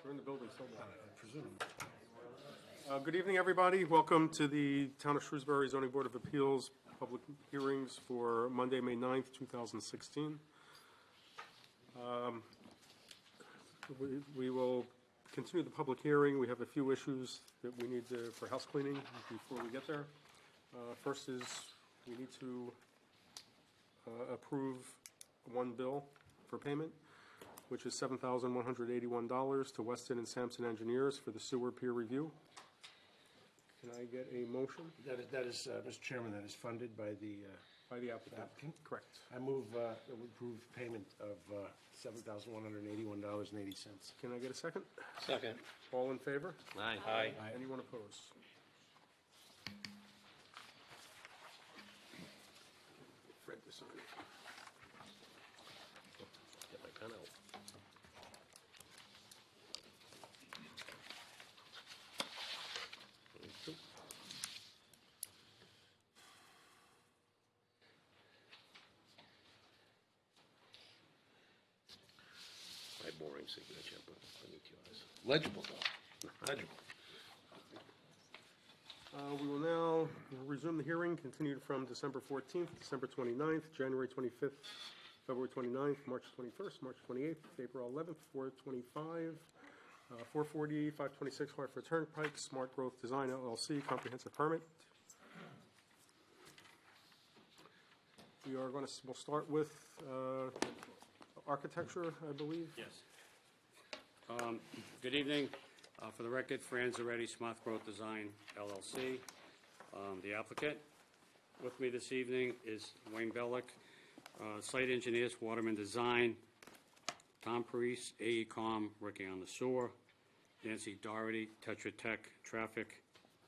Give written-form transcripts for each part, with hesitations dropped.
We're in the building so long, I presume. Good evening, everybody. Welcome to the Town of Shrewsbury Zoning Board of Appeals public hearings for Monday, May 9th, 2016. We will continue the public hearing. We have a few issues that we need for house cleaning before we get there. First is we need to approve one bill for payment, which is $7,181 to Weston and Sampson Engineers for the sewer peer review. Can I get a motion? That is Mr. Chairman, that is funded by the applicant. Correct. I move that we approve payment of $7,181.80. Can I get a second? Second. All in favor? Aye. Aye. Anyone opposed? Fred, this on. Get my pen out. My boring signature, but beneath yours. Legible, though. Legible. We will now resume the hearing, continued from December 14th, December 29th, January 25th, February 29th, March 21st, March 28th, April 11th, 425, 440, 526 Hartford Turnpike, Smart Growth Design LLC, comprehensive permit. We'll start with architecture, I believe. Yes. Good evening. For the record, Fran Zaretti, Smart Growth Design, LLC, the applicant. With me this evening is Wayne Bellick, site engineers, Waterman Design, Tom Parise, AECom, working on the sewer, Nancy Doherty, Tetra Tech, Traffic,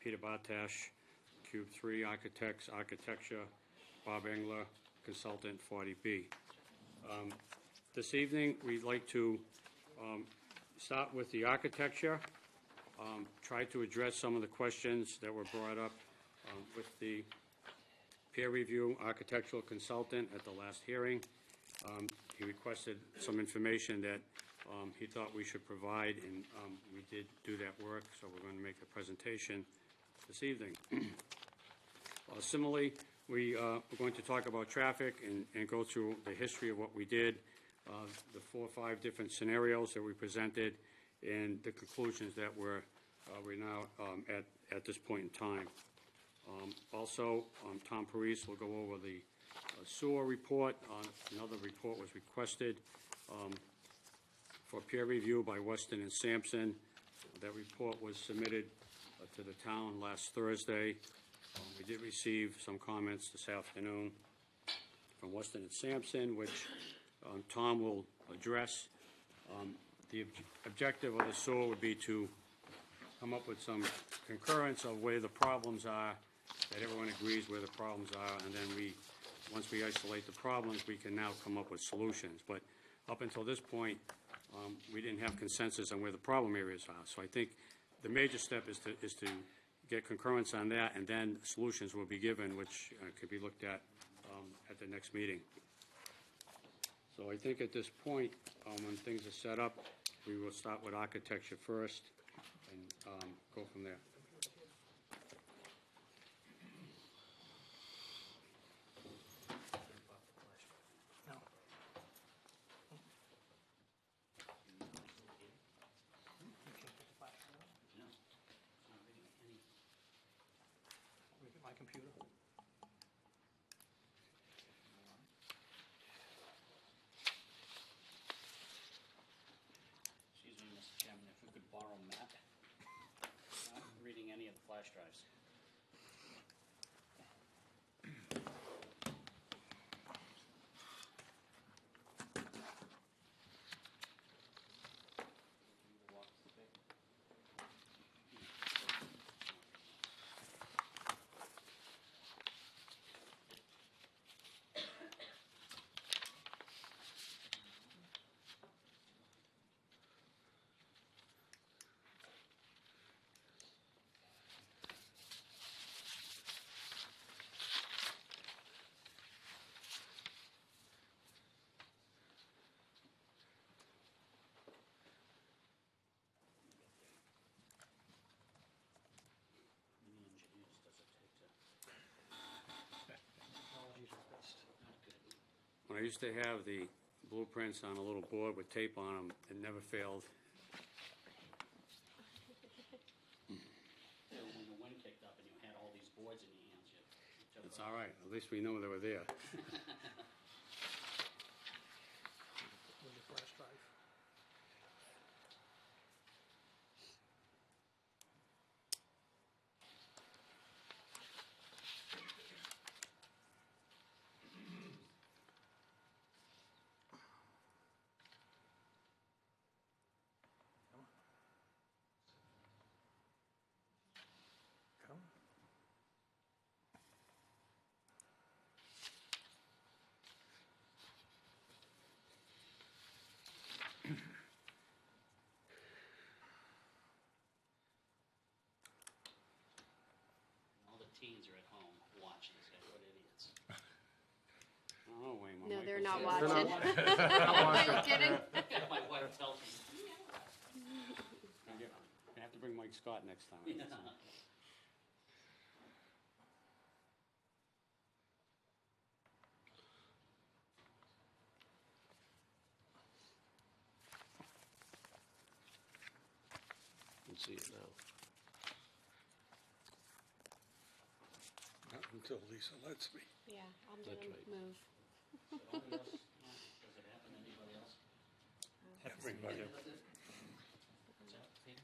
Peter Bartash, Cube 3 Architects, Architecture, Bob Engler, Consultant, 40B. This evening, we'd like to start with the architecture, try to address some of the questions that were brought up with the peer review architectural consultant at the last hearing. He requested some information that he thought we should provide, and we did do that work, so we're going to make a presentation this evening. Similarly, we're going to talk about traffic and go through the history of what we did, the 4 or 5 different scenarios that we presented, and the conclusions that we're now at this point in time. Also, Tom Parise will go over the sewer report. Another report was requested for peer review by Weston and Sampson. That report was submitted to the town last Thursday. We did receive some comments this afternoon from Weston and Sampson, which Tom will address. The objective of the sewer would be to come up with some concurrence of where the problems are, that everyone agrees where the problems are, and then once we isolate the problems, we can now come up with solutions. But up until this point, we didn't have consensus on where the problem areas are. So I think the major step is to get concurrence on that, and then solutions will be given, which could be looked at the next meeting. So I think at this point, when things are set up, we will start with architecture first and go from there. My computer. Excuse me, Mr. Chairman, if we could borrow Matt. Not reading any of the flash drives. used to have the blueprints on a little board with tape on them. It never failed. When the wind kicked up and you had all these boards in your hands, you took It's all right. At least we know they were there. With the flash drive. Come. all the teens are at home watching, saying, what idiots. Oh, Wayne. my No, mic they're was not there. watching. Are you kidding? My wife tells me, I have to bring Mike Scott next time. yeah. You can see it now. Not until Lisa lets me. Yeah, I'm That's gonna right. move. Does it happen to anybody else? Everybody. What's that, Peter?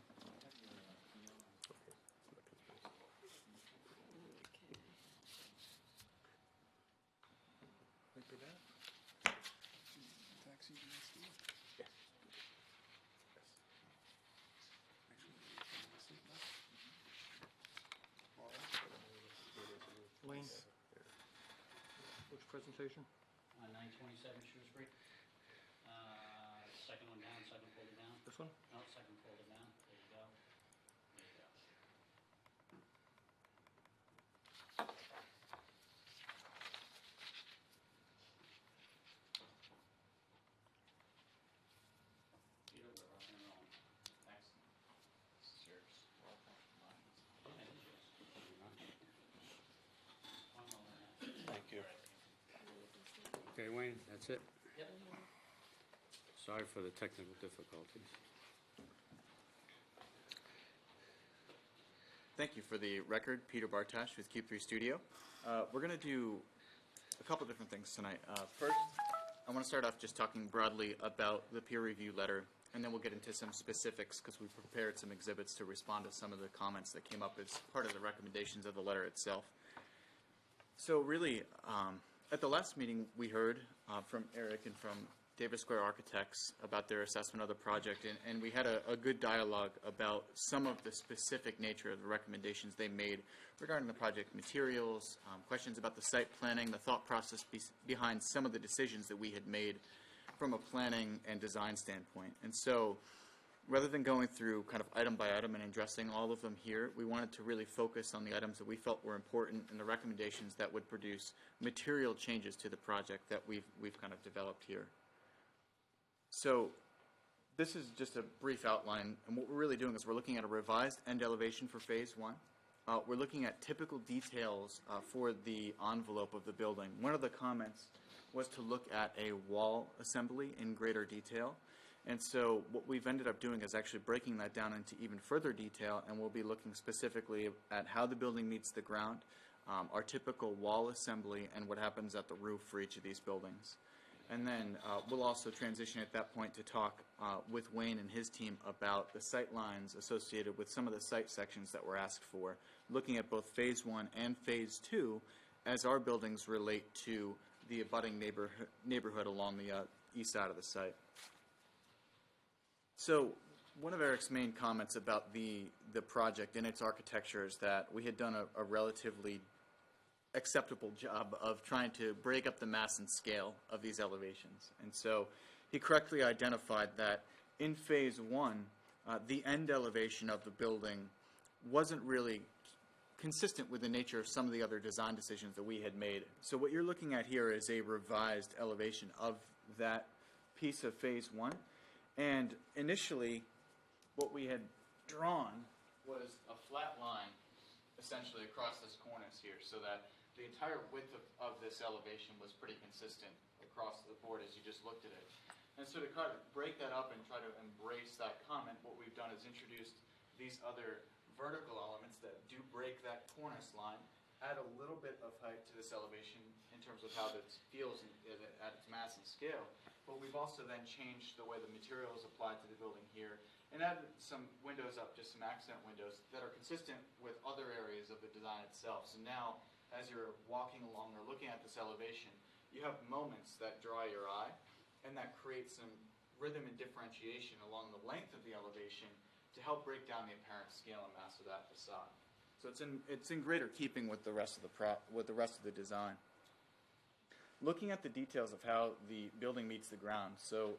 Wayne? Which presentation? 927 Shrewsbury. Second one down, second folder down. This one? No, second folder down. There you go. There you go. Peter, we're rocking and rolling. Thanks. This is yours. Yeah, it is yours. One moment. Thank you. Okay, Wayne, that's it? Yep. Sorry for the technical difficulties. Thank you. For the record, Peter Bartash with Cube 3 Studio. We're going to do a couple different things tonight. First, I want to start off just talking broadly about the peer review letter, and then we'll get into some specifics because we prepared some exhibits to respond to some of the comments that came up as part of the recommendations of the letter itself. So really, at the last meeting, we heard from Eric and from Davis Square Architects about their assessment of the project, and we had a good dialogue about some of the specific nature of the recommendations they made regarding the project materials, questions about the site planning, the thought process behind some of the decisions that we had made from a planning and design standpoint. And so, rather than going through kind of item by item and addressing all of them here, we wanted to really focus on the items that we felt were important and the recommendations that would produce material changes to the project that we've kind of developed here. So this is just a brief outline, and what we're really doing is we're looking at a revised end elevation for Phase 1. We're looking at typical details for the envelope of the building. One of the comments was to look at a wall assembly in greater detail. And so what we've ended up doing is actually breaking that down into even further detail, and we'll be looking specifically at how the building meets the ground, our typical wall assembly, and what happens at the roof for each of these buildings. And then we'll also transition at that point to talk with Wayne and his team about the sight lines associated with some of the site sections that were asked for, looking at both Phase 1 and Phase 2 as our buildings relate to the abutting neighborhood along the east side of the site. So one of Eric's main comments about the project and its architecture is that we had done a relatively acceptable job of trying to break up the mass and scale of these elevations. And so he correctly identified that in Phase 1, the end elevation of the building wasn't really consistent with the nature of some of the other design decisions that we had made. So what you're looking at here is a revised elevation of that piece of Phase 1. And initially, what we had drawn was a flat line essentially across this cornice here, so that the entire width of this elevation was pretty consistent across the board as you just looked at it. And so to kind of break that up and try to embrace that comment, what we've done is introduced these other vertical elements that do break that cornice line, add a little bit of height to this elevation in terms of how this feels at its mass and scale. But we've also then changed the way the materials applied to the building here and added some windows up, just some accent windows that are consistent with other areas of the design itself. So now, as you're walking along or looking at this elevation, you have moments that draw your eye and that create some rhythm and differentiation along the length of the elevation to help break down the apparent scale and mass of that facade. So it's in greater keeping with the rest of the design. Looking at the details of how the building meets the ground, so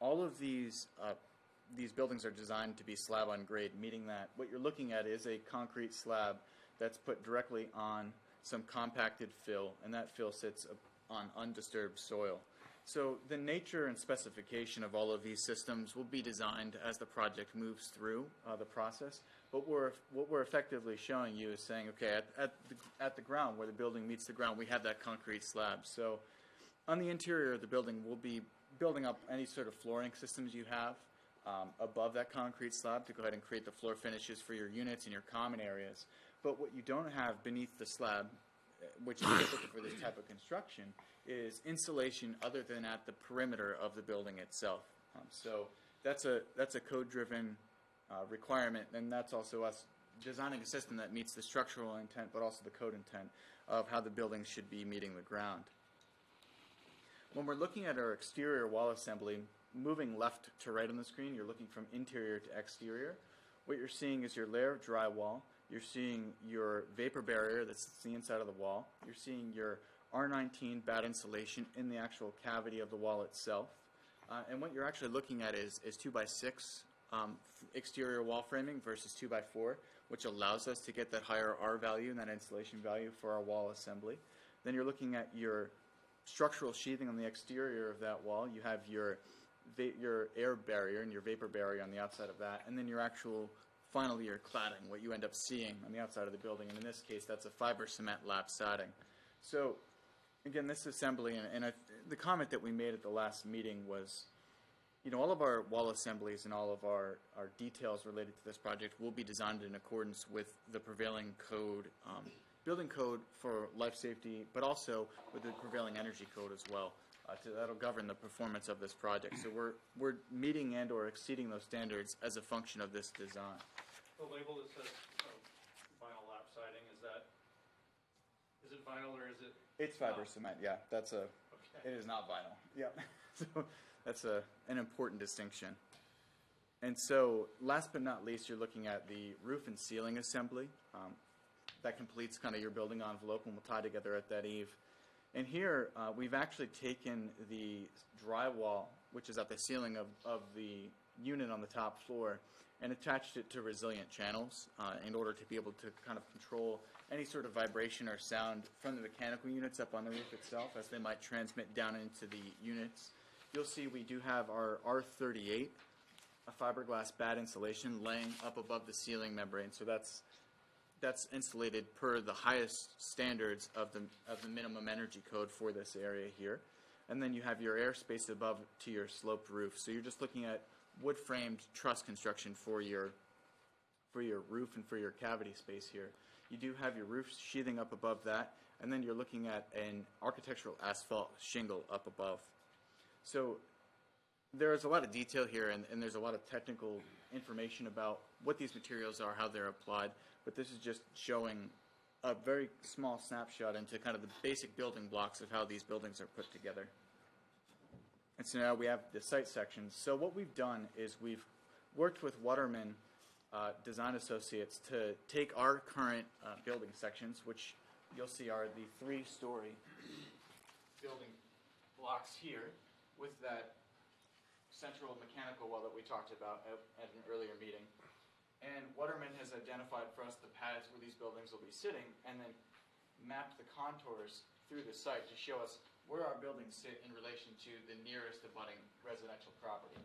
all of these buildings are designed to be slab on grade, meaning that what you're looking at is a concrete slab that's put directly on some compacted fill, and that fill sits on undisturbed soil. So the nature and specification of all of these systems will be designed as the project moves through the process. But what we're effectively showing you is saying, okay, at the ground, where the building meets the ground, we have that concrete slab. So on the interior of the building, we'll be building up any sort of flooring systems you have above that concrete slab to go ahead and create the floor finishes for your units and your common areas. But what you don't have beneath the slab, which is typical for this type of construction, is insulation other than at the perimeter of the building itself. So that's a code-driven requirement, and that's also us designing a system that meets the structural intent, but also the code intent of how the building should be meeting the ground. When we're looking at our exterior wall assembly, moving left to right on the screen, you're looking from interior to exterior. What you're seeing is your layer of drywall. You're seeing your vapor barrier that's the inside of the wall. You're seeing your R19 batt insulation in the actual cavity of the wall itself. And what you're actually looking at is 2x6 exterior wall framing versus 2x4, which allows us to get that higher R value and that insulation value for our wall assembly. Then you're looking at your structural sheathing on the exterior of that wall. You have your air barrier and your vapor barrier on the outside of that, and then your actual final year cladding, what you end up seeing on the outside of the building. And in this case, that's a fiber cement lap siding. So again, this assembly, and the comment that we made at the last meeting was, you know, all of our wall assemblies and all of our details related to this project will be designed in accordance with the prevailing code, building code for life safety, but also with the prevailing energy code as well. That'll govern the performance of this project. So we're meeting and or exceeding those standards as a function of this design. The label that says vinyl lap siding, is it vinyl or is it? It's fiber cement, yeah. Okay. It is not vinyl. Yeah. So that's an important distinction. And so last but not least, you're looking at the roof and ceiling assembly. That completes kind of your building envelope, and we'll tie together at that eave. And here, we've actually taken the drywall, which is at the ceiling of the unit on the top floor, and attached it to resilient channels in order to be able to kind of control any sort of vibration or sound from the mechanical units up on the roof itself as they might transmit down into the units. You'll see we do have our R38, a fiberglass batt insulation laying up above the ceiling membrane. So that's insulated per the highest standards of the minimum energy code for this area here. And then you have your airspace above to your sloped roof. So you're just looking at wood-framed truss construction for your roof and for your cavity space here. You do have your roof sheathing up above that, and then you're looking at an architectural asphalt shingle up above. So there's a lot of detail here, and there's a lot of technical information about what these materials are, how they're applied, but this is just showing a very small snapshot into kind of the basic building blocks of how these buildings are put together. And so now we have the site sections. So what we've done is we've worked with Waterman Design Associates to take our current building sections, which you'll see are the 3-story building blocks here, with that central mechanical wall that we talked about at an earlier meeting. And Waterman has identified for us the pads where these buildings will be sitting, and then mapped the contours through the site to show us where our buildings sit in relation to the nearest abutting residential property.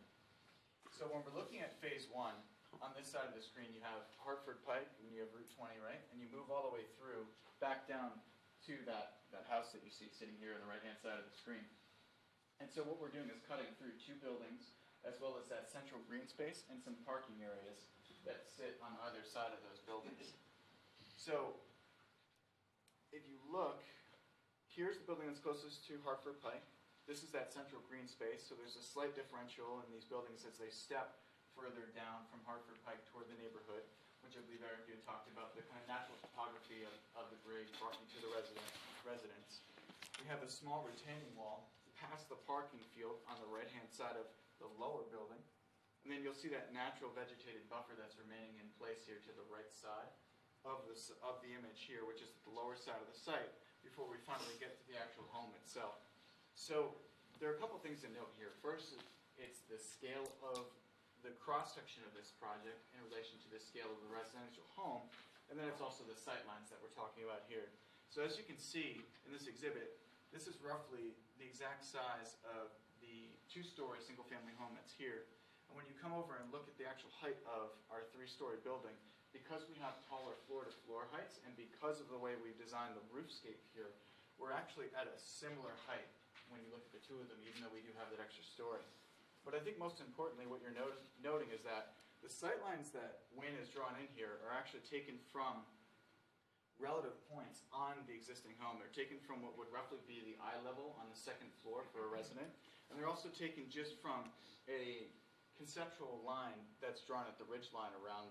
So when we're looking at phase 1, on this side of the screen you have Hartford Pike and you have Route 20, right? And you move all the way through, back down to that house that you see sitting here on the right-hand side of the screen. And so what we're doing is cutting through two buildings, as well as that central green space and some parking areas that sit on either side of those buildings. So if you look, here's the building that's closest to Hartford Pike. This is that central green space, so there's a slight differential in these buildings as they step further down from Hartford Pike toward the neighborhood, which I believe Eric, you had talked about, the kind of natural topography of the grade brought you to the residence. We have a small retaining wall past the parking field on the right-hand side of the lower building. And then you'll see that natural vegetated buffer that's remaining in place here to the right side of the image here, which is at the lower side of the site, before we finally get to the actual home itself. So there are a couple things to note here. First, it's the scale of the cross-section of this project in relation to the scale of the residential home, and then it's also the sight lines that we're talking about here. So as you can see in this exhibit, this is roughly the exact size of the two-story single-family home that's here. And when you come over and look at the actual height of our three-story building, because we have taller floor-to-floor heights, and because of the way we've designed the roofscape here, we're actually at a similar height when you look at the two of them, even though we do have that extra story. But I think most importantly, what you're noting is that the sight lines that Wayne has drawn in here are actually taken from relative points on the existing home. They're taken from what would roughly be the eye level on the second floor for a resident, and they're also taken just from a conceptual line that's drawn at the ridge line around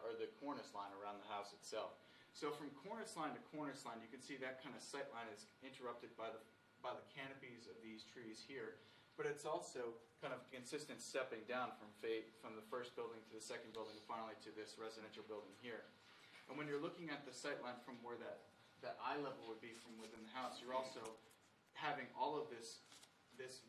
or the cornice line around the house itself. So from cornice line to cornice line, you can see that kind of sight line is interrupted by the canopies of these trees here, but it's also kind of consistent stepping down from the first building to the second building, and finally to this residential building here. And when you're looking at the sight line from where that eye level would be from within the house, you're also having all of this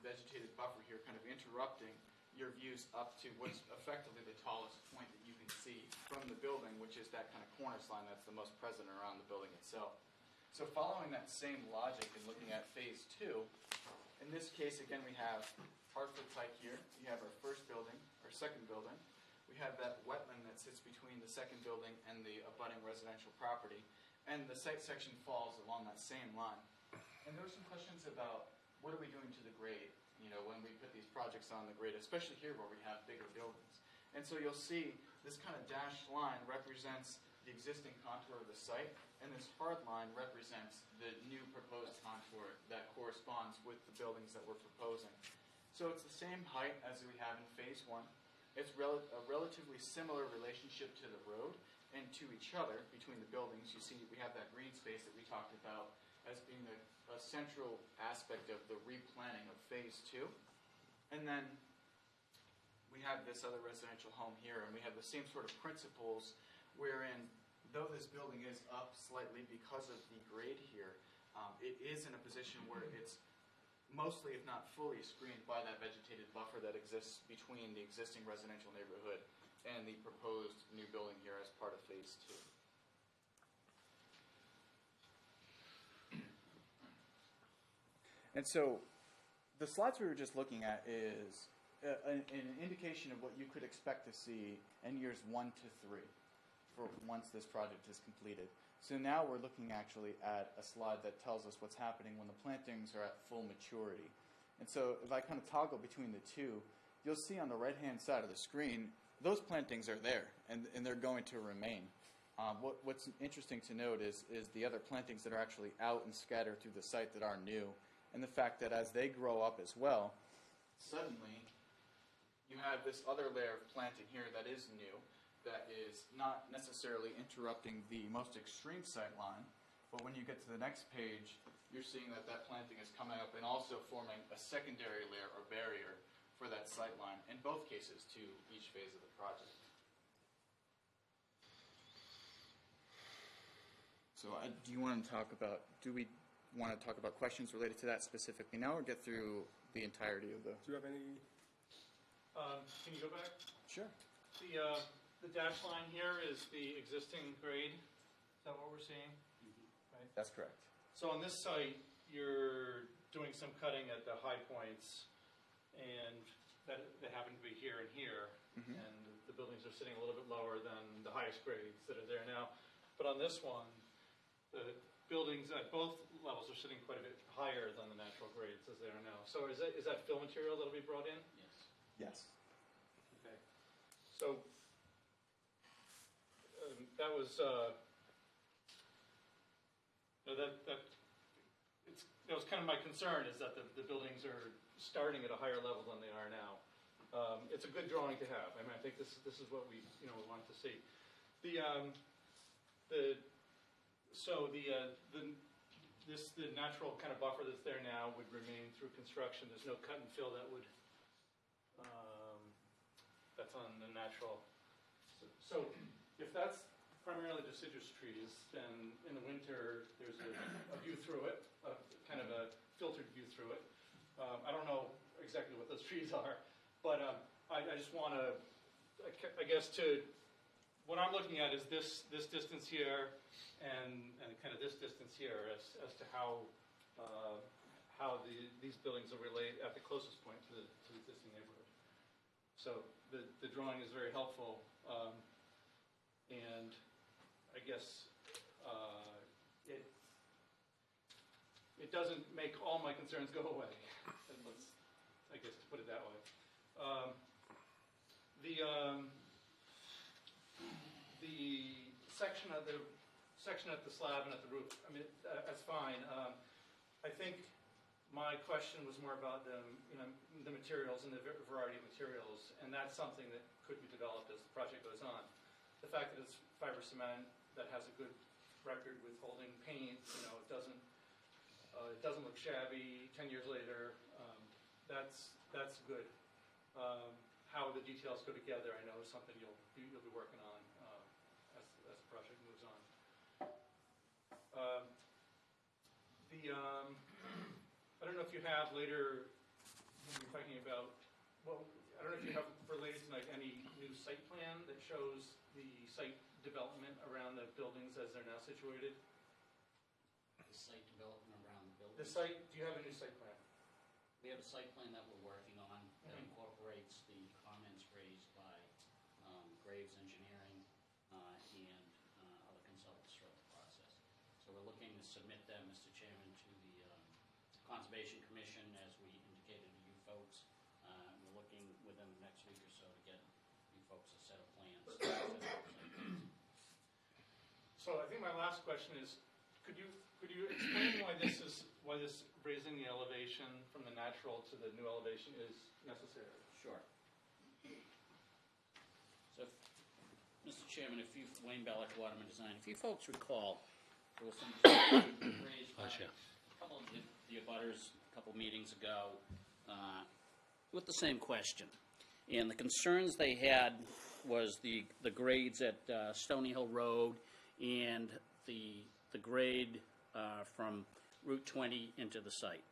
vegetated buffer here kind of interrupting your views up to what's effectively the tallest point that you can see from the building, which is that kind of cornice line that's the most present around the building itself. So following that same logic and looking at phase two, in this case, again, we have Hartford Pike here. We have our first building, our second building. We have that wetland that sits between the second building and the abutting residential property. And the site section falls along that same line. And there were some questions about what are we doing to the grade, when we put these projects on the grade, especially here where we have bigger buildings. And so you'll see this kind of dashed line represents the existing contour of the site, and this hard line represents the new proposed contour that corresponds with the buildings that we're proposing. So it's the same height as we have in phase one. It's a relatively similar relationship to the road and to each other between the buildings. You see we have that green space that we talked about as being a central aspect of the replanning of phase two. And then we have this other residential home here, and we have the same sort of principles wherein, though this building is up slightly because of the grade here, it is in a position where it's mostly, if not fully, screened by that vegetated buffer that exists between the existing residential neighborhood and the proposed new building here as part of phase two. And so the slides we were just looking at is an indication of what you could expect to see in years 1 to 3 for once this project is completed. So now we're looking actually at a slide that tells us what's happening when the plantings are at full maturity. And so if I kind of toggle between the two, you'll see on the right-hand side of the screen, those plantings are there, and they're going to remain. What's interesting to note is the other plantings that are actually out and scattered through the site that are new, and the fact that as they grow up as well, suddenly you have this other layer of planting here that is new, that is not necessarily interrupting the most extreme sight line, but when you get to the next page, you're seeing that planting is coming up and also forming a secondary layer or barrier for that sight line, in both cases to each phase of the project. So do we want to talk about questions related to that specifically now, or get through the entirety of the... Do you have any? Can you go back? Sure. The dashed line here is the existing grade. Is that what we're seeing? Right. That's correct. So on this site, you're doing some cutting at the high points, and that happen to be here and here. Mm-hmm. And the buildings are sitting a little bit lower than the highest grades that are there now. But on this one, buildings at both levels are sitting quite a bit higher than the natural grades as they are now. So is that fill material that'll be brought in? Yes. Yes. Okay. So that was that was kind of my concern, is that the buildings are starting at a higher level than they are now. It's a good drawing to have. I mean, I think this is what we want to see. The natural kind of buffer that's there now would remain through construction. There's no cut and fill that would that's on the natural. So if that's primarily deciduous trees, then in the winter there's a view through it, kind of a filtered view through it. I don't know exactly what those trees are, but I just want to, I guess, what I'm looking at is this distance here and kind of this distance here as to how these buildings will relate at the closest point to the existing neighborhood. So the drawing is very helpful, and I guess it doesn't make all my concerns go away. I guess to put it that way. The section at the slab and at the roof, I mean, that's fine. I think my question was more about the materials and the variety of materials, and that's something that could be developed as the project goes on. The fact that it's fiber cement that has a good record with holding paint, it doesn't look shabby 10 years later. That's good. How the details go together, I know, is something you'll be working on as the project moves on. I don't know if you have later, when you're talking about, I don't know if you have for later tonight any new site plan that shows the site development around the buildings as they're now situated. The site development around the building. The site, do you have a new site plan? We have a site plan that we're working on that incorporates the comments raised by Graves Engineering and other consultants throughout the process. So we're looking to submit them, Mr. Chairman, to the Conservation Commission, as we indicated to you folks. We're looking within the next week or so to get you folks a set of plans. So I think my last question is, could you explain why this raising the elevation from the natural to the new elevation is necessary? Sure. So, Mr. Chairman, Wayne Bellick, Waterman Design, if you folks recall, there was some raised by a couple of the abutters a couple meetings ago with the same question. And the concerns they had was the grades at Stony Hill Road and the grade from Route 20 into the site.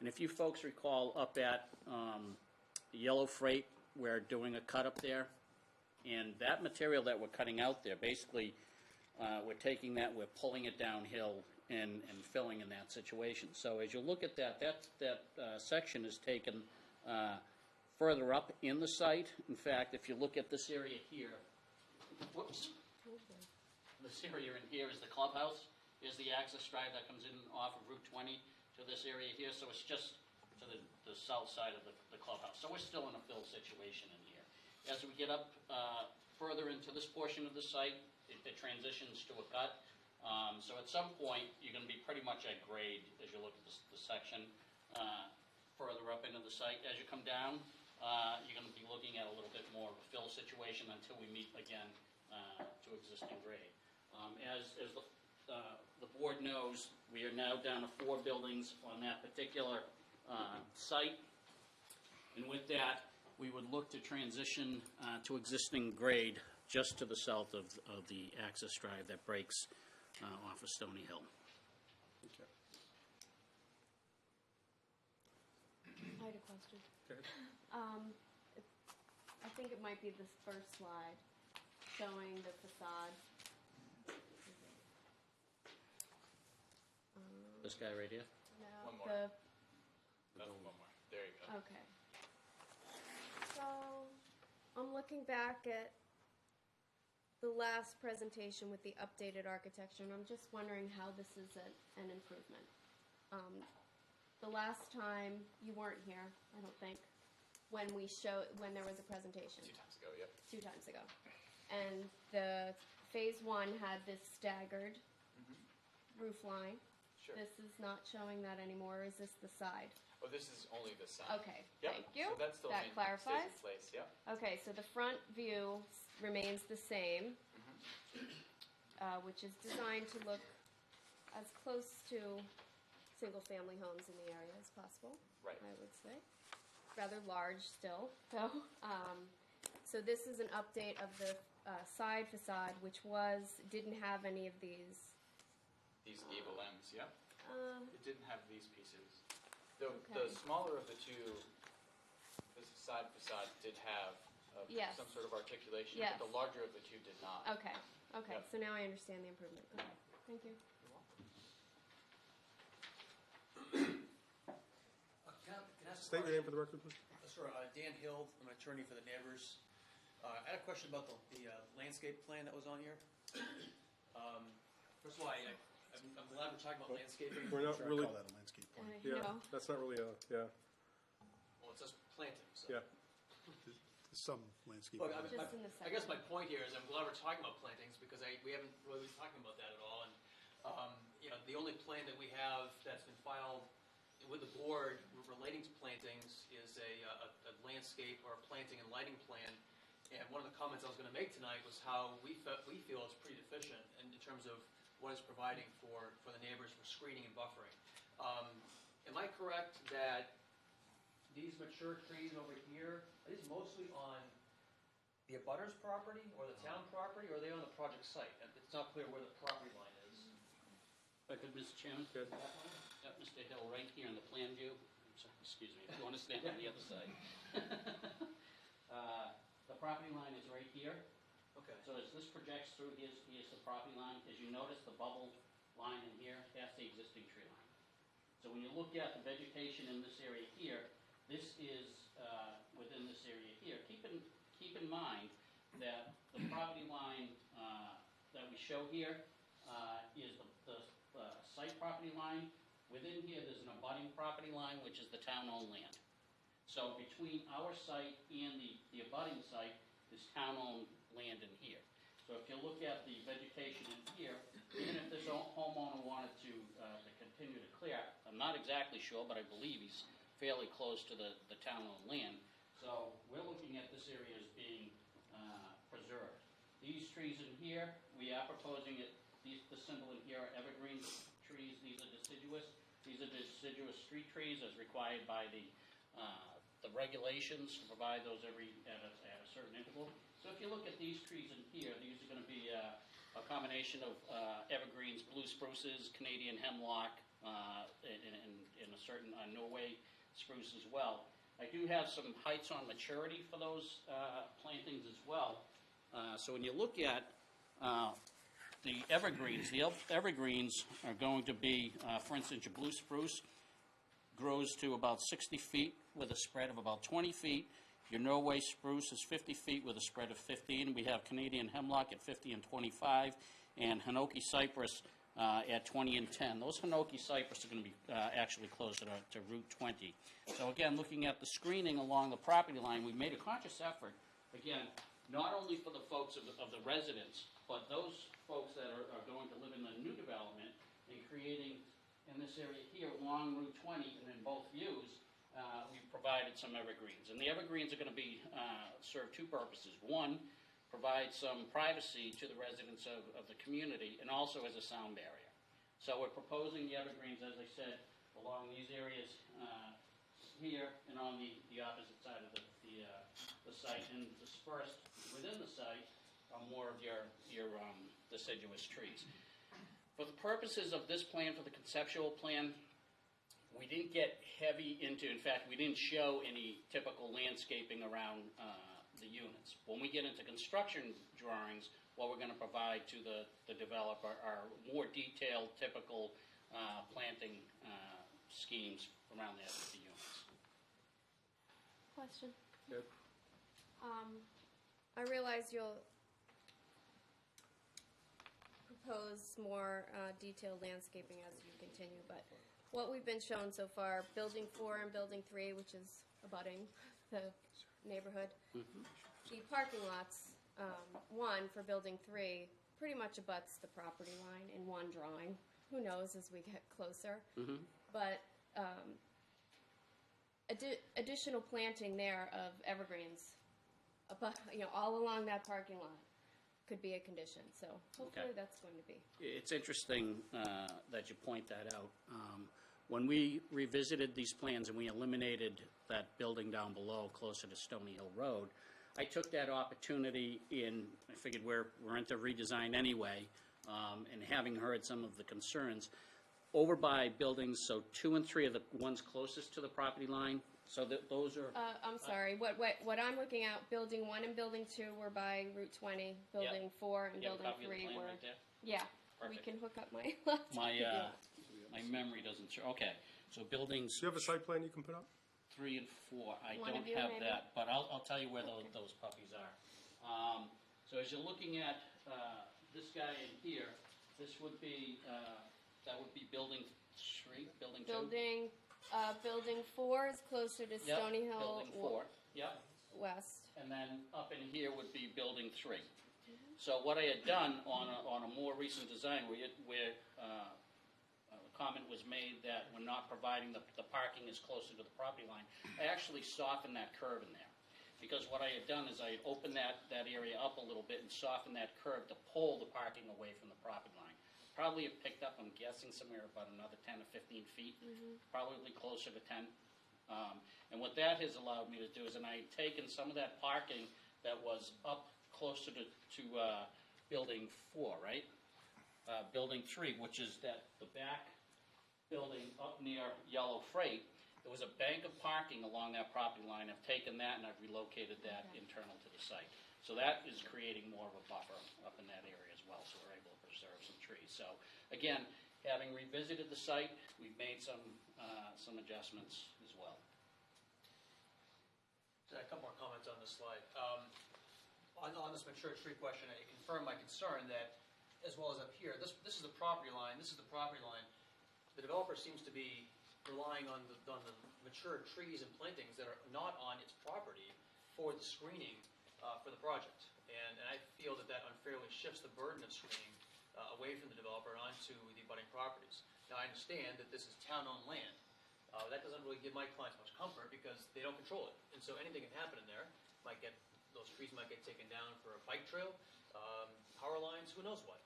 And if you folks recall, up at Yellow Freight, we're doing a cut up there, and that material that we're cutting out there, basically, we're taking that, we're pulling it downhill and filling in that situation. So as you look at that section is taken further up in the site. In fact, if you look at this area here, whoops, this area in here is the clubhouse. Here's the access drive that comes in off of Route 20 to this area here. So it's just to the south side of the clubhouse. So we're still in a fill situation in here. As we get up further into this portion of the site, it transitions to a cut. So at some point, you're going to be pretty much at grade as you look at the section further up into the site. As you come down, you're going to be looking at a little bit more of a fill situation until we meet again to existing grade. As the board knows, we are now down to 4 buildings on that particular site. And with that, we would look to transition to existing grade just to the south of the access drive that breaks off of Stony Hill. Okay. I had a question. Go ahead. I think it might be this first slide showing the facade. This guy right here? No, One more. One more. There you go. Okay. So I'm looking back at the last presentation with the updated architecture, and I'm just wondering how this is an improvement. The last time you weren't here, I don't think, when there was a presentation. 2 times ago, yep. 2 times ago. And the phase 1 had this staggered roof line. Sure. This is not showing that anymore. Is this the side? Oh, this is only the side. Okay, Yep. thank you. So that still That clarifies. stays in place, yep. Okay, so the front view remains the same, which is designed to look as close to single-family homes in the area as possible. Right. I would say. Rather large still, though. So this is an update of the side facade, which didn't have any of these. These gable ends, yep. Uh, It didn't have these pieces. The Okay. smaller of the two, this side facade did have Yes. some sort of articulation, Yes. but the larger of the two did not. Okay, okay, Yep. so now I understand the improvement. Okay, thank you. Can I ask a State your name for the record, please. Sure, Dan Hild, I'm an attorney for the neighbors. I had a question about the landscape plan that was on here. First of all, I'm glad we're talking about landscaping. We're not Sure, I really, call that a landscape plan. You yeah, know, that's not really yeah, Well, it says planting, so. yeah. Some landscape. Look, plan. Just in the I guess second. my point here is I'm glad we're talking about plantings because we haven't really been talking about that at all. And, the only plan that we have that's been filed with the board relating to plantings is a landscape or a planting and lighting plan. And one of the comments I was going to make tonight was how we feel it's pretty deficient in terms of what it's providing for the neighbors for screening and buffering. Am I correct that these mature trees over here, are these mostly on the abutter's property or the town property, or are they on the project site? And it's not clear where the property line is. If I could, Mr. Chairman? Good. Yep, Mr. Hill, right here in the plan view. I'm sorry, excuse me, if you want to stand on the other side. The property line is right here. Okay. So as this projects through, here's the property line. As you notice, the bubble line in here, that's the existing tree line. So when you look at the vegetation in this area here, this is within this area here. Keep in mind that the property line that we show here is the site property line. Within here, there's an abutting property line, which is the town-owned land. So between our site and the abutting site is town-owned land in here. So if you look at the vegetation in here, even if this homeowner wanted to continue to clear, I'm not exactly sure, but I believe he's fairly close to the town-owned land. So we're looking at this area as being preserved. These trees in here, we are proposing it, the symbol in here are evergreen trees. These are deciduous. These are deciduous street trees as required by the regulations to provide those at a certain interval. So if you look at these trees in here, these are going to be a combination of evergreens, blue spruces, Canadian hemlock, and a certain Norway spruce as well. I do have some heights on maturity for those plantings as well. So when you look at the evergreens are going to be, for instance, your blue spruce grows to about 60 feet with a spread of about 20 feet. Your Norway spruce is 50 feet with a spread of 15. We have Canadian hemlock at 50 and 25, and Hinoki cypress at 20 and 10. Those Hinoki cypress are going to be actually closer to Route 20. So again, looking at the screening along the property line, we made a conscious effort, again, not only for the folks of the residents, but those folks that are going to live in the new development and creating in this area here along Route 20 and in both views, we've provided some evergreens. And the evergreens are going to be serve two purposes. One, provide some privacy to the residents of the community, and also as a sound barrier. So we're proposing the evergreens, as I said, along these areas here and on the opposite side of the site, and dispersed within the site are more of your deciduous trees. For the purposes of this plan, for the conceptual plan, we didn't get heavy into, in fact, we didn't show any typical landscaping around the units. When we get into construction drawings, what we're going to provide to the developer are more detailed, typical planting schemes around the units. Question. Good. I realize shows more detailed landscaping as you continue, but what we've been shown so far, Building 4 and Building 3, which is abutting the neighborhood, the parking lots, one for Building 3, pretty much abuts the property line in one drawing. Who knows as we get closer? But additional planting there of evergreens, all along that parking lot could be a condition. So hopefully Okay. that's going to be. It's interesting that you point that out. When we revisited these plans and we eliminated that building down below closer to Stony Hill Road, I took that opportunity I figured we're into redesign anyway, and having heard some of the concerns, over by buildings, so 2 and 3 are the ones closest to the property line, so that those are, I'm sorry. What I'm looking at, Building 1 and Building 2 were by Route 20. Building 4 and you have a Building copy of the 3 plan were. right there? Yeah, we Perfect. can hook up my laptop. My memory doesn't show, okay, so buildings Do you have a site plan you can put up? 3 and 4, I One don't of you, have maybe? that, but I'll tell you where those puppies are. So as you're looking at this guy in here, this would be, that would be Building 3, Building 2? Building 4 is closer to Yep, Stony Hill Building 4, yep. West. And then up in here would be Building 3. So what I had done on a more recent design, where a comment was made that we're not providing the parking is closer to the property line, I actually softened that curve in there. Because what I had done is I had opened that area up a little bit and softened that curve to pull the parking away from the property line. Probably have picked up, I'm guessing, somewhere about another 10 or 15 feet, probably closer to 10. And what that has allowed me to do is, and I had taken some of that parking that was up closer to Building 4, right? Building 3, which is the back building up near Yellow Freight. There was a bank of parking along that property line. I've taken that and I've relocated that internal to the site. So that is creating more of a buffer up in that area as well, so we're able to preserve some trees. So again, having revisited the site, we've made some adjustments as well. So a couple more comments on this slide. On this mature tree question, I confirm my concern that, as well as up here, this is the property line, this is the property line. The developer seems to be relying on the mature trees and plantings that are not on its property for the screening for the project. And I feel that unfairly shifts the burden of screening away from the developer and onto the abutting properties. Now, I understand that this is town-owned land. That doesn't really give my clients much comfort because they don't control it. And so anything can happen in there. Those trees might get taken down for a bike trail, power lines, who knows what.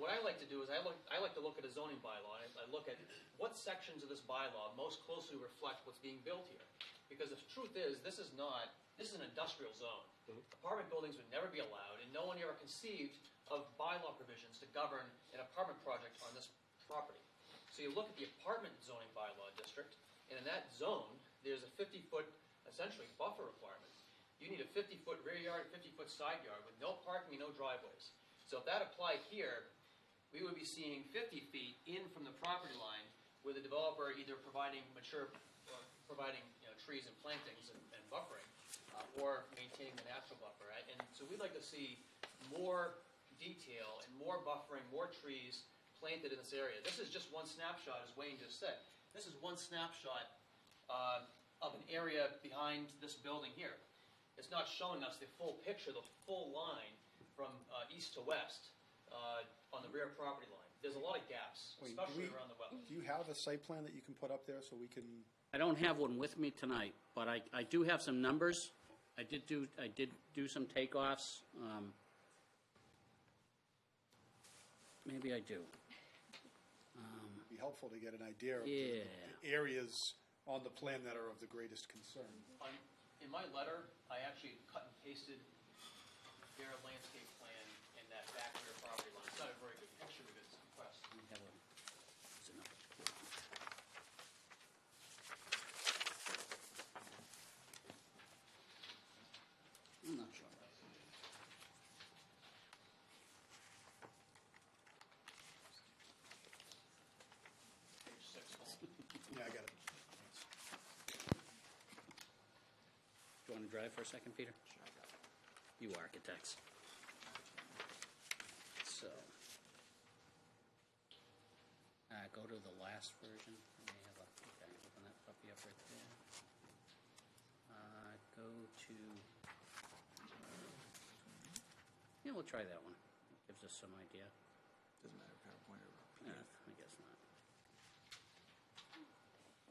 What I like to do is I like to look at a zoning bylaw. I look at what sections of this bylaw most closely reflect what's being built here. Because the truth is, this is an industrial zone. Apartment buildings would never be allowed, and no one ever conceived of bylaw provisions to govern an apartment project on this property. So you look at the apartment zoning bylaw district, and in that zone, there's a 50-foot, essentially, buffer requirement. You need a 50-foot rear yard, 50-foot side yard with no parking and no driveways. So if that applied here, we would be seeing 50 feet in from the property line with the developer either providing trees and plantings and buffering, or maintaining the natural buffer. Right? And so we'd like to see more detail and more buffering, more trees planted in this area. This is just one snapshot, as Wayne just said. This is one snapshot of an area behind this building here. It's not showing us the full picture, the full line from east to west on the rear property line. There's a lot of gaps, Wait, especially around the wetlands. Do you have a site plan that you can put up there so we can? I don't have one with me tonight, but I do have some numbers. I did do some takeoffs. Maybe I do. It'd be helpful to get an idea of Yeah. the areas on the plan that are of the greatest concern. In my letter, I actually cut and pasted their landscape plan in that back rear property line. It's not a very good picture because it's compressed. We have it's another. I'm not sure. Page 6. Yeah, I got it. Do you want to drive for a second, Peter? You architects. So, go to the last version. We have a, okay, open that puppy up right there. Go to, yeah, we'll try that one. Gives us some idea. Doesn't matter, PowerPoint or I guess not.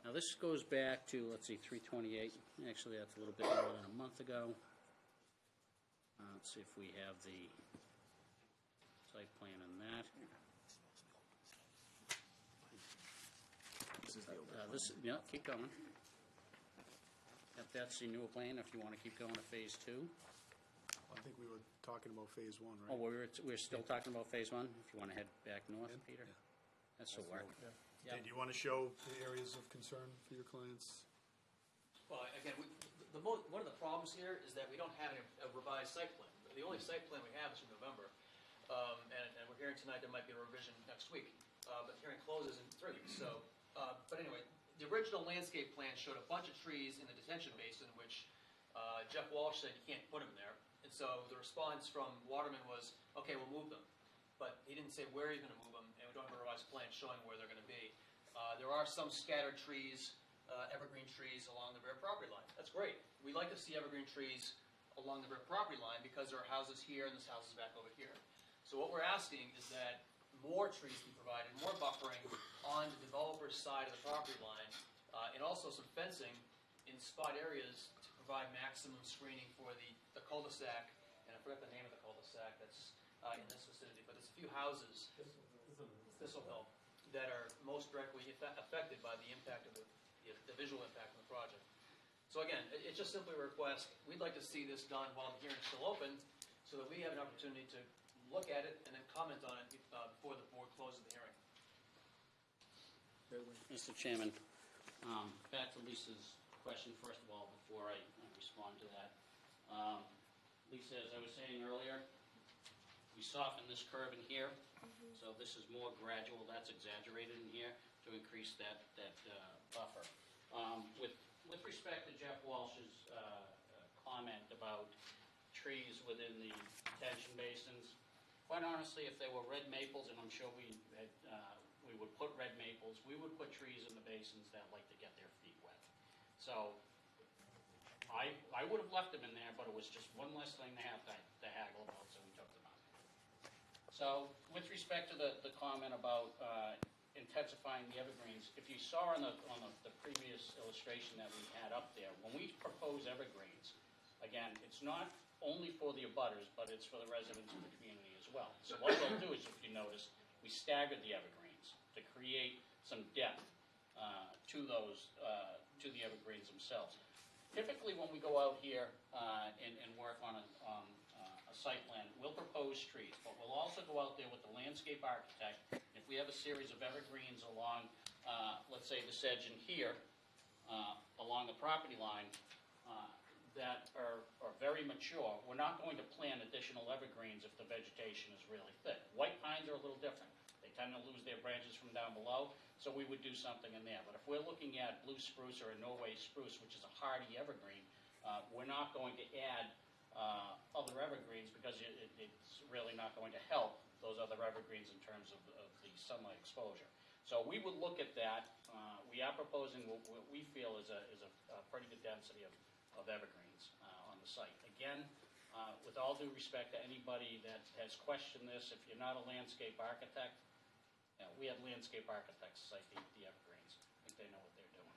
Now, this goes back to, let's see, 3/28. Actually, that's a little bit more than a month ago. Let's see if we have the site plan on that. This is the old Yeah, keep going. If that's the new plan, if you want to keep going to phase 2. I think we were talking about phase 1, Oh, right? we're still talking about phase 1? If you want to head back north, Yeah. Peter? That's the work. And do you want to show the areas of concern for your clients? Well, again, one of the problems here is that we don't have a revised site plan. The only site plan we have is from November, and we're hearing tonight there might be a revision next week, but the hearing closes in 3. So, but anyway, the original landscape plan showed a bunch of trees in the detention basin, which Jeff Walsh said you can't put them there. And so the response from Waterman was, okay, we'll move them. But he didn't say where he's going to move them, and we don't have a revised plan showing where they're going to be. There are some scattered trees, evergreen trees along the rear property line. That's great. We like to see evergreen trees along the rear property line because there are houses here and this house is back over here. So what we're asking is that more trees be provided, more buffering on the developer's side of the property line, and also some fencing in spot areas to provide maximum screening for the cul-de-sac, and I forgot the name of the cul-de-sac that's in this vicinity, but there's a few houses, Thistle Hill, that are most directly affected by the impact of the visual impact of the project. So again, it's just simply a request. We'd like to see this done while the hearing's still open, so that we have an opportunity to look at it and then comment on it before the board closes the hearing. Mr. Chairman, back to Lisa's question first of all, before I respond to that. Lisa, as I was saying earlier, we softened this curve in here, so this is more gradual. That's exaggerated in here to increase that buffer. With respect to Jeff Walsh's comment about trees within the detention basins, quite honestly, if they were red maples, and I'm sure we would put red maples, we would put trees in the basins that like to get their feet wet. So I would have left them in there, but it was just one less thing to have to haggle about, so we took them out. So with respect to the comment about intensifying the evergreens, if you saw on the previous illustration that we had up there, when we propose evergreens, again, it's not only for the abutters, but it's for the residents of the community as well. So what we'll do is, if you notice, we staggered the evergreens to create some depth to the evergreens themselves. Typically, when we go out here and work on a site plan, we'll propose trees, but we'll also go out there with the landscape architect. If we have a series of evergreens along, let's say this edge in here, along the property line, that are very mature, we're not going to plant additional evergreens if the vegetation is really thick. White pines are a little different. They tend to lose their branches from down below, so we would do something in there. But if we're looking at blue spruce or a Norway spruce, which is a hardy evergreen, we're not going to add other evergreens because it's really not going to help those other evergreens in terms of the sunlight exposure. So we would look at that. We are proposing what we feel is a pretty good density of evergreens on the site. Again, with all due respect to anybody that has questioned this, if you're not a landscape architect, we have landscape architects cite the evergreens. I think they know what they're doing.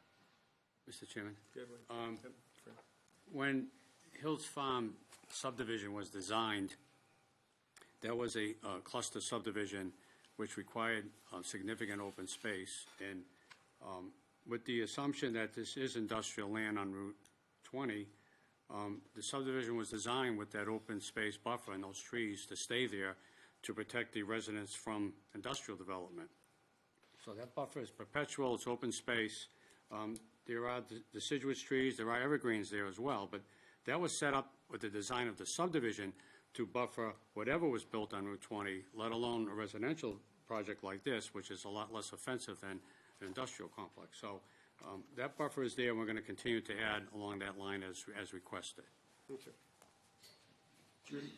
Mr. Chairman, Fred. when Hills Farm subdivision was designed, there was a cluster subdivision which required significant open space. And with the assumption that this is industrial land on Route 20, the subdivision was designed with that open space buffer and those trees to stay there to protect the residents from industrial development. So that buffer is perpetual, it's open space. There are deciduous trees, there are evergreens there as well, but that was set up with the design of the subdivision to buffer whatever was built on Route 20, let alone a residential project like this, which is a lot less offensive than an industrial complex. So that buffer is there, and we're going to continue to add along that line as requested. Okay. Judy?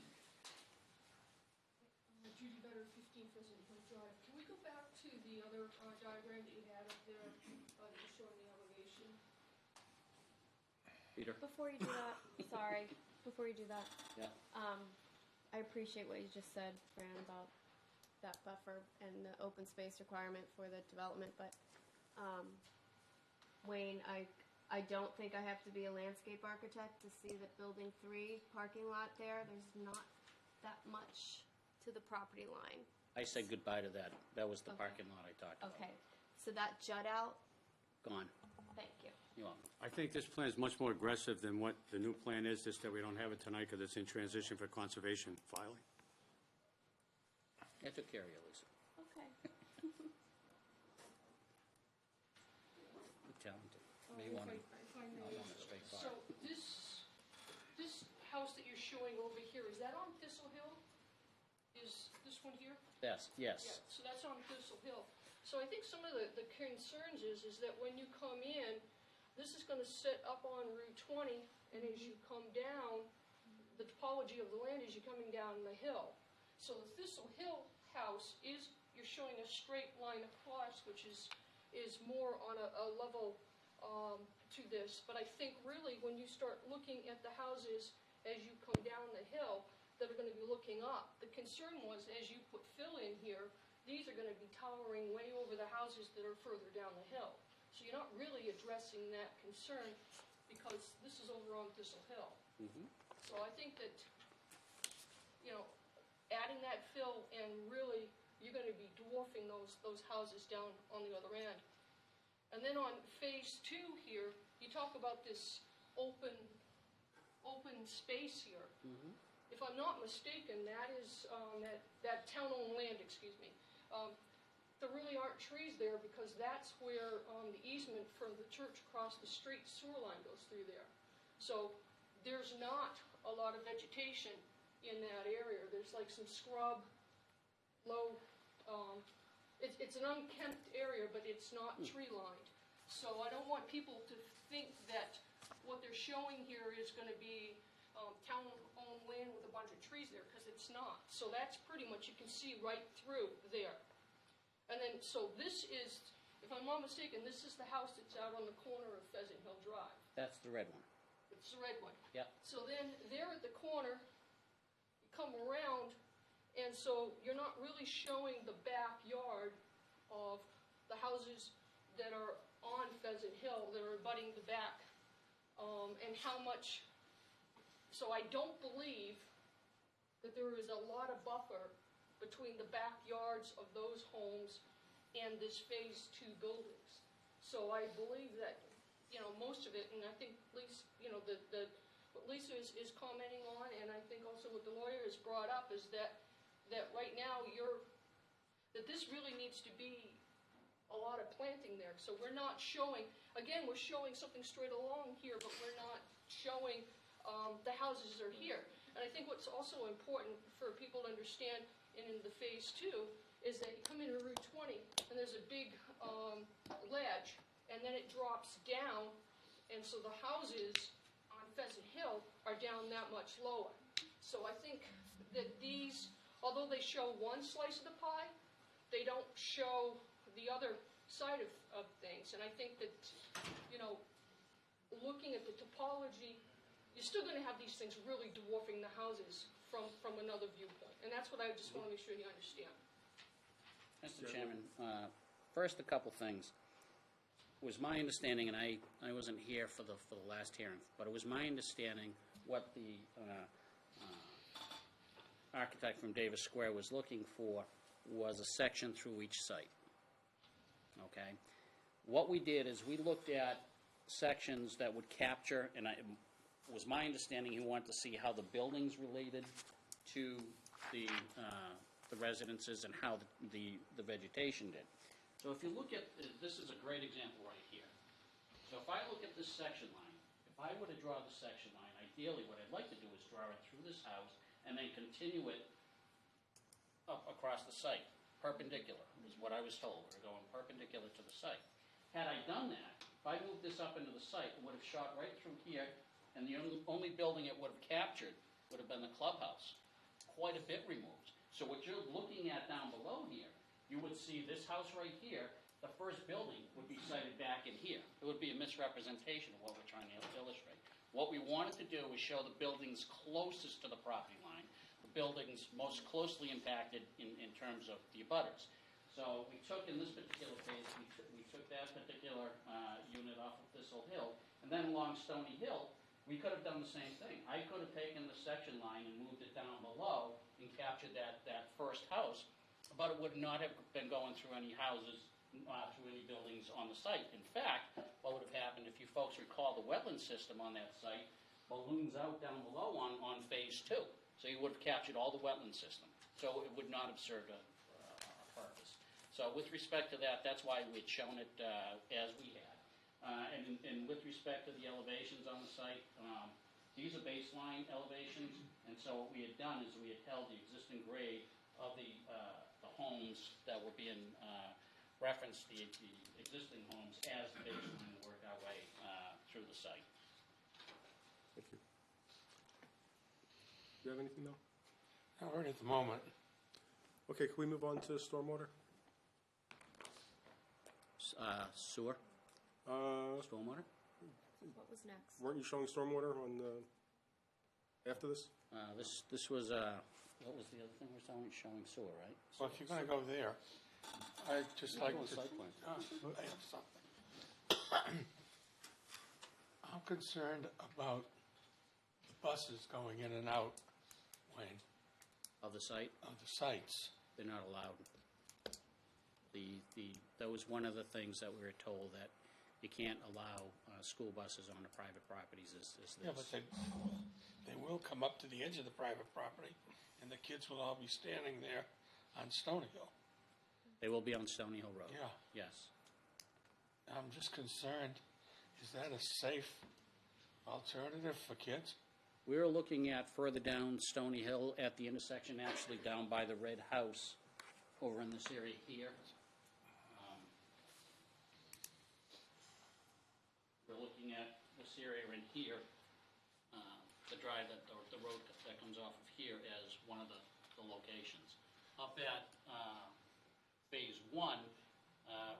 Judy Better, 15 Pheasant Hill Drive. Can we go back to the other diagram that you had up there that was showing the elevation? Peter? Before you do that, sorry, before you do that, Yeah. I appreciate what you just said, Fran, about that buffer and the open space requirement for the development, but, Wayne, I don't think I have to be a landscape architect to see that building 3 parking lot there, there's not that much to the property line. I said goodbye to that. That was the Okay. parking lot I talked about. Okay, so that jut out, Gone. thank you. You're welcome. I think this plan is much more aggressive than what the new plan is, just that we don't have it tonight because it's in transition for conservation filing. I took care of you, Lisa. Okay. You're talented. Oh, May if want to. I may. I want to stay far. So this house that you're showing over here, is that on Thistle Hill? Is this one here? Yes, yes. Yeah, so that's on Thistle Hill. So I think some of the concerns is that when you come in, this is gonna sit up on Route 20, and as you come down, the topology of the land is you're coming down the hill. So the Thistle Hill house is, you're showing a straight line across, which is more on a level to this. But I think really when you start looking at the houses as you come down the hill that are gonna be looking up, the concern was as you put fill in here, these are gonna be towering way over the houses that are further down the hill. So you're not really addressing that concern because this is over on Thistle Hill. So I think that, you know, adding that fill and really, you're gonna be dwarfing those houses down on the other end. And then on phase 2 here, you talk about this open space here. If I'm not mistaken, that is, that town-owned land, excuse me. There really aren't trees there because that's where the easement from the church across the street sewer line goes through there. So there's not a lot of vegetation in that area. There's like some scrub, low, it's an unkempt area, but it's not tree lined. So I don't want people to think that what they're showing here is gonna be town-owned land with a bunch of trees there, because it's not. So that's pretty much, you can see right through there. And then, so this is, if I'm not mistaken, this is the house that's out on the corner of Pheasant Hill Drive. That's the red one. It's the red one. Yep. So then, there at the corner, you come around, and so you're not really showing the backyard of the houses that are on Pheasant Hill, that are abutting the back, and how much, so I don't believe that there is a lot of buffer between the backyards of those homes and this phase 2 buildings. So I believe that, you know, most of it, and I think Lisa, you know, what Lisa is commenting on, and I think also what the lawyer has brought up is that right now that this really needs to be a lot of planting there. So we're not showing, again, we're showing something straight along here, but we're not showing the houses are here. And I think what's also important for people to understand in the phase 2 is that you come into Route 20 and there's a big ledge, and then it drops down, and so the houses on Pheasant Hill are down that much lower. So I think that these, although they show one slice of the pie, they don't show the other side of things. And I think that, you know, looking at the topology, you're still going to have these things really dwarfing the houses from another viewpoint. And that's what I just want to make sure you understand. Mr. Chairman, first a couple things. It was my understanding, and I wasn't here for the last hearing, but it was my understanding what the architect from Davis Square was looking for was a section through each site. Okay? What we did is we looked at sections that would capture, and it was my understanding he wanted to see how the buildings related to the residences and how the vegetation did. So if you look at, this is a great example right here. So if I look at this section line, if I were to draw the section line, ideally what I'd like to do is draw it through this house and then continue it up across the site. Perpendicular is what I was told. We're going perpendicular to the site. Had I done that, if I moved this up into the site, it would have shot right through here, and the only building it would have captured would have been the clubhouse. Quite a bit removed. So what you're looking at down below here, you would see this house right here, the first building would be sited back in here. It would be a misrepresentation of what we're trying to illustrate. What we wanted to do was show the buildings closest to the property line, the buildings most closely impacted in terms of the abutters. So we took, in this particular case, we took that particular unit off of Thistle Hill, and then along Stony Hill, we could have done the same thing. I could have taken the section line and moved it down below and captured that first house, but it would not have been going through any houses, through any buildings on the site. In fact, what would have happened, if you folks recall the wetland system on that site, balloons out down below on phase 2. So you would have captured all the wetland system. So it would not have served a purpose. So with respect to that, that's why we had shown it as we had. And with respect to the elevations on the site, these are baseline elevations, and so what we had done is we had held the existing grade of the homes that were being referenced, the existing homes, as the baseline, and work our way through the site. Thank you. Do you have anything, though? Not right at the moment. Okay, can we move on to stormwater? Sewer? Stormwater? What was next? Weren't you showing stormwater on after this? This was, what was the other thing we're showing sewer, right? Well, if you're going to go there, I'd just like to... Site plan. I have something. I'm concerned about buses going in and out, Wayne, Of the site? of the sites. They're not allowed. That was one of the things that we were told, that you can't allow school buses on the private properties is this. Yeah, but they will come up to the edge of the private property, and the kids will all be standing there on Stony Hill. They will be on Stony Hill Road? Yeah. Yes. I'm just concerned, is that a safe alternative for kids? We were looking at further down Stony Hill at the intersection, actually down by the red house over in this area here. We're looking at this area in here, the drive, the road that comes off of here as one of the locations. Up at phase 1,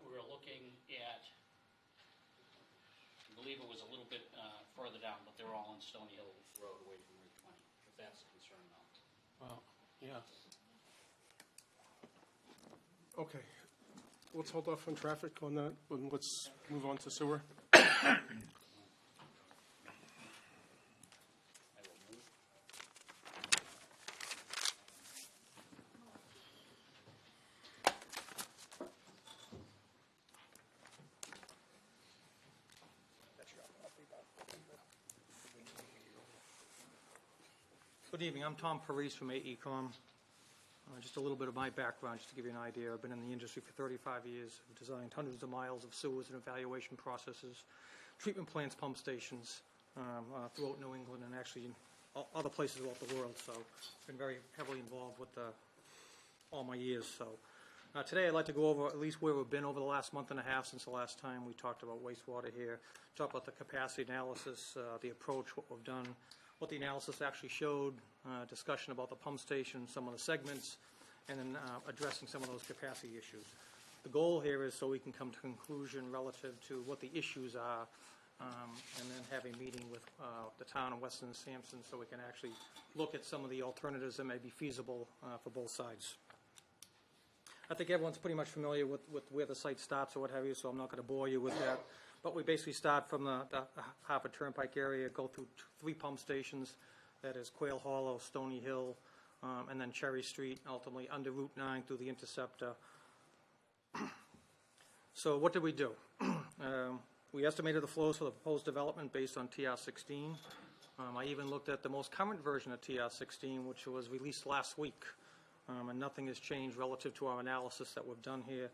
we were looking at, I believe it was a little bit further down, but they're all on Stony Hill Road away from Route 20, if that's a concern though. Well, yeah. Okay, let's hold off on traffic on that, and let's move on to sewer. I will move. Good evening, I'm Tom Parise from AECom. Just a little bit of my background, just to give you an idea. I've been in the industry for 35 years. I've designed hundreds of miles of sewers and evaluation processes, treatment plants, pump stations throughout New England and actually in other places throughout the world. So I've been very heavily involved with all my years. So today I'd like to go over at least where we've been over the last month and a half since the last time we talked about wastewater here, talk about the capacity analysis, the approach, what we've done, what the analysis actually showed, discussion about the pump station, some of the segments, and then addressing some of those capacity issues. The goal here is so we can come to a conclusion relative to what the issues are, and then have a meeting with the town of Weston and Sampson so we can actually look at some of the alternatives that may be feasible for both sides. I think everyone's pretty much familiar with where the site starts or what have you, so I'm not going to bore you with that. But we basically start from the Harvard Turnpike area, go through 3 pump stations. That is Quail Hollow, Stony Hill, and then Cherry Street, ultimately under Route 9 through the Interceptor. So what did we do? We estimated the flows for the proposed development based on TR16. I even looked at the most current version of TR16, which was released last week, and nothing has changed relative to our analysis that we've done here.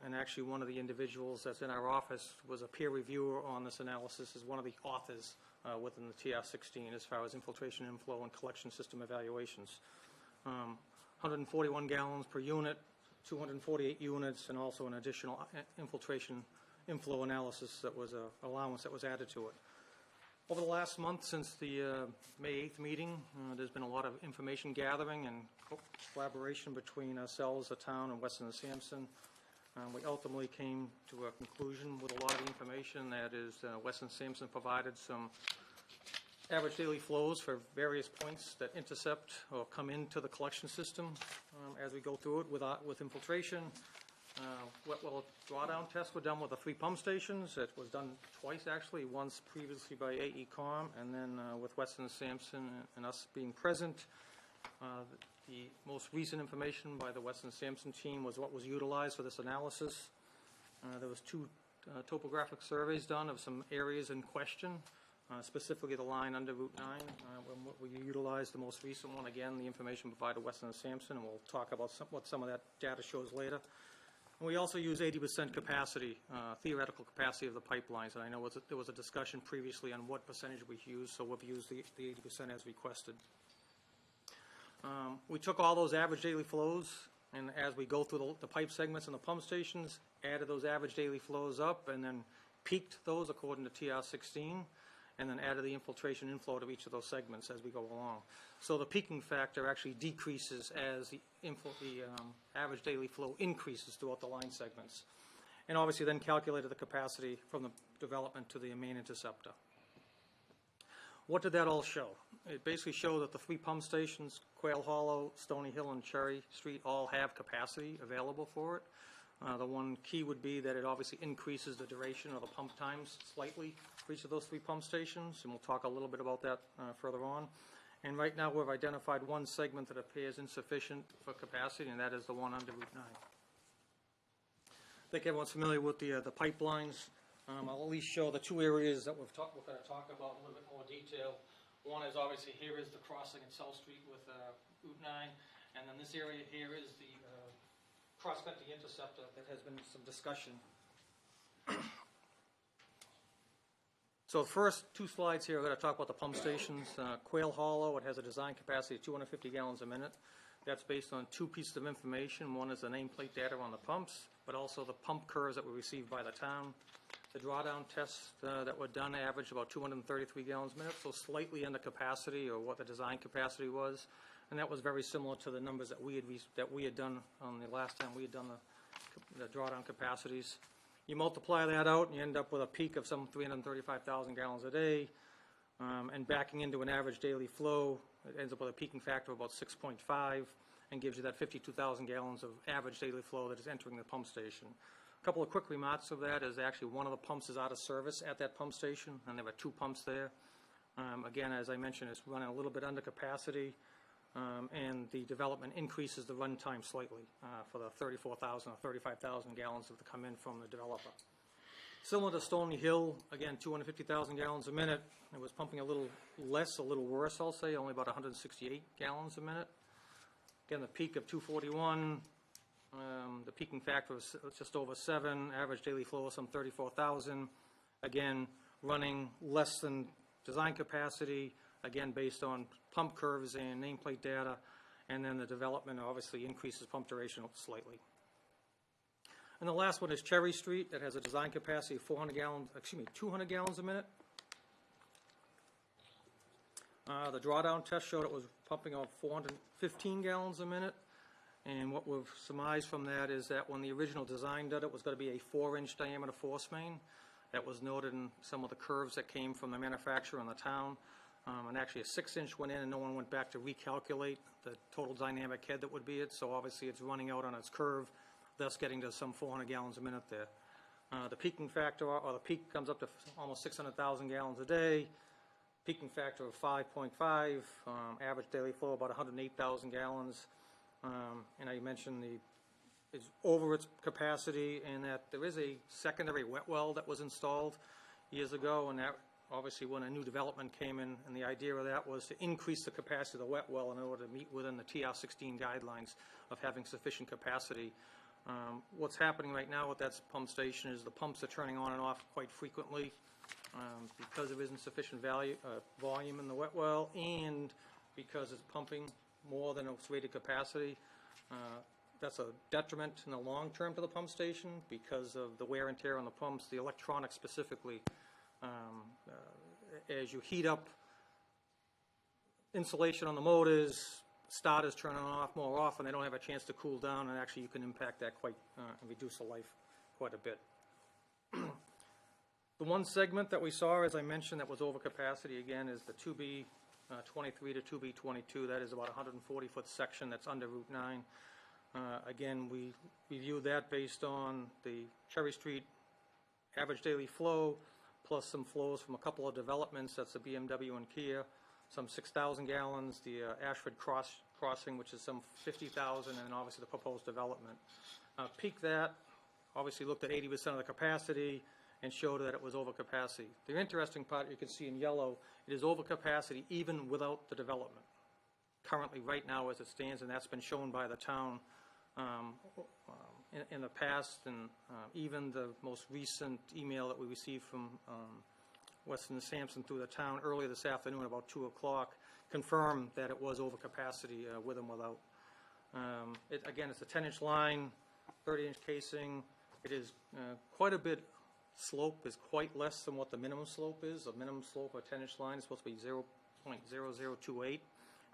And actually one of the individuals that's in our office was a peer reviewer on this analysis, is one of the authors within the TR16 as far as infiltration, inflow, and collection system evaluations. 141 gallons per unit, 248 units, and also an additional infiltration inflow analysis that was an allowance that was added to it. Over the last month, since the May 8th meeting, there's been a lot of information gathering and collaboration between ourselves, the town, and Weston and Sampson. We ultimately came to a conclusion with a lot of the information. That is, Weston and Sampson provided some average daily flows for various points that intercept or come into the collection system as we go through it with infiltration. Wet well drawdown tests were done with the 3 pump stations. It was done twice, actually, once previously by AECom, and then with Weston and Sampson and us being present. The most recent information by the Weston and Sampson team was what was utilized for this analysis. There was 2 topographic surveys done of some areas in question, specifically the line under Route 9. We utilized the most recent one, again, the information provided by Weston and Sampson, and we'll talk about what some of that data shows later. And we also use 80% capacity, theoretical capacity of the pipelines, and I know there was a discussion previously on what percentage we use, so we've used the 80% as requested. We took all those average daily flows, and as we go through the pipe segments and the pump stations, added those average daily flows up, and then peaked those according to TR16, and then added the infiltration inflow to each of those segments as we go along. So the peaking factor actually decreases as the average daily flow increases throughout the line segments. And obviously then calculated the capacity from the development to the main interceptor. What did that all show? It basically showed that the 3 pump stations, Quail Hollow, Stony Hill, and Cherry Street, all have capacity available for it. The one key would be that it obviously increases the duration of the pump times slightly for each of those 3 pump stations, and we'll talk a little bit about that further on. And right now we've identified one segment that appears insufficient for capacity, and that is the one under Route 9. I think everyone's familiar with the pipelines. I'll at least show the 2 areas that we're going to talk about in a little bit more detail. One is obviously here is the crossing in South Street with Route 9, and then this area here is the cross-cutting interceptor that has been some discussion. So the first 2 slides here are going to talk about the pump stations. Quail Hollow, it has a design capacity of 250 gallons a minute. That's based on 2 pieces of information. One is the nameplate data on the pumps, but also the pump curves that were received by the town. The drawdown tests that were done averaged about 233 gallons a minute, so slightly under capacity or what the design capacity was. And that was very similar to the numbers that we had done on the last time we had done the drawdown capacities. You multiply that out and you end up with a peak of some 335,000 gallons a day. And backing into an average daily flow, it ends up with a peaking factor of about 6.5 and gives you that 52,000 gallons of average daily flow that is entering the pump station. A couple of quick remarks of that is actually one of the pumps is out of service at that pump station, and there are 2 pumps there. Again, as I mentioned, it's running a little bit under capacity. And the development increases the run time slightly for the 34,000 or 35,000 gallons that come in from the developer. Similar to Stony Hill, again, 250,000 gallons a minute. It was pumping a little less, a little worse, I'll say, only about 168 gallons a minute. Again, the peak of 241, the peaking factor was just over 7, average daily flow of some 34,000. Again, running less than design capacity, again, based on pump curves and nameplate data, and then the development obviously increases pump duration slightly. And the last one is Cherry Street, that has a design capacity of 200 gallons a minute. The drawdown test showed it was pumping out 415 gallons a minute, and what we've surmised from that is that when the original design did it, was going to be a 4-inch diameter force main. That was noted in some of the curves that came from the manufacturer and the town. And actually a 6-inch went in and no one went back to recalculate the total dynamic head that would be it. So obviously it's running out on its curve, thus getting to some 400 gallons a minute there. The peaking factor, or the peak comes up to almost 600,000 gallons a day. Peaking factor of 5.5, average daily flow about 108,000 gallons. And I mentioned it's over its capacity, and that there is a secondary wet well that was installed years ago, and that obviously when a new development came in, and the idea of that was to increase the capacity of the wet well in order to meet within the TR16 guidelines of having sufficient capacity. What's happening right now with that pump station is the pumps are turning on and off quite frequently because there isn't sufficient volume in the wet well, and because it's pumping more than its rated capacity. That's a detriment in the long term to the pump station because of the wear and tear on the pumps, the electronics specifically. as you heat up insulation on the motors, starters turning off more often, they don't have a chance to cool down, and actually you can impact that quite, and reduce the life quite a bit. The one segment that we saw, as I mentioned, that was over capacity again is the 2B 23 to 2B 22. That is about a 140-foot section that's under Route 9. Again, we reviewed that based on the Cherry Street average daily flow, plus some flows from a couple of developments. That's the BMW and Kia, some 6,000 gallons, the Ashford Crossing, which is some 50,000, and obviously the proposed development. Peaked that, obviously looked at 80% of the capacity, and showed that it was over capacity. The interesting part, you can see in yellow, it is over capacity even without the development. Currently, right now, as it stands, and that's been shown by the town in the past, and even the most recent email that we received from Weston and Sampson through the town earlier this afternoon, about 2 o'clock, confirmed that it was over capacity with and without. Again, it's a 10-inch line, 30-inch casing. It is quite a bit. Slope is quite less than what the minimum slope is. The minimum slope of a 10-inch line is supposed to be 0.0028,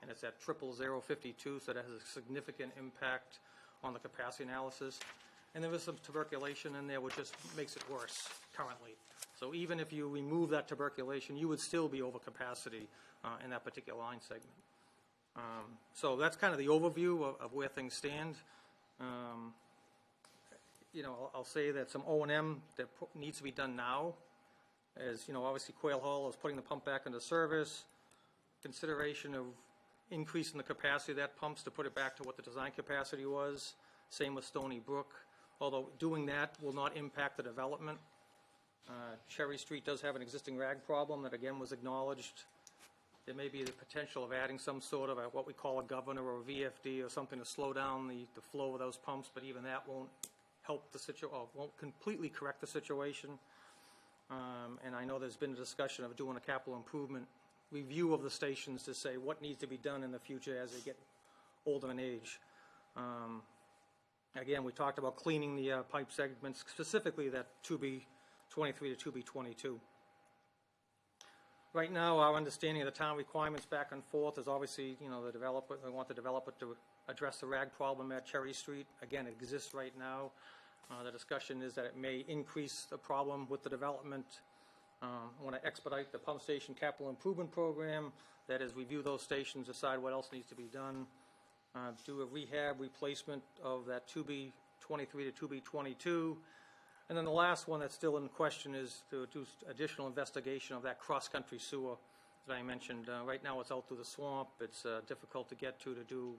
and it's at 0.0052, so that has a significant impact on the capacity analysis. And there is some tuberculation in there, which just makes it worse currently. So even if you remove that tuberculation, you would still be over capacity in that particular line segment. So that's kind of the overview of where things stand. You know, I'll say that some O&M that needs to be done now, as you know, obviously Quail Hall is putting the pump back into service, consideration of increasing the capacity of that pumps to put it back to what the design capacity was. Same with Stony Brook, although doing that will not impact the development. Cherry Street does have an existing rag problem that again was acknowledged. There may be the potential of adding some sort of what we call a governor or a VFD or something to slow down the flow of those pumps, but even that won't help the situation, won't completely correct the situation. And I know there's been a discussion of doing a capital improvement review of the stations to say what needs to be done in the future as they get older in age. Again, we talked about cleaning the pipe segments, specifically that 2B 23 to 2B 22. Right now, our understanding of the town requirements back and forth is obviously, you know, the developer, they want the developer to address the rag problem at Cherry Street. Again, it exists right now. The discussion is that it may increase the problem with the development. Want to expedite the pump station capital improvement program. That is, review those stations, decide what else needs to be done. Do a rehab replacement of that 2B 23 to 2B 22. And then the last one that's still in question is to do additional investigation of that cross-country sewer that I mentioned. Right now it's out through the swamp. It's difficult to get to do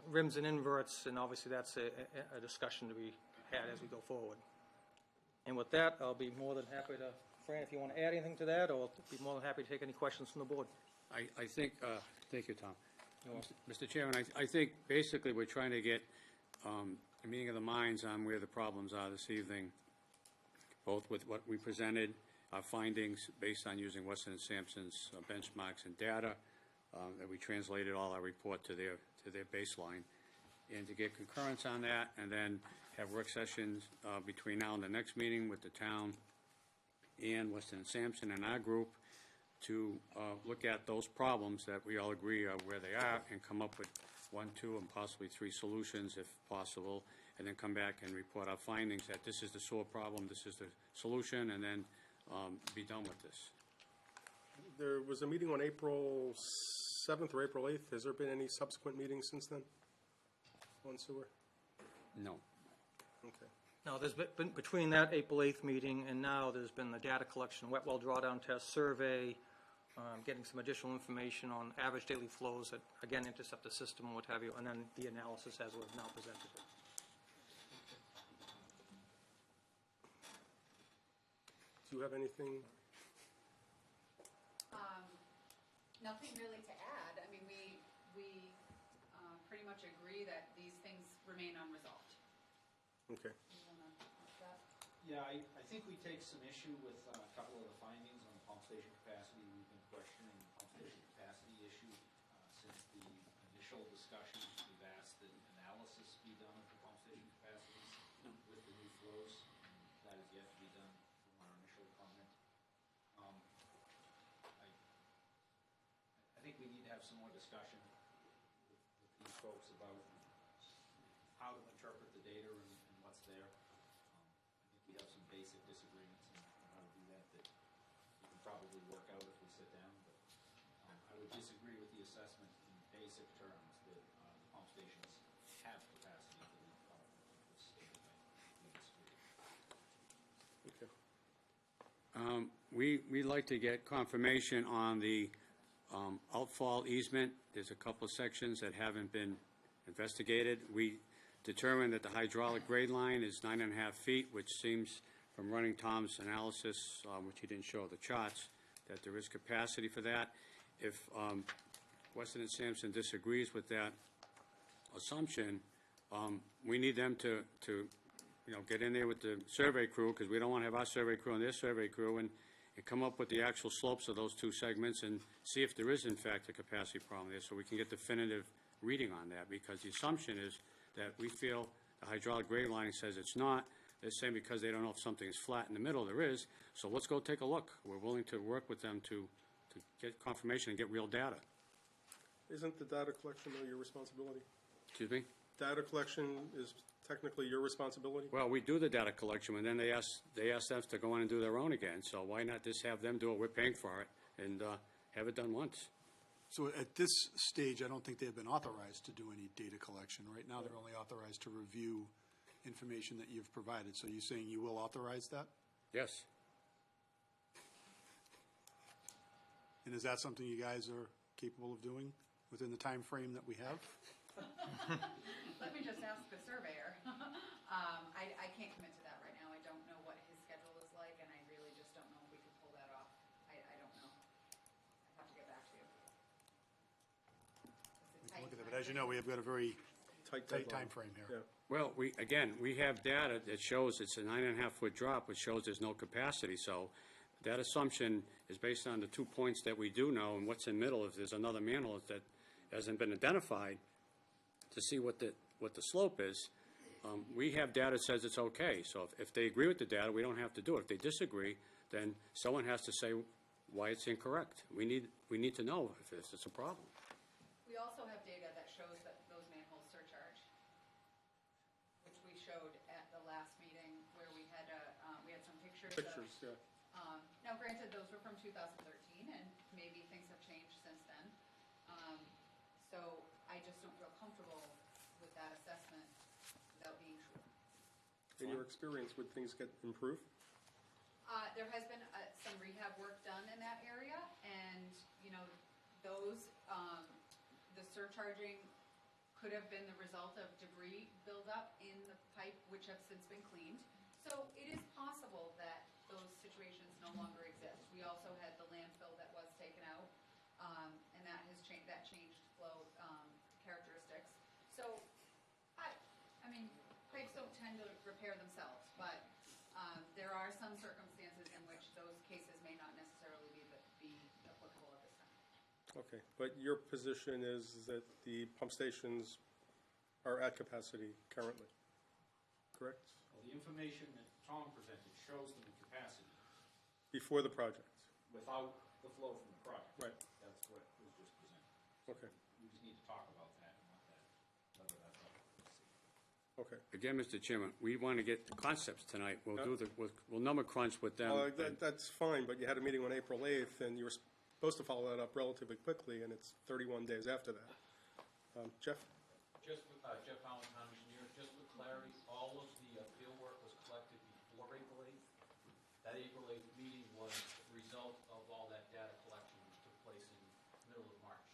rims and inverts, and obviously that's a discussion to be had as we go forward. And with that, I'll be more than happy to, Fran, if you want to add anything to that, or be more than happy to take any questions from the board. I think, thank you, Tom. Mr. Chairman, I think basically we're trying to get a meeting of the minds on where the problems are this evening, both with what we presented, our findings based on using Weston and Sampson's benchmarks and data, that we translated all our report to their baseline, and to get concurrence on that, and then have work sessions between now and the next meeting with the town and Weston and Sampson and our group to look at those problems that we all agree are where they are, and come up with 1, 2, and possibly 3 solutions if possible, and then come back and report our findings that this is the sewer problem, this is the solution, and then be done with this. There was a meeting on April 7th or April 8th. Has there been any subsequent meetings since then on sewer? No. Okay. No, there's been, between that April 8th meeting and now, there's been the data collection, wet well drawdown test survey, getting some additional information on average daily flows that, again, intercept the system and what have you, and then the analysis as we've now presented it. Do you have anything? Nothing really to add. I mean, we pretty much agree that these things remain unresolved. Okay. Yeah, I think we take some issue with a couple of the findings on the pump station capacity. We've been questioning the pump station capacity issue since the initial discussions. We've asked that analysis be done of the pump station capacities with the new flows, and that is yet to be done from our initial comment. have some more discussion with these folks about how to interpret the data and what's there. I think we have some basic disagreements on how to do that we can probably work out if we sit down, but I would disagree with the assessment in basic terms that the pump stations have capacity to meet the state. Okay. We'd like to get confirmation on the outfall easement. There's a couple of sections that haven't been investigated. We determined that the hydraulic grade line is 9.5 feet, which seems, from running Tom's analysis, which he didn't show the charts, that there is capacity for that. If Weston and Sampson disagrees with that assumption, we need them to get in there with the survey crew, because we don't want to have our survey crew and their survey crew, and come up with the actual slopes of those two segments and see if there is, in fact, a capacity problem there, so we can get definitive reading on that, because the assumption is that we feel the hydraulic grade line says it's not. They're saying because they don't know if something is flat in the middle, there is. So let's go take a look. We're willing to work with them to get confirmation and get real data. Isn't the data collection, though, your responsibility? Excuse me? Data collection is technically your responsibility? Well, we do the data collection, and then they ask us to go in and do their own again. So why not just have them do it? We're paying for it, and have it done once. So at this stage, I don't think they've been authorized to do any data collection. Right now, they're only authorized to review information that you've provided. So you're saying you will authorize that? Yes. And is that something you guys are capable of doing within the time frame that we have? Let me just ask the surveyor. I can't commit to that right now. I don't know what his schedule is like, and I really just don't know if we can pull that off. I don't know. I have to get back to you. We can look at that, but as you know, we have got a very tight time frame here. Yeah. Well, we have data that shows it's a 9.5-foot drop, which shows there's no capacity. So that assumption is based on the 2 points that we do know, and what's in the middle. If there's another manhole that hasn't been identified, to see what the slope is, we have data that says it's okay. So if they agree with the data, we don't have to do it. If they disagree, then someone has to say why it's incorrect. We need to know if it's a problem. We also have data that shows that those manholes surcharge, which we showed at the last meeting where we had some pictures. Pictures, yeah. Now, granted, those were from 2013, and maybe things have changed since then. So I just don't feel comfortable with that assessment without being sure. In your experience, would things get improved? There has been some rehab work done in that area, and, those, the surcharging could have been the result of debris buildup in the pipe, which have since been cleaned. So it is possible that those situations no longer exist. We also had the landfill that was taken out, and that has changed flow characteristics. So, I mean, pipes don't tend to repair themselves, but there are some circumstances in which those cases may not necessarily be applicable at this time. Okay, but your position is that the pump stations are at capacity currently, correct? Well, the information that Tom presented shows them the capacity Before the project? without the flow from the project. Right. That's what was just presented. Okay, We just need to talk about that and whether that's up. okay. Again, Mr. Chairman, we want to get the concepts tonight. We'll we'll number crunch with them. That's fine, but you had a meeting on April 8th, and you were supposed to follow that up relatively quickly, and it's 31 days after that. Jeff? Just, Jeff Allen, town engineer, just for clarity, all of the field work was collected before April 8th. That April 8th meeting was the result of all that data collection which took place in the middle of March.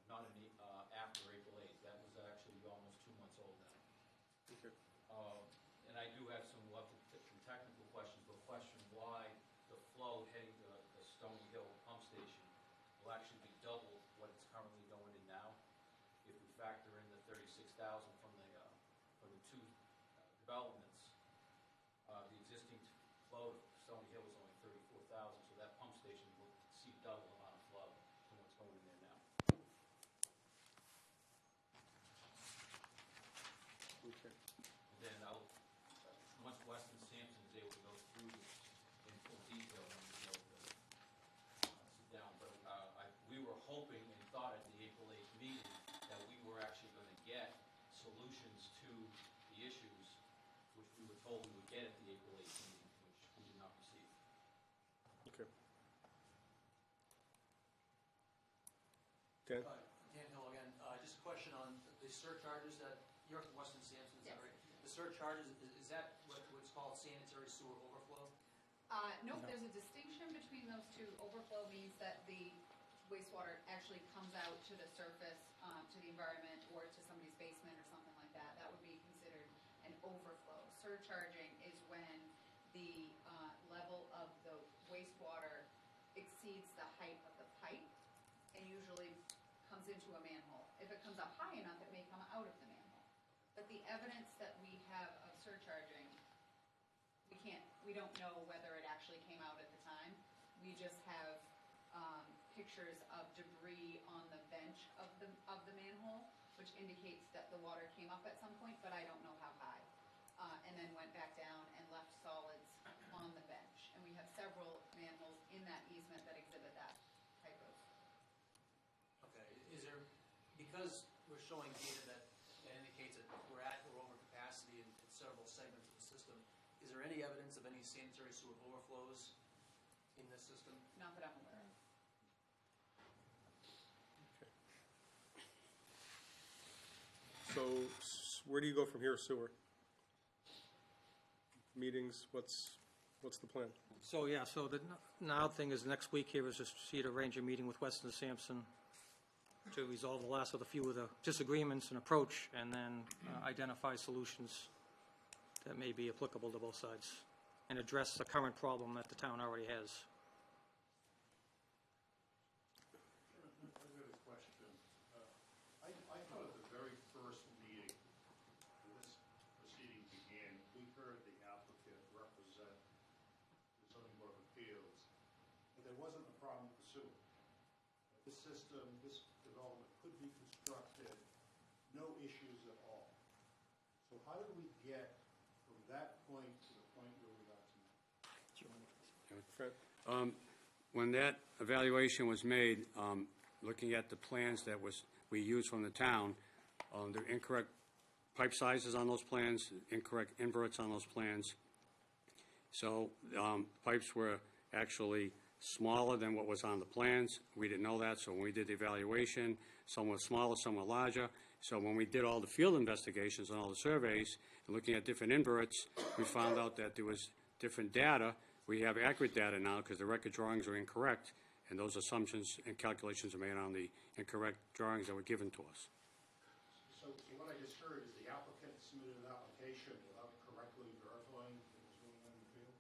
Not after April 8th. That was actually almost 2 months old now. Okay. And I do have some technical questions, but a question why the flow heading to the Stony Hill pump station will actually be double what it's currently going in now. If we factor in the 36,000 from the two developments, the existing flow to Stony Hill is only 34,000, so that pump station will see double the amount of flow than what's going in there now. Okay. And then once Weston Sampson is able to go through this in full detail, then we'll be able to sit down. But we were hoping the issues, which we were told we would get at the April 8th meeting, which we did not receive. Okay. Dan? Dan Hill again. Just a question on the surcharges that, you're from Weston Sampson, is that Yes. right? The surcharges, is that what's called sanitary sewer overflow? Nope, there's a distinction between those two. Overflow means that the wastewater actually comes out to the surface, to the environment, or to somebody's basement or something like that. That would be considered an overflow. Surcharging is when the level of the wastewater exceeds the height of the pipe and usually comes into a manhole. If it comes up high enough, it may come out of the manhole. But the evidence that we have of surcharging, we don't know whether it actually came out at the time. We just have pictures of debris on the bench of the manhole, which indicates that the water came up at some point, but I don't know how high. And then went back down and left solids on the bench. And we have several manholes in that easement that exhibit that type of. Okay, is there, because we're showing data that indicates that we're at or over capacity in several segments of the system, is there any evidence of any sanitary sewer overflows in this system? Not that I'm aware of. So where do you go from here, sewer? Meetings, what's the plan? So, yeah, so the now thing is, next week here is just for you to arrange a meeting with Weston and Sampson to resolve the last of the few of the disagreements and approach, and then identify solutions that may be applicable to both sides, and address the current problem that the town already has. I've got a question. I thought at the very first meeting when this proceeding began, we heard the applicant represent the zoning board of appeals, and there wasn't a problem with the sewer. This system, this development could be constructed, no issues at all. So how did we get from that point to the point where we got to now? Fred? When that evaluation was made, looking at the plans that we used from the town, the incorrect pipe sizes on those plans, incorrect inverts on those plans. So pipes were actually smaller than what was on the plans. We didn't know that, so when we did the evaluation, some were smaller, some were larger. So when we did all the field investigations and all the surveys, and looking at different inverts, we found out that there was different data. We have accurate data now because the record drawings are incorrect, and those assumptions and calculations are made on the incorrect drawings that were given to us. So what I just heard is the applicant submitted an application without correctly verifying what was going on in the field?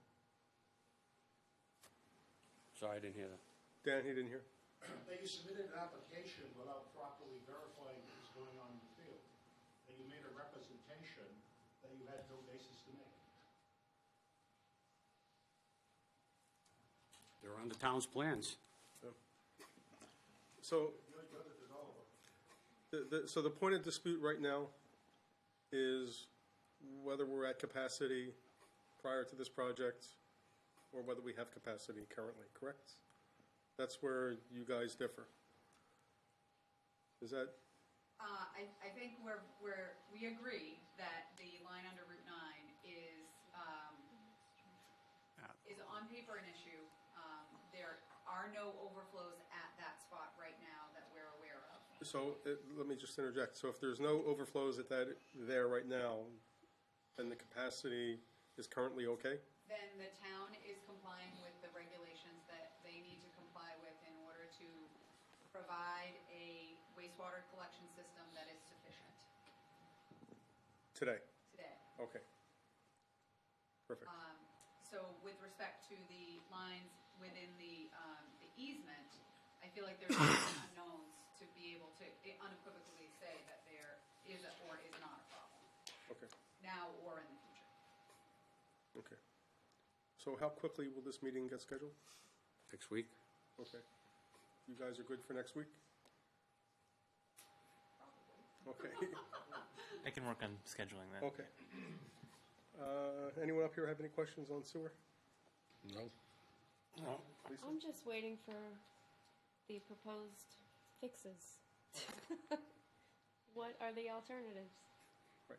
Sorry, I didn't hear that. Dan, he didn't hear? That you submitted an application without properly verifying what was going on in the field. That you made a representation that you had no basis to make. They're on the town's plans. So, You're the developer. so the point of dispute right now is whether we're at capacity prior to this project or whether we have capacity currently, correct? That's where you guys differ. Is that? I think we agree that the line under Route 9 is on paper an issue. There are no overflows at that spot right now that we're aware of. So, let me just interject. So if there's no overflows at there right now, then the capacity is currently okay? Then the town is complying with the regulations that they need to comply with in order to provide a wastewater collection system that is sufficient Today? today. Okay. Perfect. So with respect to the lines within the easement, I feel like there's unknowns to be able to unequivocally say that there is or is not a problem. Okay. Now or in the future. Okay. So how quickly will this meeting get scheduled? Next week. Okay. You guys are good for next week? Okay. I can work on scheduling that. Okay. Anyone up here have any questions on sewer? No. No. Lisa? I'm just waiting for the proposed fixes. What are the alternatives? Right.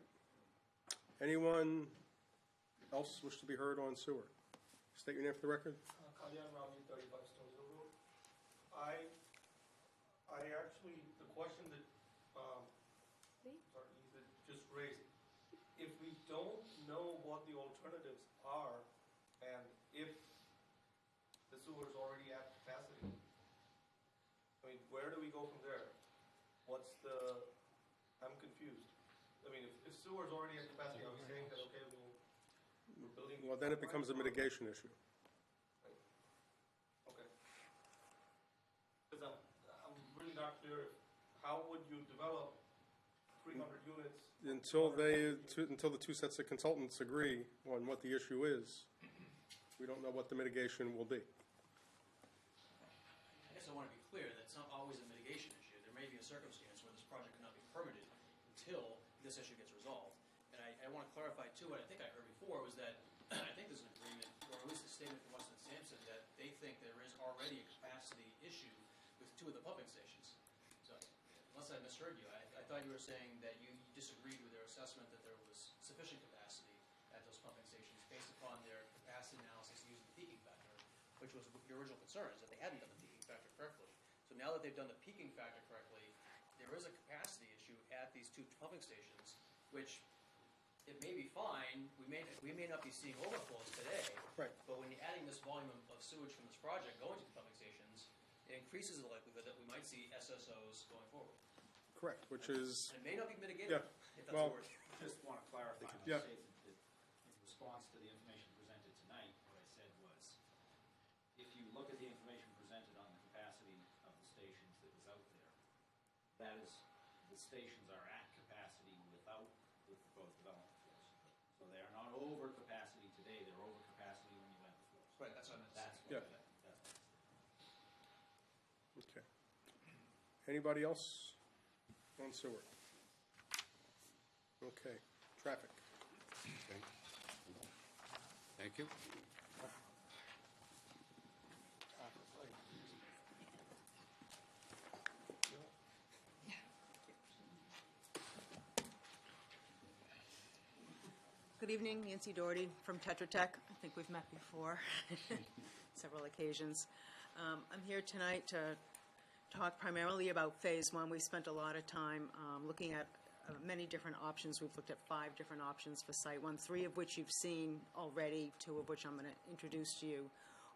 Anyone else wish to be heard on sewer? State your name for the record. Kalyan Rami, 35 Stones Hill Road. I actually, the question that, sorry, that just raised, if we don't know what the alternatives are, and if the sewer is already at capacity, I mean, where do we go from there? I'm confused. I mean, if sewer is already at capacity, are we saying that, okay, we're building? Well, then it becomes a mitigation issue. Okay. Because I'm really not clear, how would you develop 300 units? Until the two sets of consultants agree on what the issue is, we don't know what the mitigation will be. I guess I want to be clear that it's not always a mitigation issue. There may be a circumstance where this project cannot be permitted until this issue gets resolved. And I want to clarify, too, what I think I heard before was that I think there's an agreement, or at least a statement from Weston Sampson, that they think there is already a capacity issue with 2 of the pumping stations. So, unless I misheard you, I thought you were saying that you disagreed with their assessment that there was sufficient capacity at those pumping stations based upon their capacity analysis using the peaking factor, which was your original concern, is that they hadn't done the peaking factor correctly. So now that they've done the peaking factor correctly, there is a capacity issue at these 2 pumping stations, which it may be fine. We may not be seeing overflows today, right? But when you're adding this volume of sewage from this project going to the pumping stations, it increases the likelihood that we might see SSOs going forward. Correct, which is... And it may not be mitigated, if that's well, the word. Just want to clarify. Yeah. In response to the information presented tonight, what I said was, if you look at the information presented on the capacity of the stations that was out there, that is, the stations are at capacity without the proposed development flows. So they are not over capacity today, they're over capacity when you enter flows. Right, that's what I meant. That's what Yeah. that's Okay. Anybody else on sewer? Okay, traffic. Thank you. Good evening, Nancy Doherty from Tetra Tech. I think we've met before, several occasions. I'm here tonight to talk primarily about Phase 1. We spent a lot of time looking at many different options. We've looked at 5 different options for Site 1, 3 of which you've seen already, 2 of which I'm going to introduce to you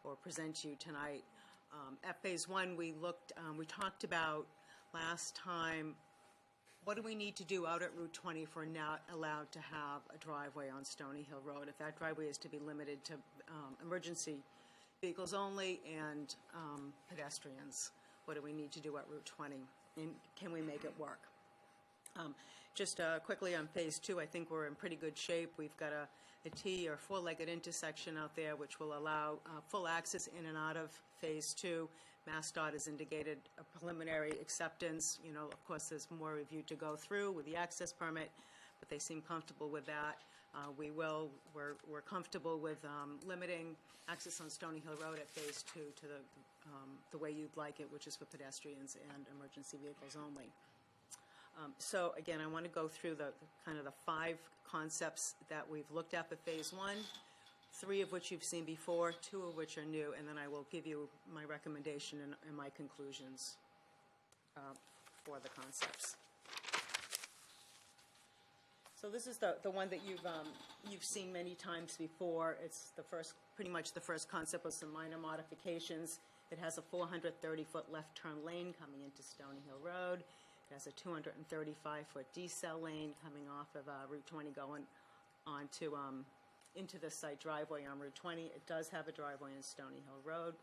or present to you tonight. At Phase 1, we talked about last time, what do we need to do out at Route 20 if we're not allowed to have a driveway on Stony Hill Road? If that driveway is to be limited to emergency vehicles only and pedestrians, what do we need to do at Route 20? And can we make it work? Just quickly on Phase 2, I think we're in pretty good shape. We've got a T or 4-legged intersection out there which will allow full access in and out of Phase 2. MassDOT has indicated a preliminary acceptance. You know, of course, there's more review to go through with the access permit, but they seem comfortable with that. We're comfortable with limiting access on Stony Hill Road at Phase 2 to the way you'd like it, which is for pedestrians and emergency vehicles only. So again, I want to go through the 5 concepts that we've looked at for Phase 1, 3 of which you've seen before, 2 of which are new, and then I will give you my recommendation and my conclusions for the concepts. So this is the one that you've seen many times before. It's pretty much the first concept with some minor modifications. It has a 430-foot left turn lane coming into Stony Hill Road. It has a 235-foot decel lane coming off of Route 20 going onto into the site driveway on Route 20. It does have a driveway in Stony Hill Road.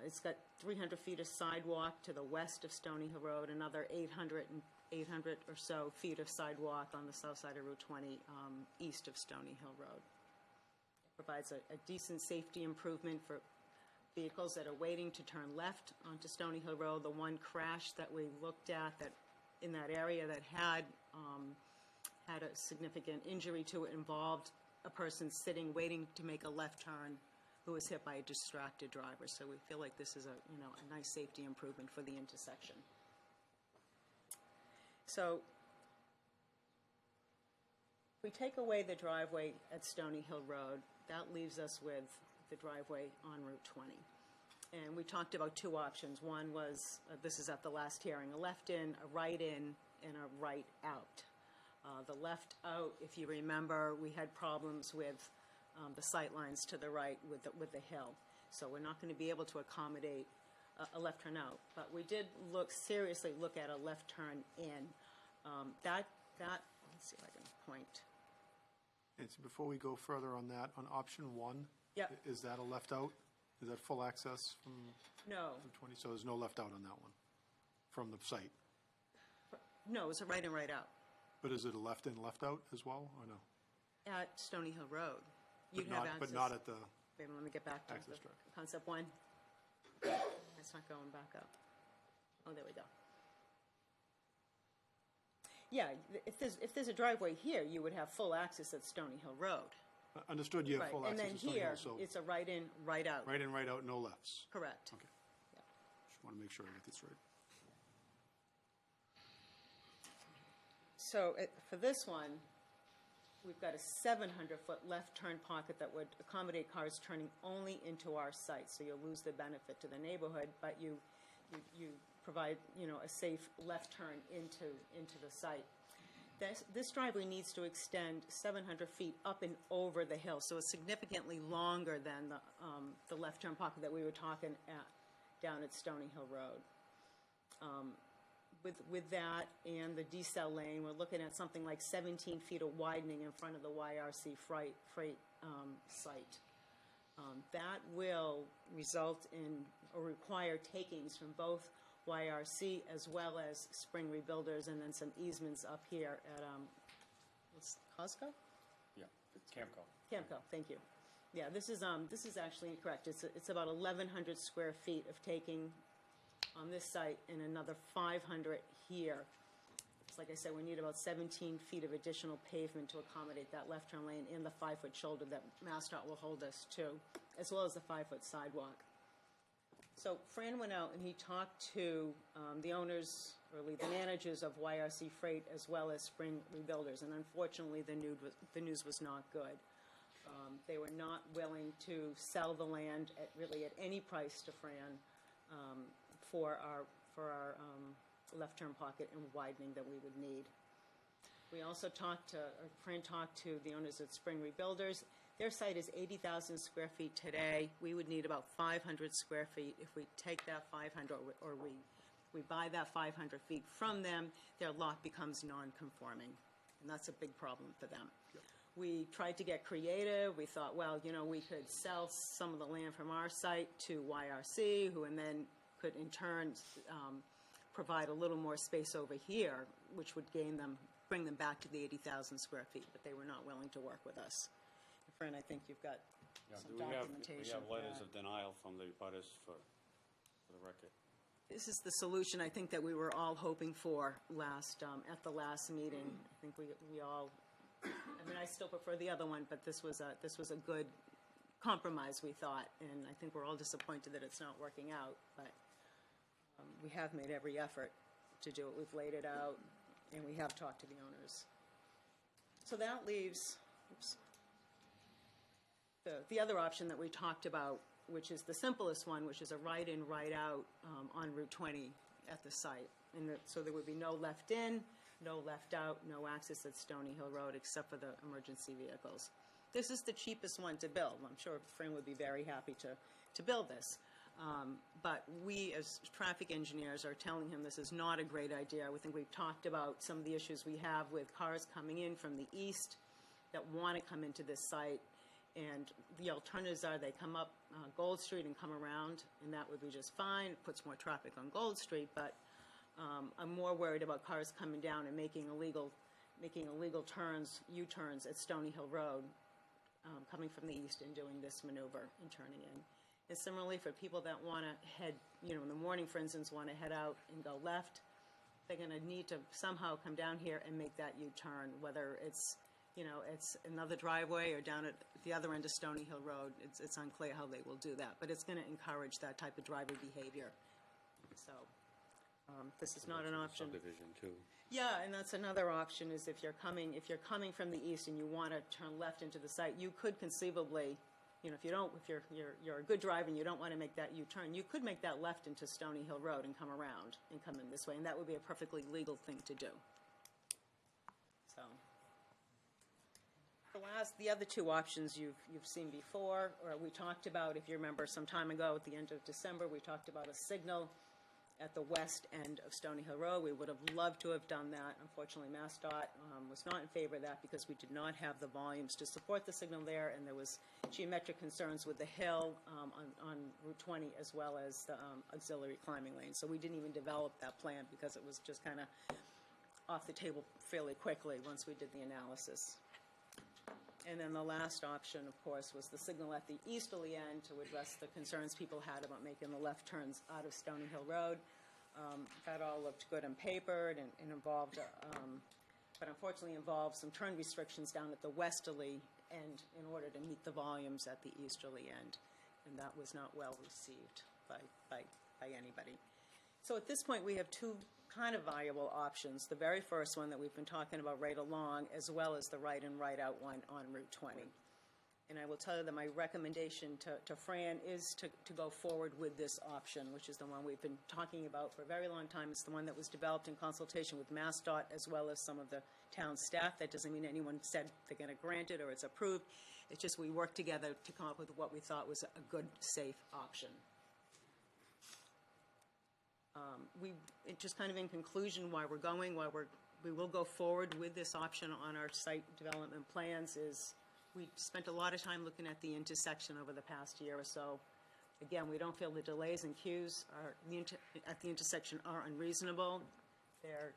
It's got 300 feet of sidewalk to the west of Stony Hill Road, another 800 or so feet of sidewalk on the south side of Route 20 east of Stony Hill Road. It provides a decent safety improvement for vehicles that are waiting to turn left onto Stony Hill Road. The one crash that we looked at in that area that had a significant injury to it involved a person sitting waiting to make a left turn who was hit by a distracted driver. So we feel like this is a nice safety improvement for the intersection. So we take away the driveway at Stony Hill Road, that leaves us with the driveway on Route 20. And we talked about two options. One was, this is at the last hearing, a left in, a right in, and a right out. The left out, if you remember, we had problems with the sight lines to the right with the hill. So we're not going to be able to accommodate a left turn out. But we did seriously look at a left turn in. Let's see if I can point. Nancy, before we go further on that, on option 1, Yep. is that a left out? Is that full access from No. from 20? So there's no left out on that one from the site? No, it's a right in, right out. But is it a left in, left out as well, or no? At Stony Hill Road. You'd But have not, access. but not at the, Wait, let me get back to access the drive. concept 1. It's not going back up. Oh, there we go. Yeah, if there's a driveway here, you would have full access at Stony Hill Road. Understood, you have Right, full and access then to Stony here, Hill, so it's a right in, right out. right in, right out, no lefts. Correct. Okay. Just want to make sure I get this right. So for this one, we've got a 700-foot left turn pocket that would accommodate cars turning only into our site. So you'll lose the benefit to the neighborhood, but you provide, a safe left turn into the site. This driveway needs to extend 700 feet up and over the hill, so it's significantly longer than the left turn pocket that we were talking down at Stony Hill Road. With that and the decel lane, we're looking at something like 17 feet of widening in front of the YRC freight site. That will result in or require takings from both YRC as well as Spring Rebuilders, and then some easements up here at what's Costco? Yeah, Camco. Camco, thank you. Yeah, this is actually incorrect. It's about 1,100 square feet of taking on this site and another 500 here. It's like I said, we need about 17 feet of additional pavement to accommodate that left turn lane and the 5-foot shoulder that MassDOT will hold us to, as well as the 5-foot sidewalk. So Fran went out and he talked to the owners, or the managers of YRC Freight as well as Spring Rebuilders, and unfortunately the news was not good. They were not willing to sell the land at any price to Fran for our left turn pocket and widening that we would need. We also Fran talked to the owners at Spring Rebuilders. Their site is 80,000 square feet today. We would need about 500 square feet. If we take that 500 or we buy that 500 feet from them, their lot becomes non-conforming, and that's a big problem for them. Yep. We tried to get creative. We thought, well, we could sell some of the land from our site to YRC, who and then could in turn provide a little more space over here, which would bring them back to the 80,000 square feet, but they were not willing to work with us. Fran, I think you've got some documentation. We have letters of denial from the butters for the record. This is the solution I think that we were all hoping for at the last meeting. I think we all, I still prefer the other one, but this was a good compromise, we thought, and I think we're all disappointed that it's not working out, but we have made every effort to do it. We've laid it out, and we have talked to the owners. So that leaves, the other option that we talked about, which is the simplest one, which is a right in, right out on Route 20 at the site. And so there would be no left in, no left out, no access at Stony Hill Road except for the emergency vehicles. This is the cheapest one to build. I'm sure Fran would be very happy to build this. But we as traffic engineers are telling him this is not a great idea. We think we've talked about some of the issues we have with cars coming in from the east that want to come into this site. And the alternatives are they come up Gold Street and come around, and that would be just fine. It puts more traffic on Gold Street, but I'm more worried about cars coming down and making illegal turns, U-turns at Stony Hill Road, coming from the east and doing this maneuver and turning in. And similarly, for people that want to head, in the morning, for instance, want to head out and go left, they're going to need to somehow come down here and make that U-turn, whether it's another driveway or down at the other end of Stony Hill Road. It's unclear how they will do that, but it's going to encourage that type of driver behavior. So This is not an option. Subdivision too. Yeah, and that's another option, is if you're coming from the east and you want to turn left into the site, you could conceivably, you know, if you're a good driver and you don't want to make that U-turn, you could make that left into Stony Hill Road and come around and come in this way, and that would be a perfectly legal thing to do. So, the other two options you've seen before, or we talked about, if you remember some time ago at the end of December, we talked about a signal at the west end of Stony Hill Road. We would have loved to have done that. Unfortunately, MassDOT was not in favor of that because we did not have the volumes to support the signal there, and there was geometric concerns with the hill on Route 20 as well as the auxiliary climbing lane. So we didn't even develop that plan because it was just kind of off the table fairly quickly once we did the analysis. And then the last option, of course, was the signal at the easterly end to address the concerns people had about making the left turns out of Stony Hill Road. That all looked good on paper and involved, but unfortunately involved some turn restrictions down at the westerly end in order to meet the volumes at the easterly end. And that was not well received by anybody. So at this point, we have two kind of viable options. The very first one that we've been talking about right along, as well as the right in, right out one on Route 20. And I will tell you that my recommendation to Fran is to go forward with this option, which is the one we've been talking about for a very long time. It's the one that was developed in consultation with MassDOT as well as some of the town staff. That doesn't mean anyone said they're going to grant it or it's approved. It's just we worked together to come up with what we thought was a good, safe option. Just kind of in conclusion, why we will go forward with this option on our site development plans is we spent a lot of time looking at the intersection over the past year or so. Again, we don't feel the delays and queues at the intersection are unreasonable.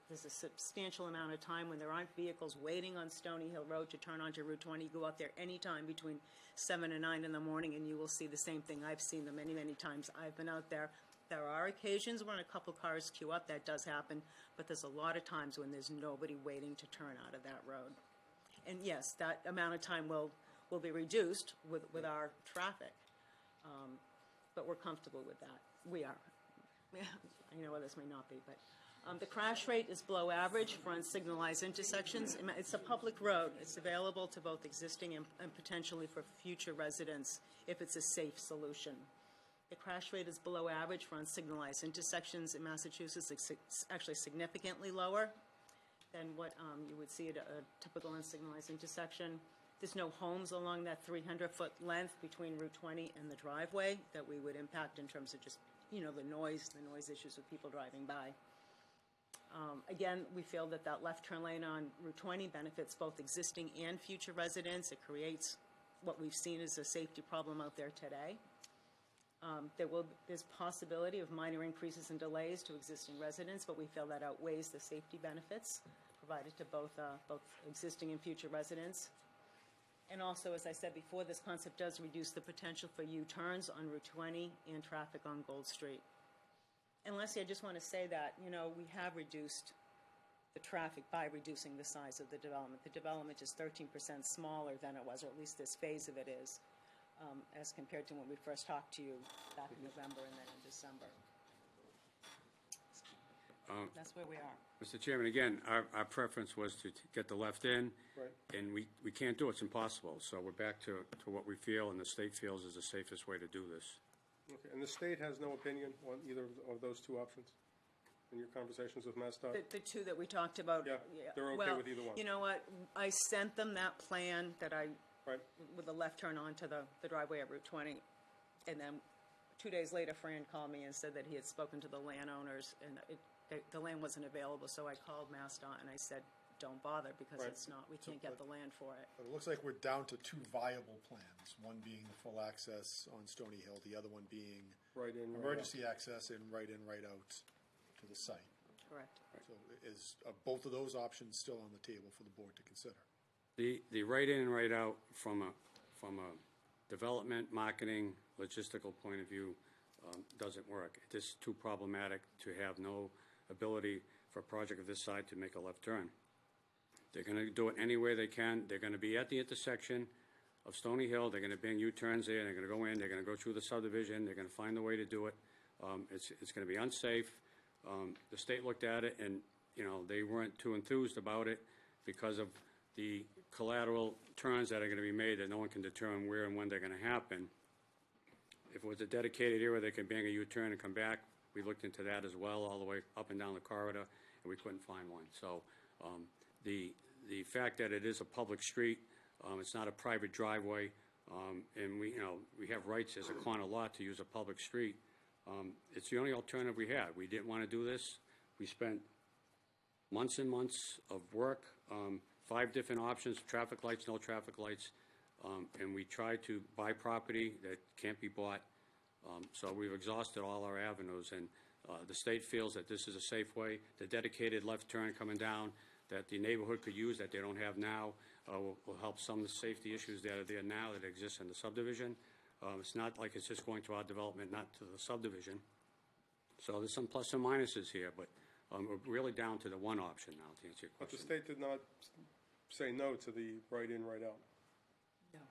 There's a substantial amount of time when there aren't vehicles waiting on Stony Hill Road to turn onto Route 20. You go out there anytime between 7 and 9 in the morning and you will see the same thing. I've seen them many, many times. I've been out there. There are occasions when a couple cars queue up, that does happen, but there's a lot of times when there's nobody waiting to turn out of that road. And yes, that amount of time will be reduced with our traffic, but we're comfortable with that. We are. I know others may not be, but the crash rate is below average for unsignalized intersections. It's a public road. It's available to both existing and potentially for future residents if it's a safe solution. The crash rate is below average for unsignalized intersections in Massachusetts. It's actually significantly lower than what you would see at a typical unsignalized intersection. There's no homes along that 300-foot length between Route 20 and the driveway that we would impact in terms of just, you know, the noise issues with people driving by. Again, we feel that that left turn lane on Route 20 benefits both existing and future residents. It creates what we've seen as a safety problem out there today. There's possibility of minor increases in delays to existing residents, but we feel that outweighs the safety benefits provided to both existing and future residents. And also, as I said before, this concept does reduce the potential for U-turns on Route 20 and traffic on Gold Street. And lastly, I just want to say that, you know, we have reduced the traffic by reducing the size of the development. The development is 13% smaller than it was, or at least this phase of it is. As compared to when we first talked to you back in November and then in December. That's where we are. Mr. Chairman, again, our preference was to get the left in, Right. and we can't do it. It's impossible. So we're back to what we feel and the state feels is the safest way to do this. Okay, and the state has no opinion on either of those two options in your conversations with MassDOT? The two that we talked about? Yeah, they're okay with either one. You know what? I sent them that plan that Right. with the left turn onto the driveway at Route 20. And then 2 days later, Fran called me and said that he had spoken to the landowners and the land wasn't available. So I called MassDOT and I said, don't bother because Right. it's not, we can't get the land for it. But it looks like we're down to two viable plans, one being full access on Stony Hill, the other one being Right in, right emergency access and right in, right out to the site. Correct. So is both of those options still on the table for the board to consider? The right in and right out from a development, marketing, logistical point of view doesn't work. It is too problematic to have no ability for a project of this size to make a left turn. They're going to do it any way they can. They're going to be at the intersection of Stony Hill. They're going to bang U-turns there. They're going to go in. They're going to go through the subdivision. They're going to find a way to do it. It's going to be unsafe. The state looked at it and, you know, they weren't too enthused about it because of the collateral turns that are going to be made that no one can determine where and when they're going to happen. If it was a dedicated area, they could bang a U-turn and come back. We looked into that as well, all the way up and down the corridor, and we couldn't find one. So the fact that it is a public street, it's not a private driveway, and we have rights as a corner lot to use a public street. It's the only alternative we had. We didn't want to do this. We spent months and months of work, 5 different options, traffic lights, no traffic lights, and we tried to buy property that can't be bought. So we've exhausted all our avenues, and the state feels that this is a safe way. The dedicated left turn coming down that the neighborhood could use that they don't have now will help some of the safety issues that are there now that exist in the subdivision. It's not like it's just going to our development, not to the subdivision. So there's some plus and minuses here, but we're really down to the one option now, to answer your But the question. state did not say no to the right in, right out?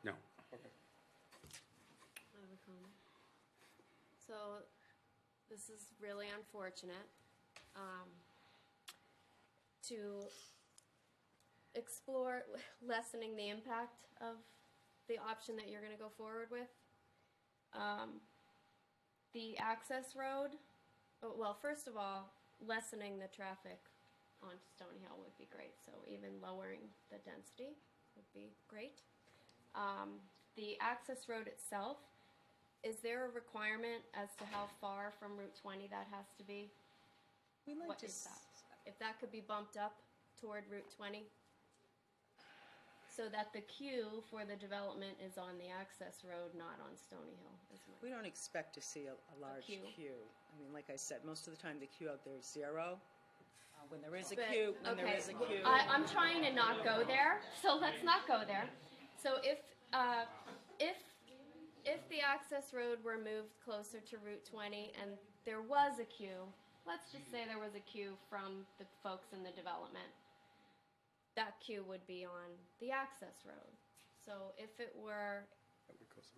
No. Okay. I have a comment. So, this is really unfortunate. To explore lessening the impact of the option that you're going to go forward with. The access road, well, first of all, lessening the traffic on Stony Hill would be great. So even lowering the density would be great. The access road itself, is there a requirement as to how far from Route 20 that has to be? We like What to is that? If that could be bumped up toward Route 20? So that the queue for the development is on the access road, not on Stony Hill, is my We don't expect to see a large queue. queue. I mean, like I said, most of the time the queue out there is 0. When there is a But- queue, okay. queue. I'm trying to not go there, so let's not go there. So if the access road were moved closer to Route 20 and there was a queue, let's just say there was a queue from the folks in the development, that queue would be on the access road. So if it were,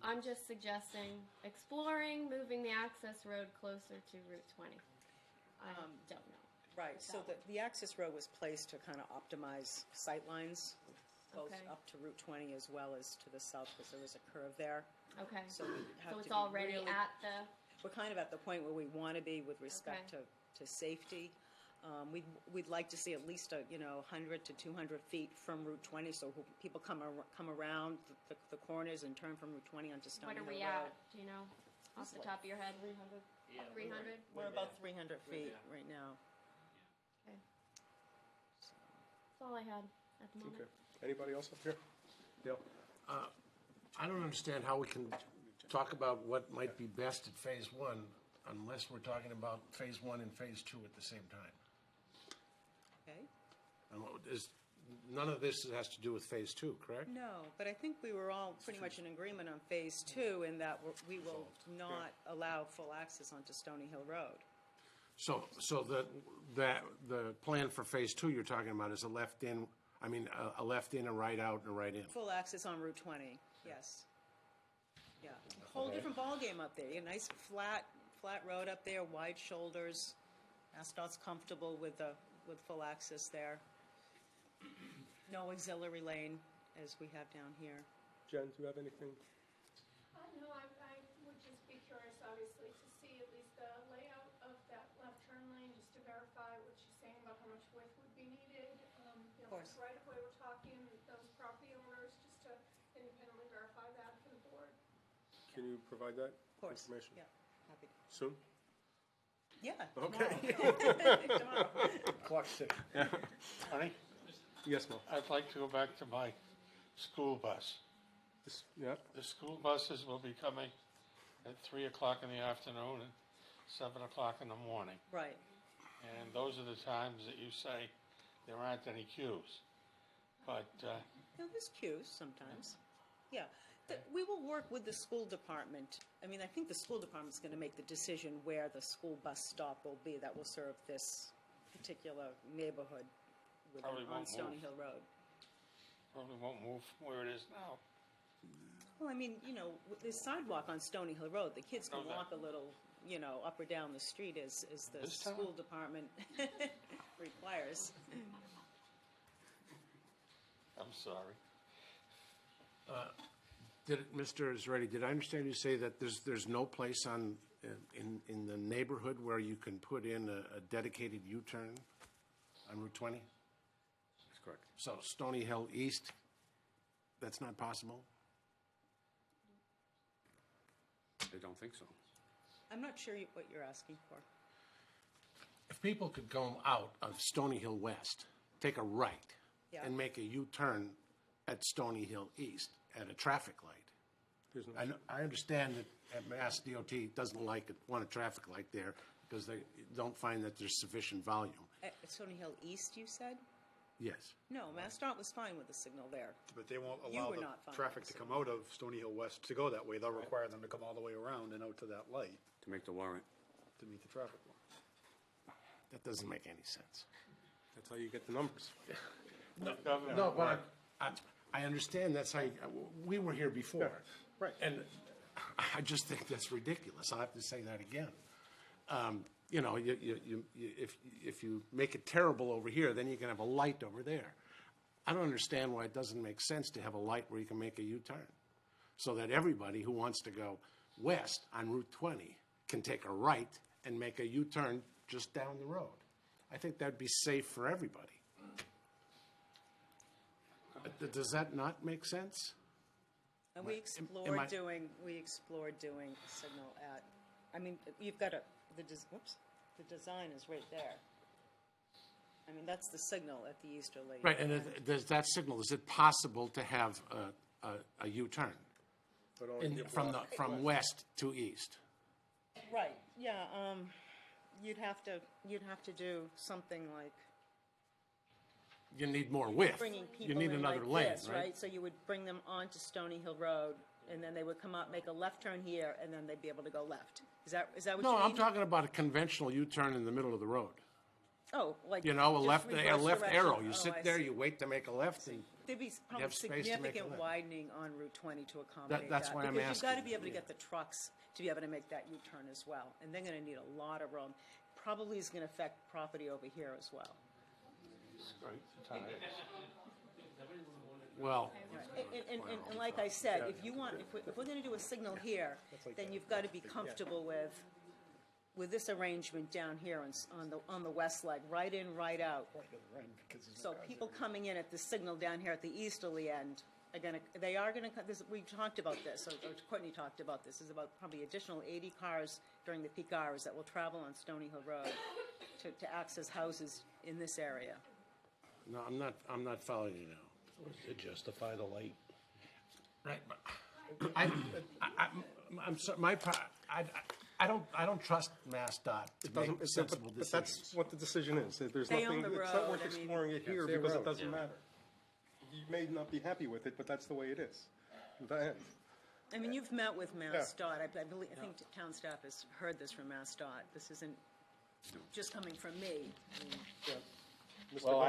I'm just suggesting exploring moving the access road closer to Route 20. I don't know. Right, so the access road was placed to kind of optimize sightlines, both Okay. up to Route 20 as well as to the south, because there was a curve there. Okay. So we have So to it's be already really- at the, We're kind of at the point where we want to be with respect Okay. to safety. We'd like to see at least 100 to 200 feet from Route 20, so people come around the corners and turn from Route 20 onto Stony what Hill are we road. at? Do you know off the top of your head? 300? We're about 300 feet right now. Okay. That's all I had at the moment. Okay. Anybody else up here? Dale? I don't understand how we can talk about what might be best at Phase 1 unless we're talking about Phase 1 and Phase 2 at the same time. Okay? None of this has to do with Phase 2, correct? No, but I think we were all pretty much in agreement on Phase 2 in that we will not allow full access onto Stony Hill Road. So the plan for Phase 2 you're talking about is a left in, a left in, a right out, and a right in. Full access on Route 20, yes. Yeah, whole different ballgame up there. A nice flat road up there, wide shoulders. ASDOT's comfortable with full access there. No auxiliary lane as we have down here. Jen, do you have anything? No, I would just be curious, obviously, to see at least the layout of that left turn lane, just to verify what she's saying about how much width would be needed. Of course. Right away, we're talking those property owners, just to independently verify that for the board. Can you provide that Of course, information? yeah, happy to. Soon? Yeah. Okay. Tomorrow. Clock's ticking. Honey? Yes, Mo. I'd like to go back to my school bus. Yeah. The school buses will be coming at 3 o'clock in the afternoon and 7 o'clock in the morning. Right. And those are the times that you say there aren't any queues. But, There's queues sometimes. Yeah. We will work with the school department. I mean, I think the school department's going to make the decision where the school bus stop will be that will serve this particular neighborhood Probably on won't Stony move. Hill Road. probably won't move from where it is now. Well, I mean, there's sidewalk on Stony Hill Road. The kids can Know that. walk a little you know, up or down the street as the This time? school department requires. I'm sorry. Mr. Israedi, did I understand you say that there's no place in the neighborhood where you can put in a dedicated U-turn on Route 20? That's correct. So Stony Hill East, that's not possible? I don't think so. I'm not sure what you're asking for. If people could go out of Stony Hill West, take a right, Yeah. and make a U-turn at Stony Hill East at a traffic light. I understand that Mass DOT doesn't want a traffic light there because they don't find that there's sufficient volume. At Stony Hill East, you said? Yes. No, MassDOT was fine with the signal there. But they won't You allow were the not fine traffic with to come out of Stony Hill West to go that way. They'll require them to come all the way around and out to that light To make the warrant. to meet the traffic law. That doesn't make any sense. That's how you get the numbers. No, but I understand that's how, we were here before. Right. And I just think that's ridiculous. I'll have to say that again. You know, if you make it terrible over here, then you can have a light over there. I don't understand why it doesn't make sense to have a light where you can make a U-turn, so that everybody who wants to go west on Route 20 can take a right and make a U-turn just down the road. I think that'd be safe for everybody. Does that not make sense? And we Am explored I- doing a signal at, I mean, you've got the design is right there. I mean, that's the signal at the easterly. Right, and there's that signal, is it possible to have a U-turn But only if from west to east? Right, yeah, you'd have to do something like You need more width. bringing You people need in another like lane, this, right? So you would bring them onto Stony Hill Road, and then they would come up, make a left turn here, and then they'd be able to go left. Is that what you mean? No, I'm talking about a conventional U-turn in the middle of the road. Oh, like. You know, a just left reverse arrow. direction. You Oh, sit I there, see. you wait to make a left, and There'd be probably have space to make a significant left. widening on Route 20 to accommodate that. That's why I'm Because you've got to asking, be able to yeah. get the trucks to be able to make that U-turn as well. And they're going to need a lot of room. Probably is going to affect property over here as well. well, And like I said, if we're going to do a signal here, then you've got to be comfortable with this arrangement down here on the west leg, right in, right out. So people coming in at the signal down here at the easterly end are going to, we talked about this, or Courtney talked about this, is about probably additional 80 cars during the peak hours that will travel on Stony Hill Road to access houses in this area. no, I'm not following you now. To justify the light. Right, but I'm sorry, I don't trust MassDOT to make sensible But that's decisions. what the decision is. There's Stay on nothing, the it's not road, worth I mean- exploring it here stay because road, it doesn't yeah. matter. You may not be happy with it, but that's the way it is. The end. I mean, you've met with MassDOT. I think town staff has heard this from MassDOT. This isn't just coming from me. I mean, Well,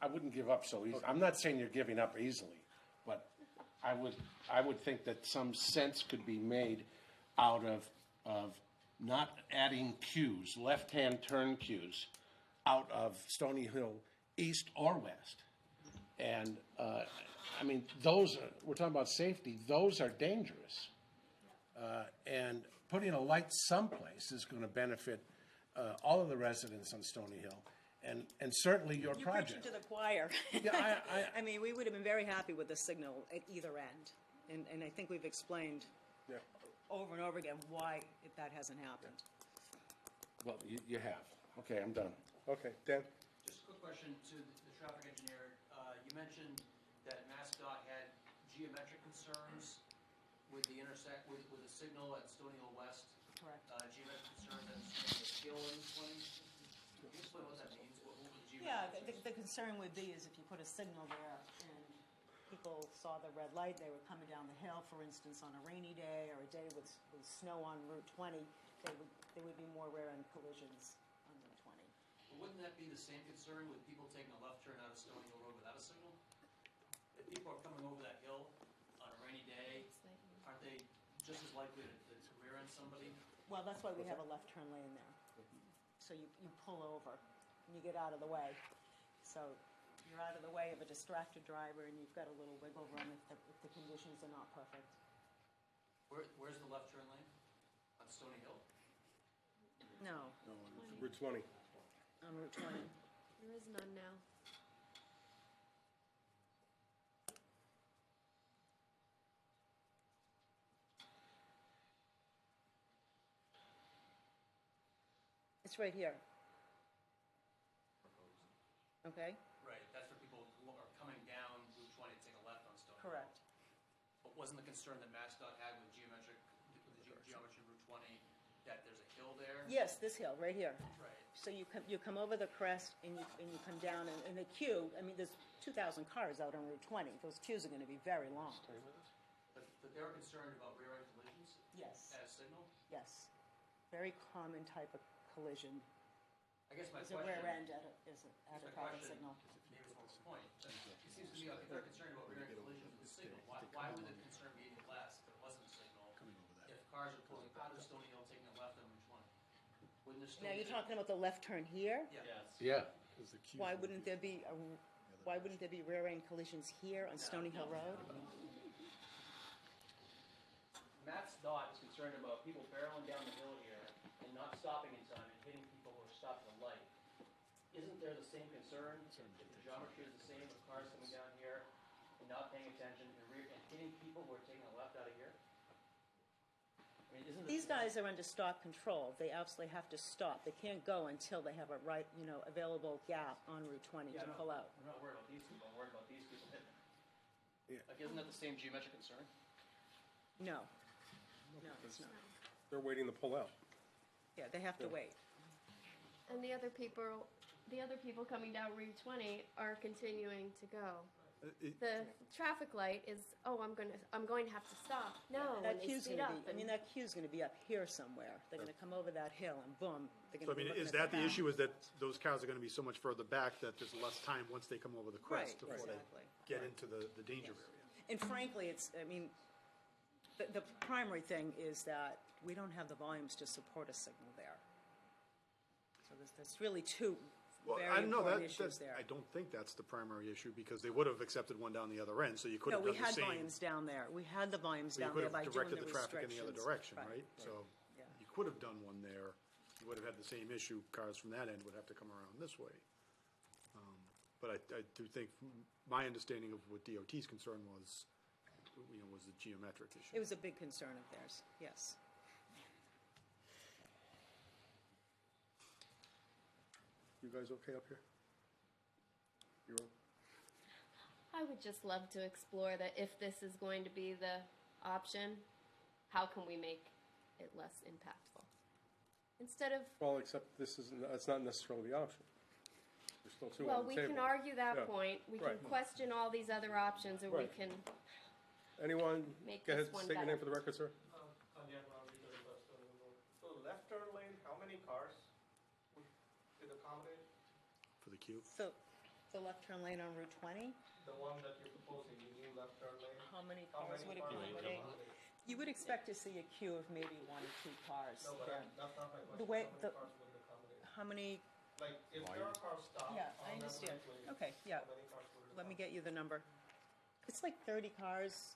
I wouldn't give up so easy. I'm not saying you're giving up easily, but I would think that some sense could be made out of not adding queues, left-hand turn queues, out of Stony Hill East or West. And, I mean, we're talking about safety, those are dangerous. And putting a light someplace is going to benefit all of the residents on Stony Hill, and certainly your You're project. preaching to the choir. Yeah, I mean, we would have been very happy with the signal at either end. And I think we've explained over and over again why that hasn't happened. Well, you have. Okay, I'm done. Okay, Dan? Just a quick question to the traffic engineer. You mentioned that MassDOT had geometric concerns with the with the signal at Stony Hill West. Correct. Geometric concerns and the skill in this one. Can you explain what that means? What were the Yeah, geometric the concern would be is if you put a signal there and people saw the red light, they were coming down the hill, for instance, on a rainy day or a day with snow on Route 20, they would be more rare end collisions on Route 20. But wouldn't that be the same concern with people taking a left turn out of Stony Hill Road without a signal? If people are coming over that hill on a rainy day, aren't they just as likely to rear behind somebody? Well, that's why we have a left turn lane there. So you pull over and you get out of the way. So you're out of the way of a distracted driver and you've got a little wiggle room if the conditions are not perfect. Where's the left turn lane? On Stony Hill? No, No, Route 20. on Route 20. There is none now. It's right here. Okay? Right, that's for people who are coming down Route 20 to take a left on Stony Hill. Correct. But wasn't the concern that MassDOT had with geometry Route 20 that there's a hill there? Yes, this hill, right here. Right. So you come over the crest and you come down and the queue, I mean, there's 2,000 cars out on Route 20. Those queues are going to be very long. But they were concerned about rear-end collisions? Yes. As signal? Yes. Very common type of collision. I guess my Is a question. rear end at a traffic signal. Maybe it's more of a point. But it seems to me, if they're concerned about rear-end collisions with signal, why would the concern be any less if it wasn't a signal? If cars are pulling out of Stony Hill, taking a left on Route 20? Wouldn't there still Now, be? you're talking about the left turn here? Yeah. Yeah. Why wouldn't there be rear end collisions here on Stony Hill Road? MassDOT is concerned about people barreling down the hill here and not stopping in time and hitting people who are stopped at a light. Isn't there the same concern if the geometry is the same with cars coming down here and not paying attention and hitting people who are taking a left out of here? I mean, isn't These guys are under stop control. They absolutely have to stop. They can't go until they have a available gap on Route 20 to pull out. I'm not worried about these people. I'm worried about these people hitting. Like, isn't that the same geometric concern? No. No, it's not. They're waiting to pull out. Yeah, they have to wait. And the other people coming down Route 20 are continuing to go. The traffic light is, I'm going to have to stop. No, That when they queue's speed going to up. be, that queue's going to be up here somewhere. They're going to come over that hill and boom, they're So, I going to mean, be looking is at that the back. issue, is that those cars are going to be so much further back that there's less time once they come over the crest Right, before exactly. they get into the danger area? And frankly, the primary thing is that we don't have the volumes to support a signal there. So there's really two Well, very I know important that, issues there. I don't think that's the primary issue, because they would have accepted one down the other end, so you could No, have we done the had same. volumes down there. We had the volumes So you down could there by have doing the directed the traffic in the other restrictions. direction, right? So Yeah. you could have done one there. You would have had the same issue. Cars from that end would have to come around this way. But I do think, my understanding of what DOT's concern was, was the geometric issue. It was a big concern of theirs, yes. You guys okay up here? You're on? I would just love to explore that if this is going to be the option, how can we make it less impactful? Instead of, Well, except it's not necessarily the option. There's still two well, on the we table. can argue that Yeah. point, we can Right. question all these other options, or we Right. can Anyone, make go this ahead, one state your better. name for the record, sir. So left turn lane, how many cars would it accommodate? For the queue? So the left turn lane on Route 20, The one that you're proposing, the new left turn lane? how many How cars many would it cars accommodate? You would expect to see a queue of maybe 1 or 2 cars No, but there. that's not my question. The way, How many the, cars would it accommodate? how many, Like, if there are cars stopped yeah, I on that understand. lane, Okay, yeah. how many cars would it Let me get you the number. It's like 30 cars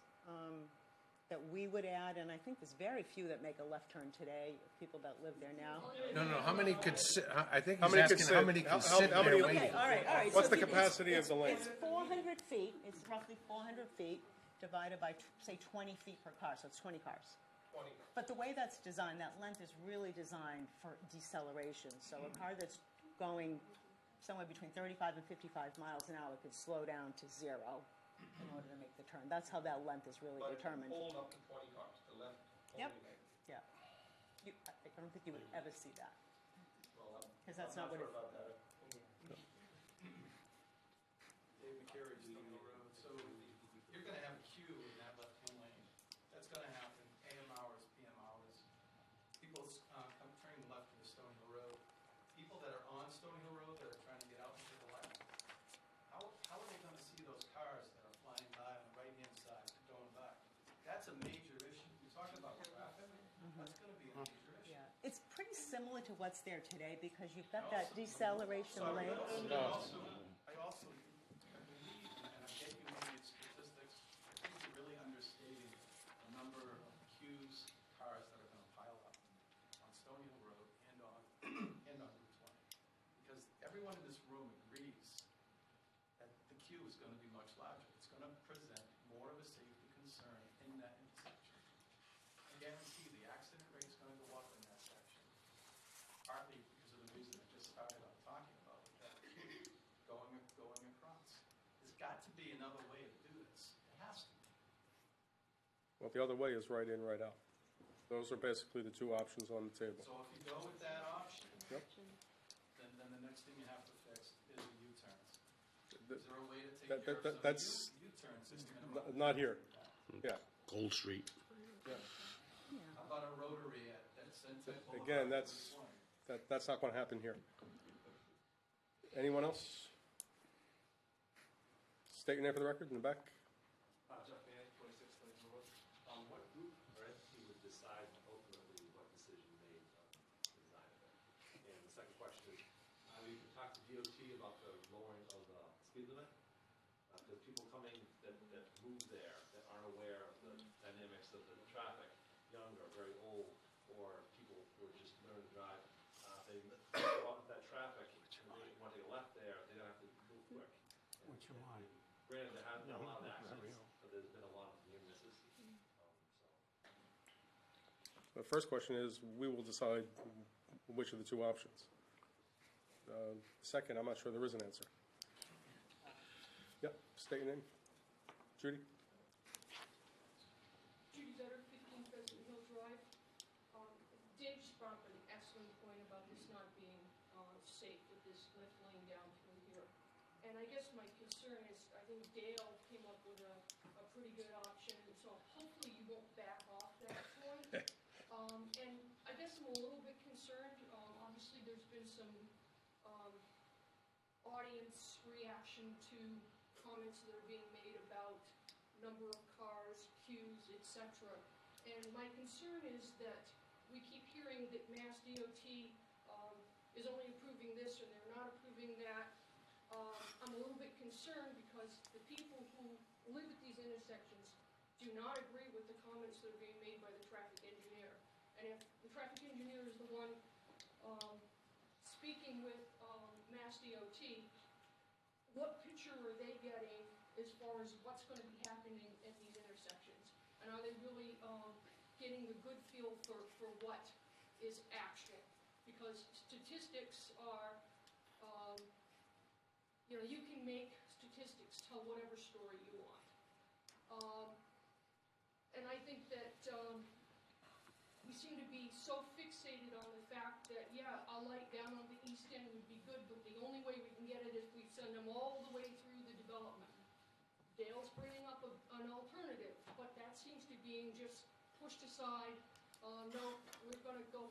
that we would add, and I think there's very few that make a left turn today, people that live there now. No, how many could sit, I think How he's many could asking how sit? many can How sit there many- waiting. Okay, all right. What's So the capacity of the lane? It's 400 feet, it's roughly 400 feet divided by, say, 20 feet per car, so it's 20 cars. 20. But the way that's designed, that length is really designed for deceleration. So a car that's going somewhere between 35 and 55 miles an hour could slow down to 0 in order to make the turn. That's how that length is really But determined. hold up to 20 cars, the left only Yep. lane. Yeah. I don't think you would ever see that. Well, Because that's I'm not what sure it, about that. David Carey, Stone Hill Road. So you're going to have a queue in that left-hand lane. That's going to happen AM hours, PM hours. People come turning left into Stone Hill Road. People that are on Stone Hill Road that are trying to get out and take a left. How are they going to see those cars that are flying by on the right-hand side going by? That's a major issue. You're talking about traffic. That's going to be similar to what's there today? Because you've got that deceleration lane. I also believe, and I get you looking at statistics, I think you're really understating the number of queues, cars that are gonna pile up on Stony Hill Road and on, and on Route 20. Because everyone in this room agrees that the queue is gonna be much larger. It's gonna present more of a safety concern in that intersection. I guarantee the accident rate's gonna go up in that section, partly because of the reason I just started out talking about, with that queue going across. There's got to be another way to do this. It has to be. Well, the other way is right in, right out. Those are basically the two options on the table. So if you go with that option, Yep. then the next thing you have to fix is the U-turns. Th- Is there a way to take that- care of that- some that's- U-turn system? Not here. Yeah. Gold Street. How about a rotary at Sunset Boulevard? Again, that's not going to happen here. Anyone else? State your name for the record in the back. Jeff Manning, 26 Clinton Road. What group or entity would decide ultimately what decision made on the design of it? And the second question is, have you talked to DOT about the lowering of the speed limit? Because people coming that move there, that aren't aware of the dynamics of the traffic, young or very old, or people who are just learning to drive, they go out with that traffic, and they want to take a left there, they don't have to move quick. What's your line? Granted, there have been a lot of accidents, but there's been a lot of near misses. The first question is, we will decide which of the two options. Second, I'm not sure there is an answer. Yep, state your name. Judy? Judy Vetter, 15 Pheasant Hill Drive. Dave's brought up an excellent point about this not being safe with this lift lane down through here. And I guess my concern is, I think Dale came up with a pretty good option, so hopefully you won't back off that point. And I guess I'm a little bit concerned. Obviously, there's been some audience reaction to comments that are being made about number of cars, queues, etc. And my concern is that we keep hearing that Mass DOT is only approving this or they're not approving that. I'm a little bit concerned because the people who live at these intersections do not agree with the comments that are being made by the traffic engineer. And if the traffic engineer is the one speaking with Mass DOT, what picture are they getting as far as what's going to be happening at these intersections? And are they really getting the good feel for what is actual? Because statistics are, you can make statistics tell whatever story you want. And I think that we seem to be so fixated on the fact that, yeah, a light down on the east end would be good, but the only way we can get it is we send them all the way through the development. Dale's bringing up an alternative, but that seems to be just pushed aside. No, we're going to go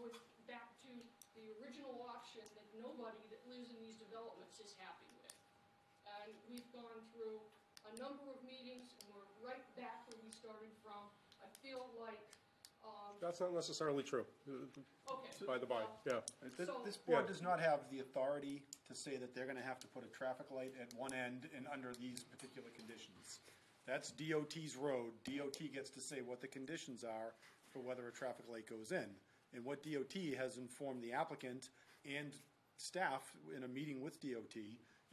back to the original option that nobody that lives in these developments is happy with. And we've gone through a number of meetings, and we're right back where we started from. I feel like That's not necessarily true. Okay. By the by, yeah. This board does not have the authority to say that they're gonna have to put a traffic light at one end and under these particular conditions. That's DOT's road. DOT gets to say what the conditions are for whether a traffic light goes in. And what DOT has informed the applicant and staff in a meeting with DOT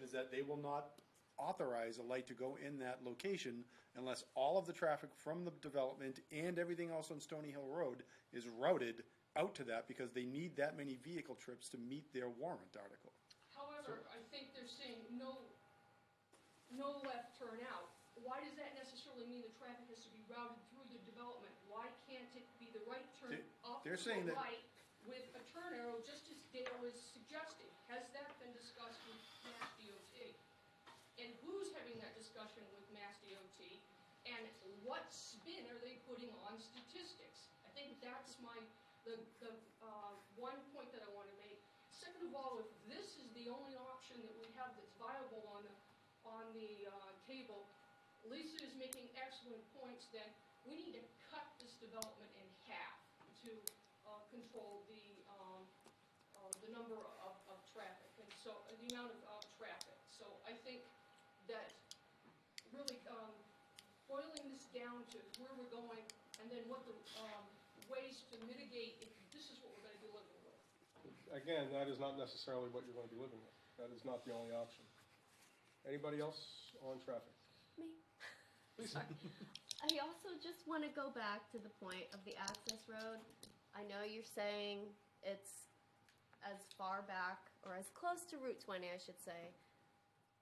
is that they will not authorize a light to go in that location unless all of the traffic from the development and everything else on Stony Hill Road is routed out to that, because they need that many vehicle trips to meet their warrant article. However, I think they're saying no left turn out. Why does that necessarily mean the traffic has to be routed through the development? Why can't it be the right turn up They're to saying the that- right with a turn arrow, just as Dale is suggesting? Has that been discussed with Mass DOT? And who's having that discussion with Mass DOT? And what spin are they putting on statistics? I think that's the one point that I want to make. Second of all, if this is the only option that we have that's viable on the table, Lisa is making excellent points. Then we need to cut this development in half to control the number of traffic, and so, the amount of traffic. So I think that really boiling this down to where we're going, and then what the ways to mitigate if this is what we're going to be living with. Again, that is not necessarily what you're going to be living with. That is not the only option. Anybody else on traffic? Me. Lisa? I also just want to go back to the point of the access road. I know you're saying it's as far back, or as close to Route 20, I should say,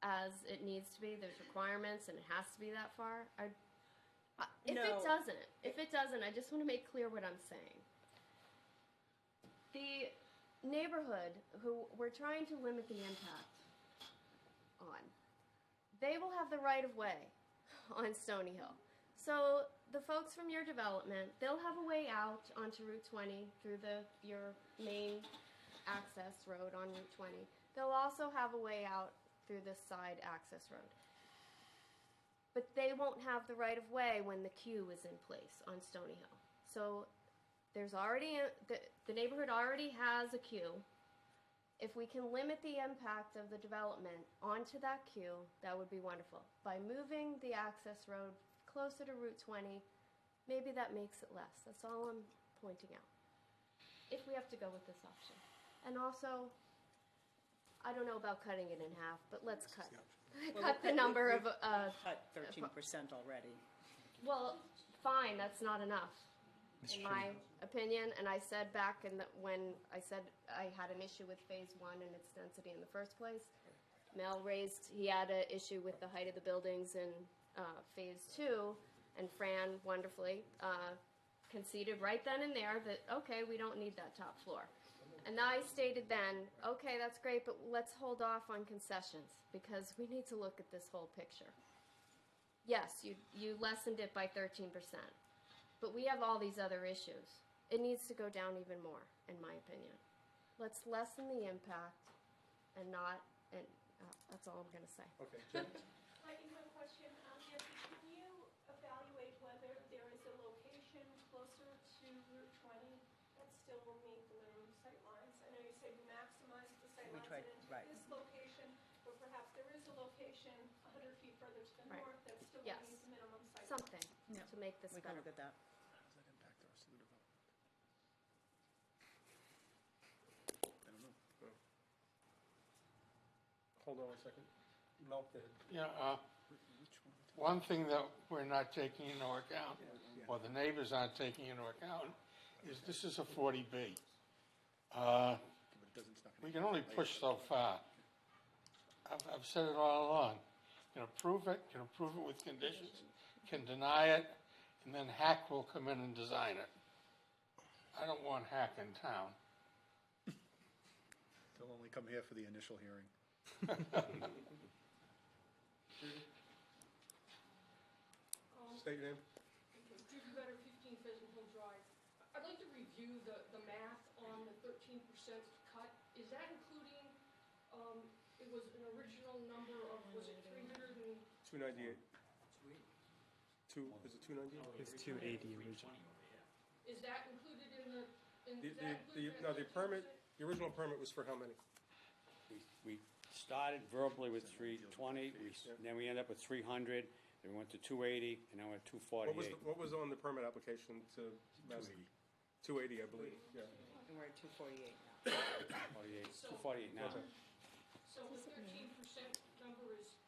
as it needs to be. There's requirements, and it has to be that far. If No. it doesn't, I just want to make clear what I'm saying. The neighborhood who we're trying to limit the impact on, they will have the right of way on Stony Hill. So the folks from your development, they'll have a way out onto Route 20 through your main access road on Route 20. They'll also have a way out through this side access road. But they won't have the right of way when the queue is in place on Stony Hill. So there's already, the neighborhood already has a queue. If we can limit the impact of the development onto that queue, that would be wonderful. By moving the access road closer to Route 20, maybe that makes it less. That's all I'm pointing out. If we have to go with this option. And also, I don't know about cutting it in half, but let's cut the number of. Cut 13% already. Well, fine, that's not enough, in my opinion. And I said back when I said I had an issue with Phase 1 and its density in the first place, Mel he had an issue with the height of the buildings in Phase 2, and Fran wonderfully conceded right then and there that, okay, we don't need that top floor. And I stated then, okay, that's great, but let's hold off on concessions because we need to look at this whole picture. Yes, you lessened it by 13%, but we have all these other issues. It needs to go down even more, in my opinion. Let's lessen the impact and not, and that's all I'm going to say. Okay, Jen? I have a question. Nancy, can you evaluate whether there is a location closer to Route 20 that still will meet the minimum sight lines? I know you said you maximized the sight lines tried, into right. this location, but perhaps there is a location 100 feet further to the Right. north that still Yes. will meet the minimum sight lines. Something to make this We can better. look at that. How does that impact the rest of the development? I don't know. Hold on a second. Mel, go ahead. Yeah, one thing that we're not taking into account, or the neighbors aren't taking into account, is this is a 40B. We can only push so far. I've said it all along. You can approve it with conditions, can deny it, and then Hack will come in and design it. I don't want Hack in town. They'll only come here for the initial hearing. State your name. Okay, Judy Better, 15 Pheasant Hill Drive. I'd like to review the math on the 13% cut. Is that including, it was an original number of, was it 300 and? 298. Is it 298? It's 280 original. Is that included in the, No, the permit, the original permit was for how many? We started verbally with 320, then we ended up with 300, then we went to 280, and now we're at 248. What was on the permit application to? 280, I believe, yeah. And we're at 248 now. 248 now. Okay. so the 13% number is,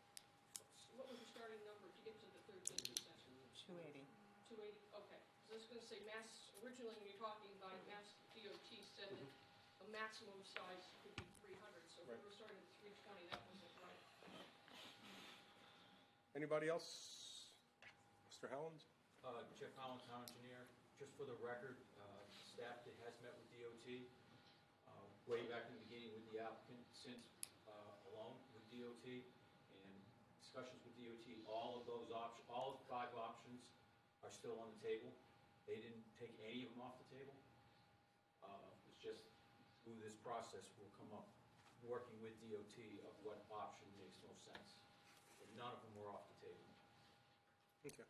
what was the starting number to get to the 13%? 280. 280, okay. So I was going to say, originally when you're talking about it, Mass DOT said that a maximum size could be 300. So if we were starting at 320, that wasn't right. Anybody else? Mr. Howland? Jeff Allen, town engineer. Just for the record, staff has met with DOT way back in the beginning with the applicant, since alone with DOT, and discussions with DOT. All of those options, all 5 options are still on the table. They didn't take any of them off the table. It's just through this process we'll come up working with DOT of what option makes most sense. But none of them were off the table. Okay.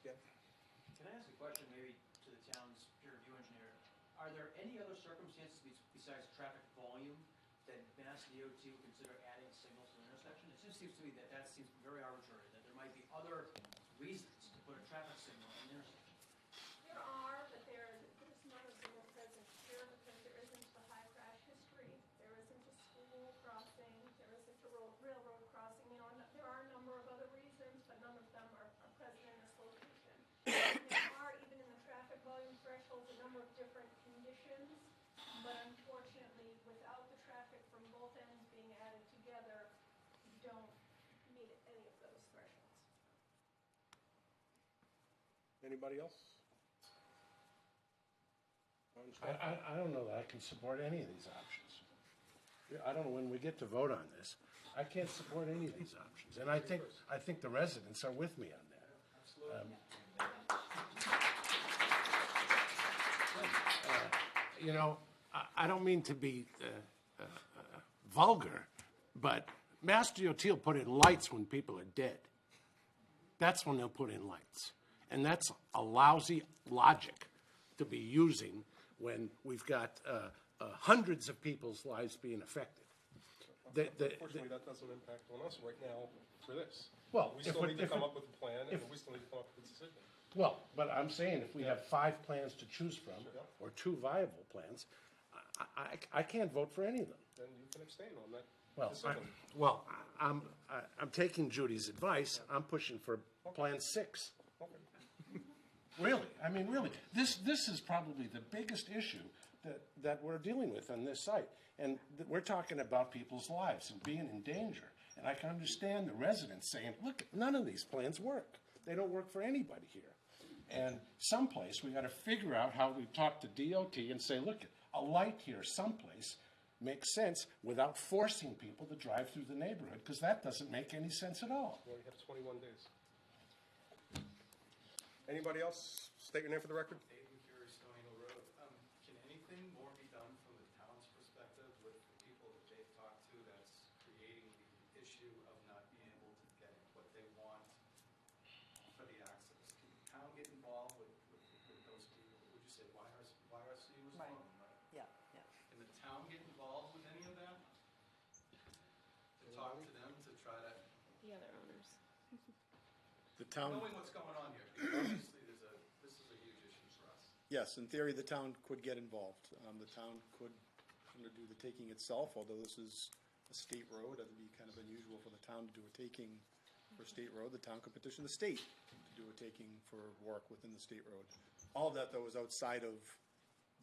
Yeah. Can I ask a question maybe to the town's peer review engineer? Are there any other circumstances besides traffic volume, that Mass DOT would consider adding signals to an intersection? It just seems to me that that seems very arbitrary, that there might be other reasons to put a traffic signal in an intersection. There are, but there's none of them are present here because there isn't a high crash history. There isn't a school crossing. There isn't a railroad crossing. You know, there are a number of other reasons, but none of them are present in this location. There are, even in the traffic volume thresholds, a number of different conditions, but unfortunately, without the traffic from both ends being added together, you don't meet any of those thresholds. Anybody else? I don't know that I can support any of these options. I don't know when we get to vote on this. I can't support any of these options, and I think the residents are with me on that. You know, I don't mean to be vulgar, but Mass DOT will put in lights when people are dead. That's when they'll put in lights. And that's a lousy logic to be using when we've got hundreds of people's lives being affected. Unfortunately, that doesn't impact on us right now for this. Well, we still need to come up with a plan, and we still need to come up with a decision. Well, but I'm saying if we have 5 plans to choose from, or 2 viable plans, I can't vote for any of them. Then you can abstain on that decision. I'm taking Judy's advice. I'm pushing for Plan 6. Okay. Really, I mean, really. This is probably the biggest issue that we're dealing with on this site. And we're talking about people's lives and being in danger. And I can understand the residents saying, look, none of these plans work. They don't work for anybody here. And someplace we got to figure out how we talk to DOT and say, look, a light here someplace makes sense without forcing people to drive through the neighborhood, because that doesn't make any sense at all. Well, you have 21 days. Anybody else? State your name for the record. Stony Hill Road. Can anything more be done from the town's perspective with the people that they've talked to that's creating the issue of not being able to get what they want for the access? Can the town get involved with those people? Would you say YRC was Right. one of them, right? Yeah, yeah. Can the town get involved with any of that? To talk to them, to try to, The other owners. The town, knowing what's going on here, because obviously this is a huge issue for us. yes, in theory, the town could get involved. The town could do the taking itself, although this is a state road. That would be kind of unusual for the town to do a taking for a state road. The town could petition the state to do a taking for work within the state road. All of that, though, is outside of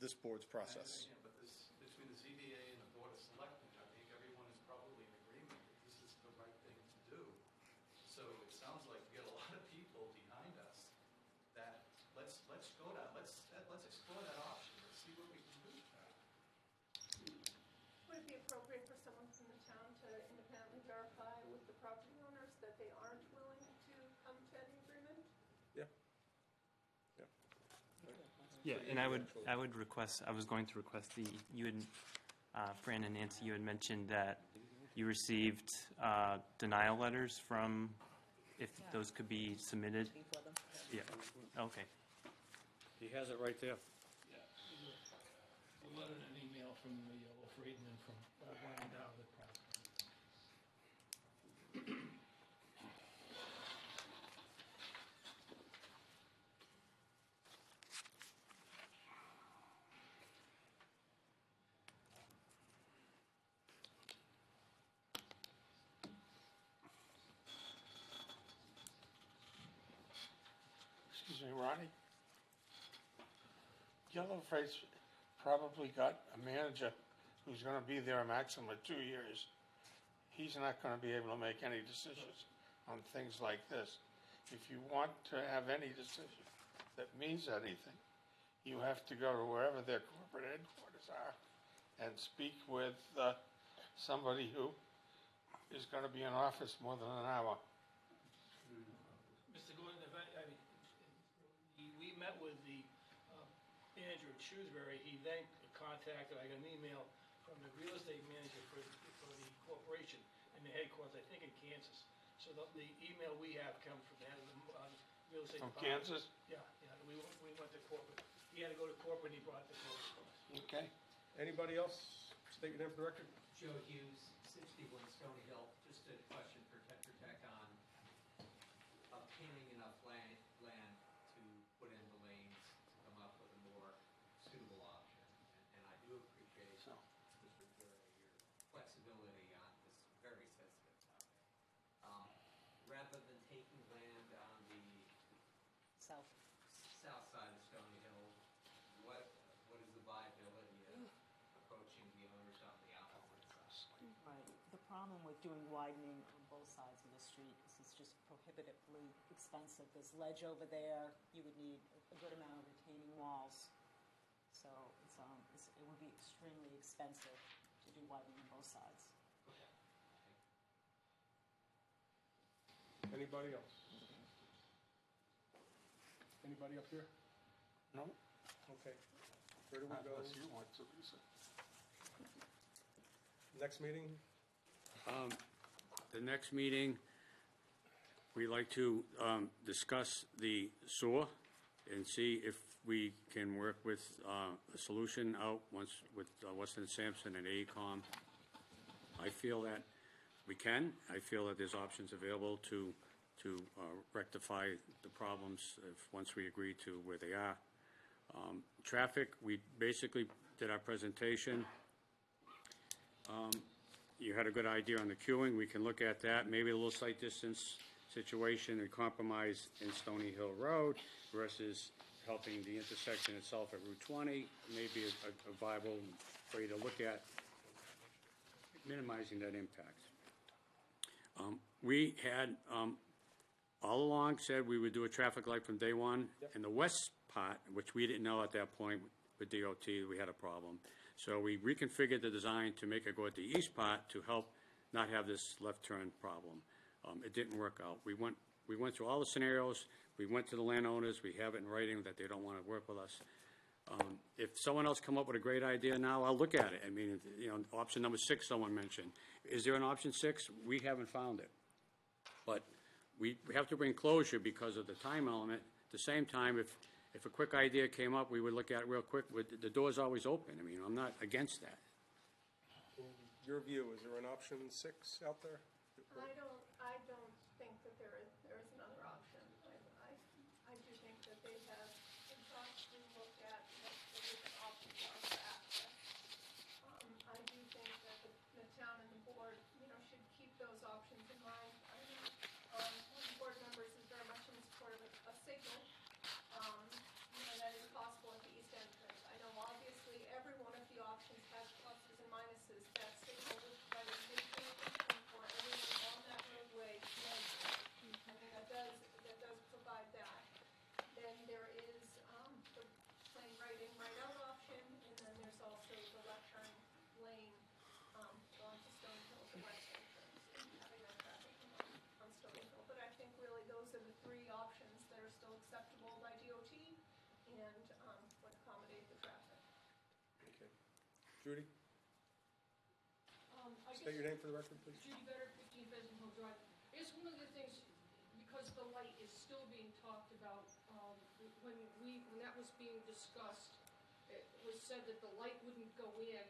this board's process. But this, between the ZBA and the Board of Selectmen, I think everyone is probably in agreement that this is the right thing to do. So it sounds like we get a lot of people behind us that let's go down, let's explore that option, let's see what we can do with that. Would it be appropriate for someone from the town to independently verify with the property owners that they aren't willing to come to any agreement? Yeah. Yeah, and I would request, I was going to request you had, Fran and Nancy, you had mentioned that you received denial letters from, if those could be submitted. Yeah, okay. He has it right there. A letter and an email from Wolf Friedman from Wyoming down the process. Excuse me, Ronnie? Yellowface probably got a manager who's gonna be there a maximum of 2 years. He's not gonna be able to make any decisions on things like this. If you want to have any decision that means anything, you have to go to wherever their corporate headquarters are and speak with somebody who is gonna be in office more than an hour. Mr. Gordon, we met with the manager at Shrewsbury. He then contacted, I got an email from the real estate manager for the corporation and the headquarters, I think in Kansas. So the email we have comes from the head of the real estate From department. Kansas? Yeah, we went to corporate. He had to go to corporate and he brought the quotes to us. Okay. Anybody else? State your name for the record. Joe Hughes, 61 Stony Hill. Just a question for Tetra Tech on obtaining enough land to put in the lanes to come up with a more suitable option. And I do appreciate, Mr. Gura, your flexibility on this very sensitive topic. Rather than taking land on the south side of Stony Hill, what is the viability of approaching the owners on the opposite side? Right. The problem with doing widening on both sides of the street is it's just prohibitively expensive. There's ledge over there. You would need a good amount of retaining walls. So it would be extremely expensive to do widening on both sides. Anybody else? Anybody up here? No? Okay. Where do we go? Unless you want to, Lisa. Next meeting? The next meeting, we'd like to discuss the sewer and see if we can work with a solution out once with Weston and Sampson and AECom. I feel that we can. I feel that there's options available to rectify the problems once we agree to where they are. Traffic, we basically did our presentation. You had a good idea on the queuing. We can look at that. Maybe a little sight distance situation and compromise in Stony Hill Road versus helping the intersection itself at Route 20. Maybe a viable way to look at minimizing that impact. We had all along said we would do a traffic light from day one. Yep. In the west part, which we didn't know at that point with DOT, we had a problem. So we reconfigured the design to make it go at the east part to help not have this left turn problem. It didn't work out. We went through all the scenarios. We went to the landowners. We have it in writing that they don't want to work with us. If someone else come up with a great idea now, I'll look at it. I mean, option number 6 someone mentioned. Is there an option 6? We haven't found it. But we have to bring closure because of the time element. At the same time, if a quick idea came up, we would look at it real quick. The door's always open. I mean, I'm not against that. In your view, is there an option 6 out there? I don't think that there is another option. I do think that they have exhaustively looked at what the different options are for access. I do think that the town and the board, should keep those options in mind. I know one of the board members is very much in support of a signal. That is possible at the east entrance. I know obviously every one of the options has pluses and minuses. That signal will provide a safety for everyone on that roadway. I mean, that does provide that. Then there is the plain right in, right out option, and then there's also the left turn lane going to Stone Hill, the west entrance, and having no traffic on Stone Hill. But I think really those are the 3 options that are still acceptable by DOT and would accommodate the traffic. Okay. Judy? I State guess your name for the record, please. Judy Better, 15 Pheasant Hill Drive. I guess one of the things, because the light is still being talked about, when that was being discussed, it was said that the light wouldn't go in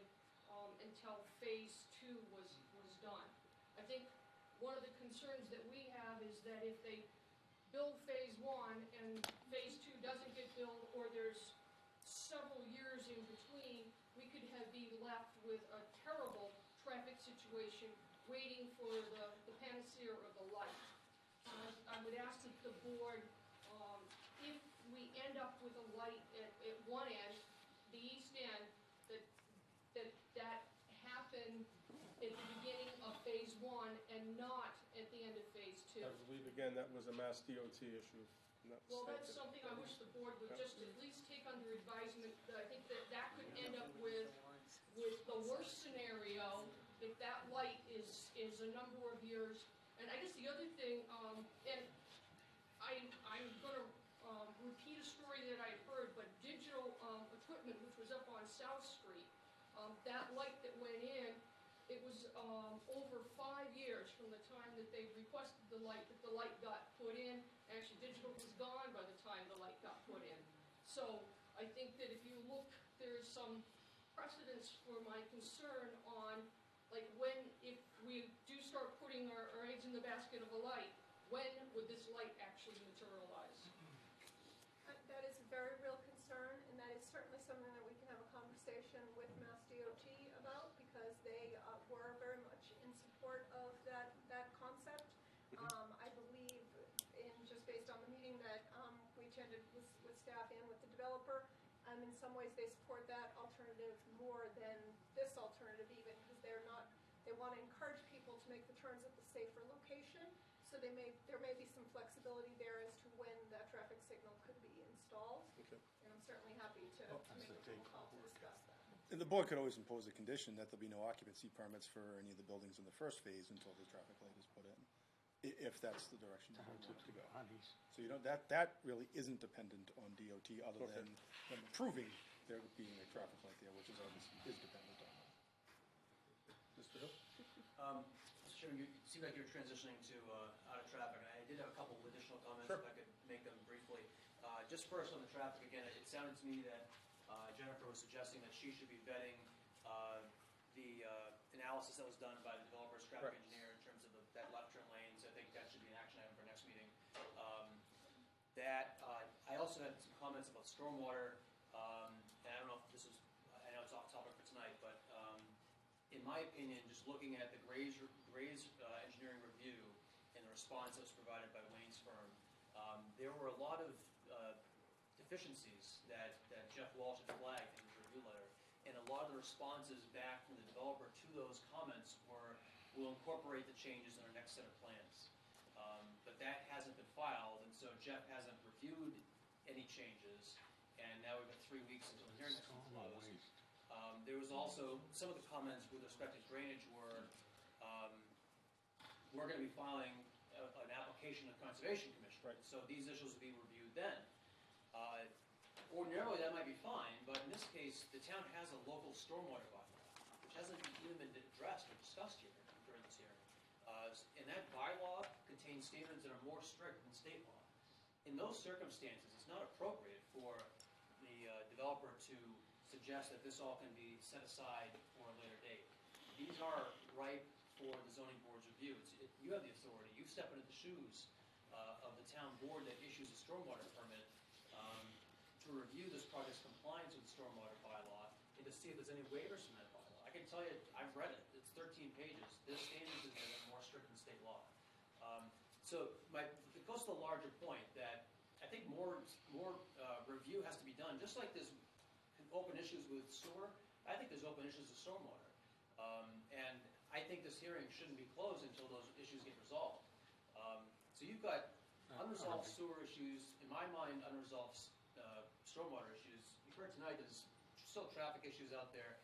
until phase 2 was done. I think one of the concerns that we have is that if they build phase 1 and phase 2 doesn't get built, or there's several years in between, we could be left with a terrible traffic situation waiting for the panacea of the light. I would ask that the board, if we end up with a light at one end, the east end, that happen at the beginning of phase 1 and not at the end of phase 2. I believe, again, that was a Mass DOT issue. Well, that's something I wish the board would just at least take under advisement. I think that could end up with the worst scenario if that light is a number of years. And I guess the other thing, and I'm going to repeat a story that I heard, but Digital Equipment, which was up on South Street, that light that went in, it was over 5 years from the time that they requested the light that the light got put in. Actually, Digital was gone by the time the light got put in. So I think that if you look, there's some precedent precedence for my concern on, like, if we do start putting our eggs in the basket of a light, when would this light actually materialize? That is a very real concern, and that is certainly something that we can have a conversation with Mass DOT about, because they were very much in support of that concept. I believe, just based on the meeting that we attended with staff and with the developer, in some ways they support that alternative more than this alternative even, because they want to encourage people to make the turns at the safer location. So there may be some flexibility there as to when that traffic signal could be installed. Okay. And I'm certainly happy to make a phone call to discuss that. And the board could always impose a condition that there'll be no occupancy permits for any of the buildings in the first phase until the traffic light is put in, if that's the direction the board wants to go. So that really isn't dependent on DOT, other than them approving there being a traffic light there, which is obviously dependent on that. Mr. Hill? Mr. Chairman, you seem like you're transitioning to out of traffic, and I did have a couple of additional comments, if I could make them briefly. Just first on the traffic, again, it sounded to me that Jennifer was suggesting that she should be vetting the analysis that was done by the developer's traffic engineer in terms of that left turn lanes. I think that should be an action item for next meeting. I also had some comments about stormwater, and I don't know if this is, I know it's off topic for tonight, but in my opinion, just looking at the Gray's engineering review and the response that was provided by Wayne's firm, there were a lot of deficiencies that Jeff Walsh had flagged in his review letter, and a lot of the responses back from the developer to those comments were, we'll incorporate the changes in our next set of plans. But that hasn't been filed, and so Jeff hasn't reviewed any changes, and now we've got 3 weeks until the hearing has been closed. There was also, some of the comments with respect to drainage were, we're going to be filing an application to the Conservation Commission. So these issues will be reviewed then. Ordinarily that might be fine, but in this case, the town has a local stormwater bylaw, which hasn't even been addressed or discussed here during this hearing. And that bylaw contains standards that are more strict than state law. In those circumstances, it's not appropriate for the developer to suggest that this all can be set aside for a later date. These are ripe for the zoning board's review. You have the authority. You step into the shoes of the town board that issues a stormwater permit to review this project's compliance with the stormwater bylaw and to see if there's any waivers from that bylaw. I can tell you, I've read it. It's 13 pages. There's standards in there that are more strict than state law. So it goes to the larger point that I think more review has to be done. Just like there's open issues with sewer, I think there's open issues with stormwater. And I think this hearing shouldn't be closed until those issues get resolved. So you've got unresolved sewer issues, in my mind, unresolved stormwater issues. You've heard tonight there's still traffic issues out there.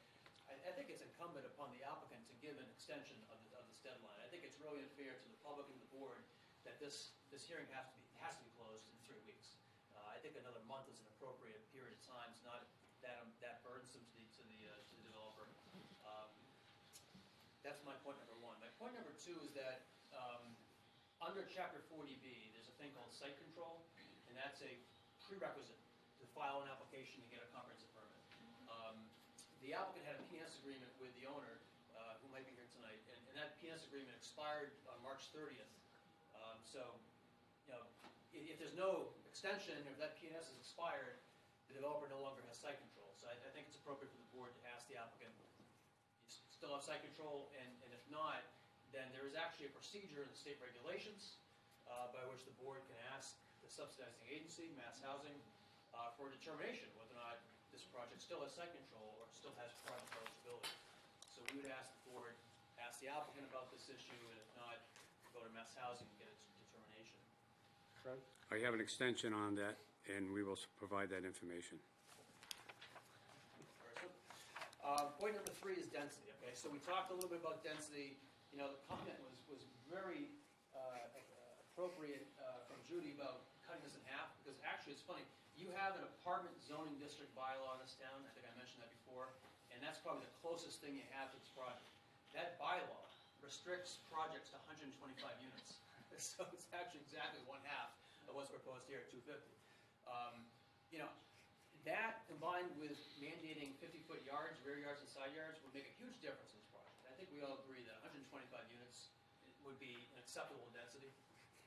I think it's incumbent upon the applicant to give an extension of this deadline. I think it's really unfair to the public and the board that this hearing has to be closed in 3 weeks. I think another month is an appropriate period of time. It's not that burdensome to the developer. That's my point number one. My point number two is that under Chapter 40B, there's a thing called site control, and that's a prerequisite to file an application to get a comprehensive permit. The applicant had a PNS agreement with the owner, who might be here tonight, and that PNS agreement expired on March 30th. So, if there's no extension, if that PNS is expired, the developer no longer has site control. So I think it's appropriate for the board to ask the applicant, you still have site control, and if not, then there is actually a procedure in the state regulations by which the board can ask the subsidizing agency, Mass Housing, for a determination whether or not this project still has site control or still has project eligibility. So we would ask the board, ask the applicant about this issue, and if not, go to Mass Housing and get its determination. I have an extension on that, and we will provide that information. Point number 3 is density. Okay, so we talked a little bit about density. The comment was very appropriate from Judy about cutting this in half, because actually it's funny. You have an apartment zoning district bylaw in this town. I think I mentioned that before, and that's probably the closest thing you have to this project. That bylaw restricts projects to 125 units, so it's actually exactly 1/2 of what's proposed here at 250. That, combined with mandating 50-foot yards, rear yards, and side yards, would make a huge difference in this project. I think we all agree that 125 units would be an acceptable density.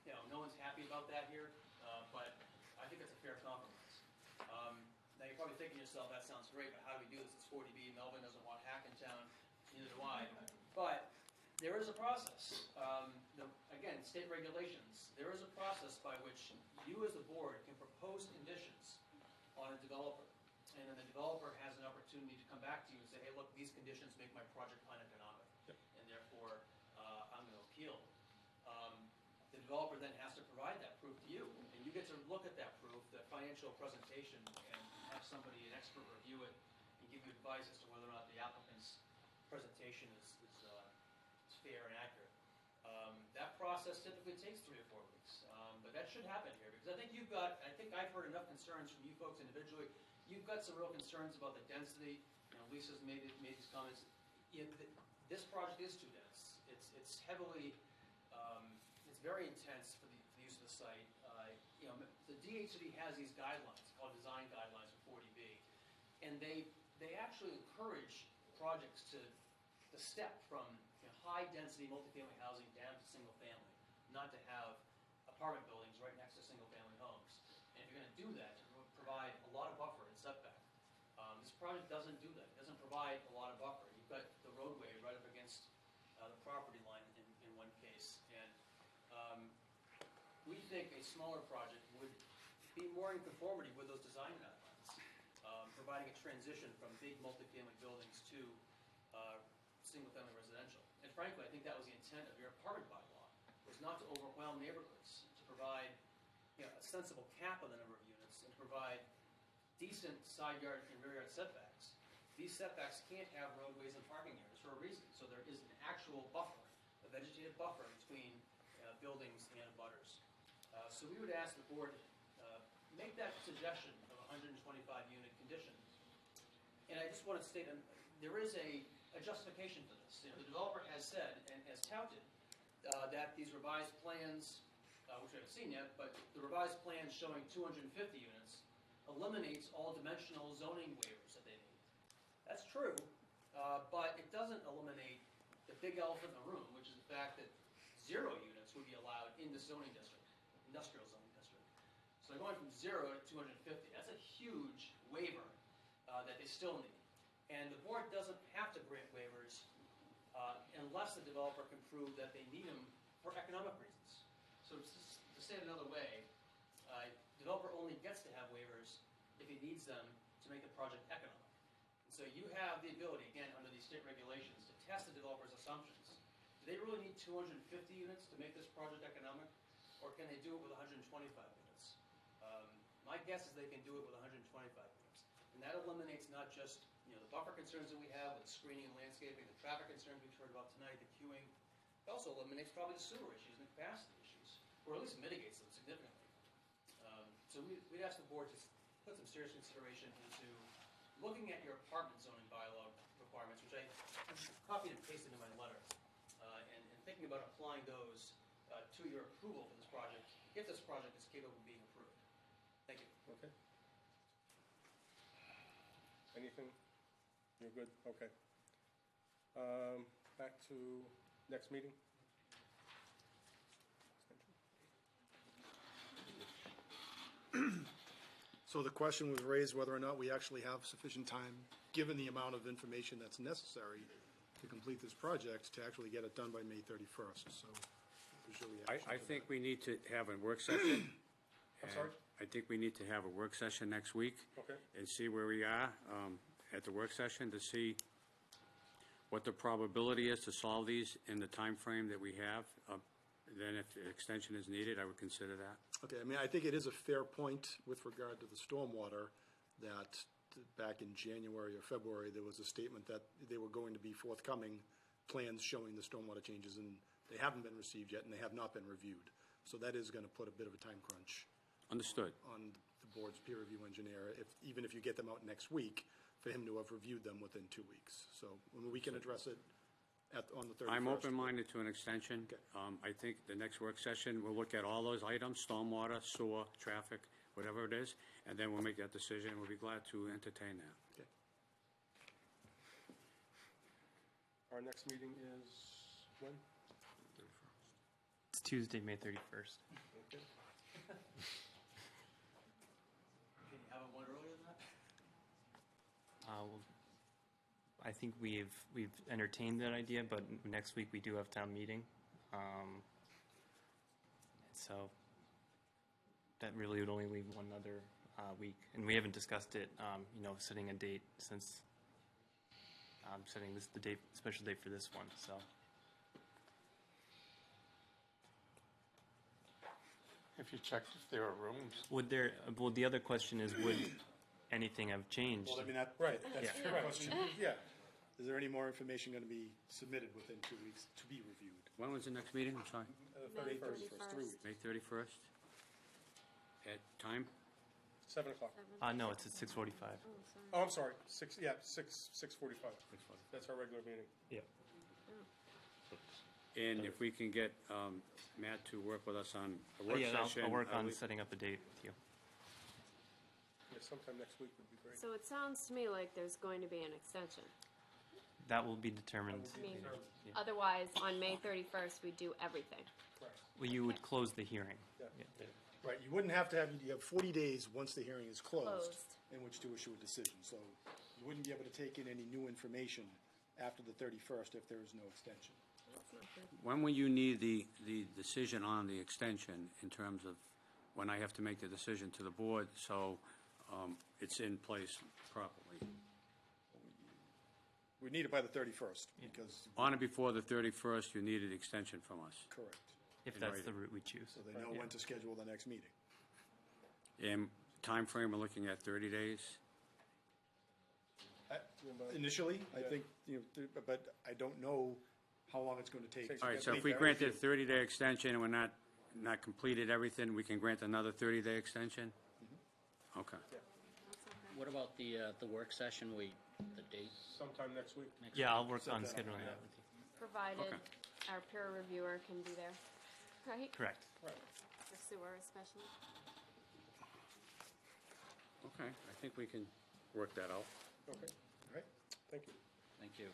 You know, no one's happy about that here, but I think it's a fair compromise. Now, you're probably thinking to yourself, that sounds great, but how do we do this? It's 40B, Melvin doesn't want Hackentown, neither do I. But there is a process. Again, state regulations, there is a process by which you as the board can propose conditions on a developer. And then the developer has an opportunity to come back to you and say, hey, look, these conditions make my project uneconomic. And therefore, I'm going to appeal. The developer then has to provide that proof to you. And you get to look at that proof, the financial presentation, and have somebody, an expert, review it and give you advice as to whether or not the applicant's presentation is fair and accurate. That process typically takes 3 or 4 weeks, but that should happen here because I think I've heard enough concerns from you folks individually. You've got some real concerns about the density. You know, Lisa's made these comments. This project is too dense. It's heavily, it's very intense for the use of the site. You know, the DHCD has these guidelines called design guidelines for 40B, and they actually encourage projects to step from high-density multifamily housing down to single-family, not to have apartment buildings right next to single-family homes. And if you're going to do that, to provide a lot of buffer and setback. This project doesn't do that. It doesn't provide a lot of buffer. You've got the roadway right up against the property line in one case. And we think a smaller project would be more in conformity with those design guidelines, providing a transition from big multifamily buildings to single-family residential. And frankly, I think that was the intent of your apartment bylaw, was not to overwhelm neighborhoods, to provide a sensible cap on the number of units, and provide decent side yard and rear yard setbacks. These setbacks can't have roadways and parking areas for a reason. So there is an actual buffer, a vegetative buffer between buildings and butters. So we would ask the board make that suggestion of a 125-unit condition. And I just want to state there is a justification for this. You know, the developer has said and has touted that these revised plans, which we haven't seen yet, but the revised plans showing 250 units eliminates all dimensional zoning waivers that they need. That's true, but it doesn't eliminate the big elephant in the room, which is the fact that 0 units would be allowed in the zoning district, industrial zoning district. So they're going from 0 to 250. That's a huge waiver that they still need. And the board doesn't have to grant waivers unless the developer can prove that they need them for economic reasons. So to say it another way, developer only gets to have waivers if he needs them to make the project economic. And so you have the ability, again, under these state regulations, to test the developer's assumptions. Do they really need 250 units to make this project economic, or can they do it with 125 units? My guess is they can do it with 125 units. And that eliminates not just the buffer concerns that we have with screening and landscaping, the traffic concerns we've heard about tonight, the queuing. It also eliminates probably the sewer issues and the capacity issues, or at least mitigates them significantly. So we'd ask the board to put some serious consideration into looking at your apartment zoning bylaw requirements, which I copied and pasted in my letter, and thinking about applying those to your approval for this project, if this project is capable of being approved. Thank you. Okay. Anything? You're good? Okay. Back to next meeting. So the question was raised whether or not we actually have sufficient time, given the amount of information that's necessary to complete this project, to actually get it done by May 31st. So what was your reaction I to think that? we need to have a work session. I'm sorry? I think we need to have a work session next week. Okay. And see where we are at the work session, to see what the probability is to solve these in the time frame that we have. Then if the extension is needed, I would consider that. Okay, I mean, I think it is a fair point with regard to the stormwater that back in January or February, there was a statement that they were going to be forthcoming plans showing the stormwater changes, and they haven't been received yet, and they have not been reviewed. So that is going to put a bit of a time crunch. Understood. On the board's peer review engineer, even if you get them out next week, for him to have reviewed them within 2 weeks. So we can address it on the 31st. I'm open-minded to an extension. Okay. I think the next work session, we'll look at all those items, stormwater, sewer, traffic. whatever it is, and then we'll make that decision, and we'll be glad to entertain that. Okay. Our next meeting is when? It's Tuesday, May 31st. Okay. Can you have it one earlier than that? Well, I think we've entertained that idea, but next week we do have town meeting. So that really would only leave one other week. And we haven't discussed it, setting a date since setting the date, special date for this one, so. If you checked if there are rooms. Would there, well, the other question is, would anything have changed? Well, I mean, Right. that's Yeah. the question, yeah. Is there any more information going to be submitted within 2 weeks to be reviewed? When was the next meeting? I'm sorry. May 31st, 3 weeks. May 31st? At time? 7 o'clock. No, it's at 6:45. Oh, I'm sorry, 6:45. That's our regular meeting. Yeah. And if we can get Matt to work with us on a Oh, work yeah, session. I'll work on we- setting up a date with you. Yeah, sometime next week would be great. So it sounds to me like there's going to be an extension. That will be determined. I mean, Yeah. otherwise, on May 31st, we do everything. Well, you would close the hearing. Yeah. Right, you wouldn't have to have, you have 40 days once the hearing is closed Closed. in which to issue a decision. So you wouldn't be able to take in any new information after the 31st if there is no extension. That's not good. When will you need the decision on the extension in terms of when I have to make the decision to the board, so it's in place properly? We need it by the 31st because, On or before the 31st, you need an extension from us. correct, If In that's writing. the route we choose. so they know when to schedule the next meeting. And timeframe, we're looking at 30 days? Initially, I think, but I don't know how long it's going to take. All right, so if we granted a 30-day extension and we're not completed everything, we can grant another 30-day extension? Okay. What about the work session, the date? Sometime next week. Yeah, I'll work Set on that up, scheduling yeah. that with you. Provided Okay. our peer reviewer can be there, right? Correct. For sewer especially. Okay, I think we can work that out. Okay, all right, thank you. Thank you.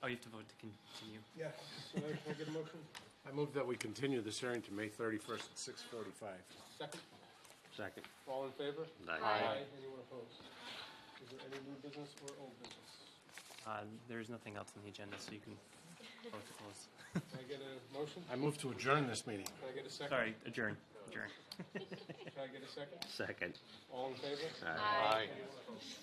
Oh, you have to vote to continue. Yeah, so can I get a motion? I move that we continue this hearing to May 31st at 6:45. Second? Second. All in favor? Aye. Anyone opposed? Is there any new business or old business? There's nothing else on the agenda, so you can vote to close. Can I get a motion? I move to adjourn this meeting. Can I get a second? Sorry, adjourn. Adjourn. Can I get a second? Second. All in favor? Aye. Anyone opposed?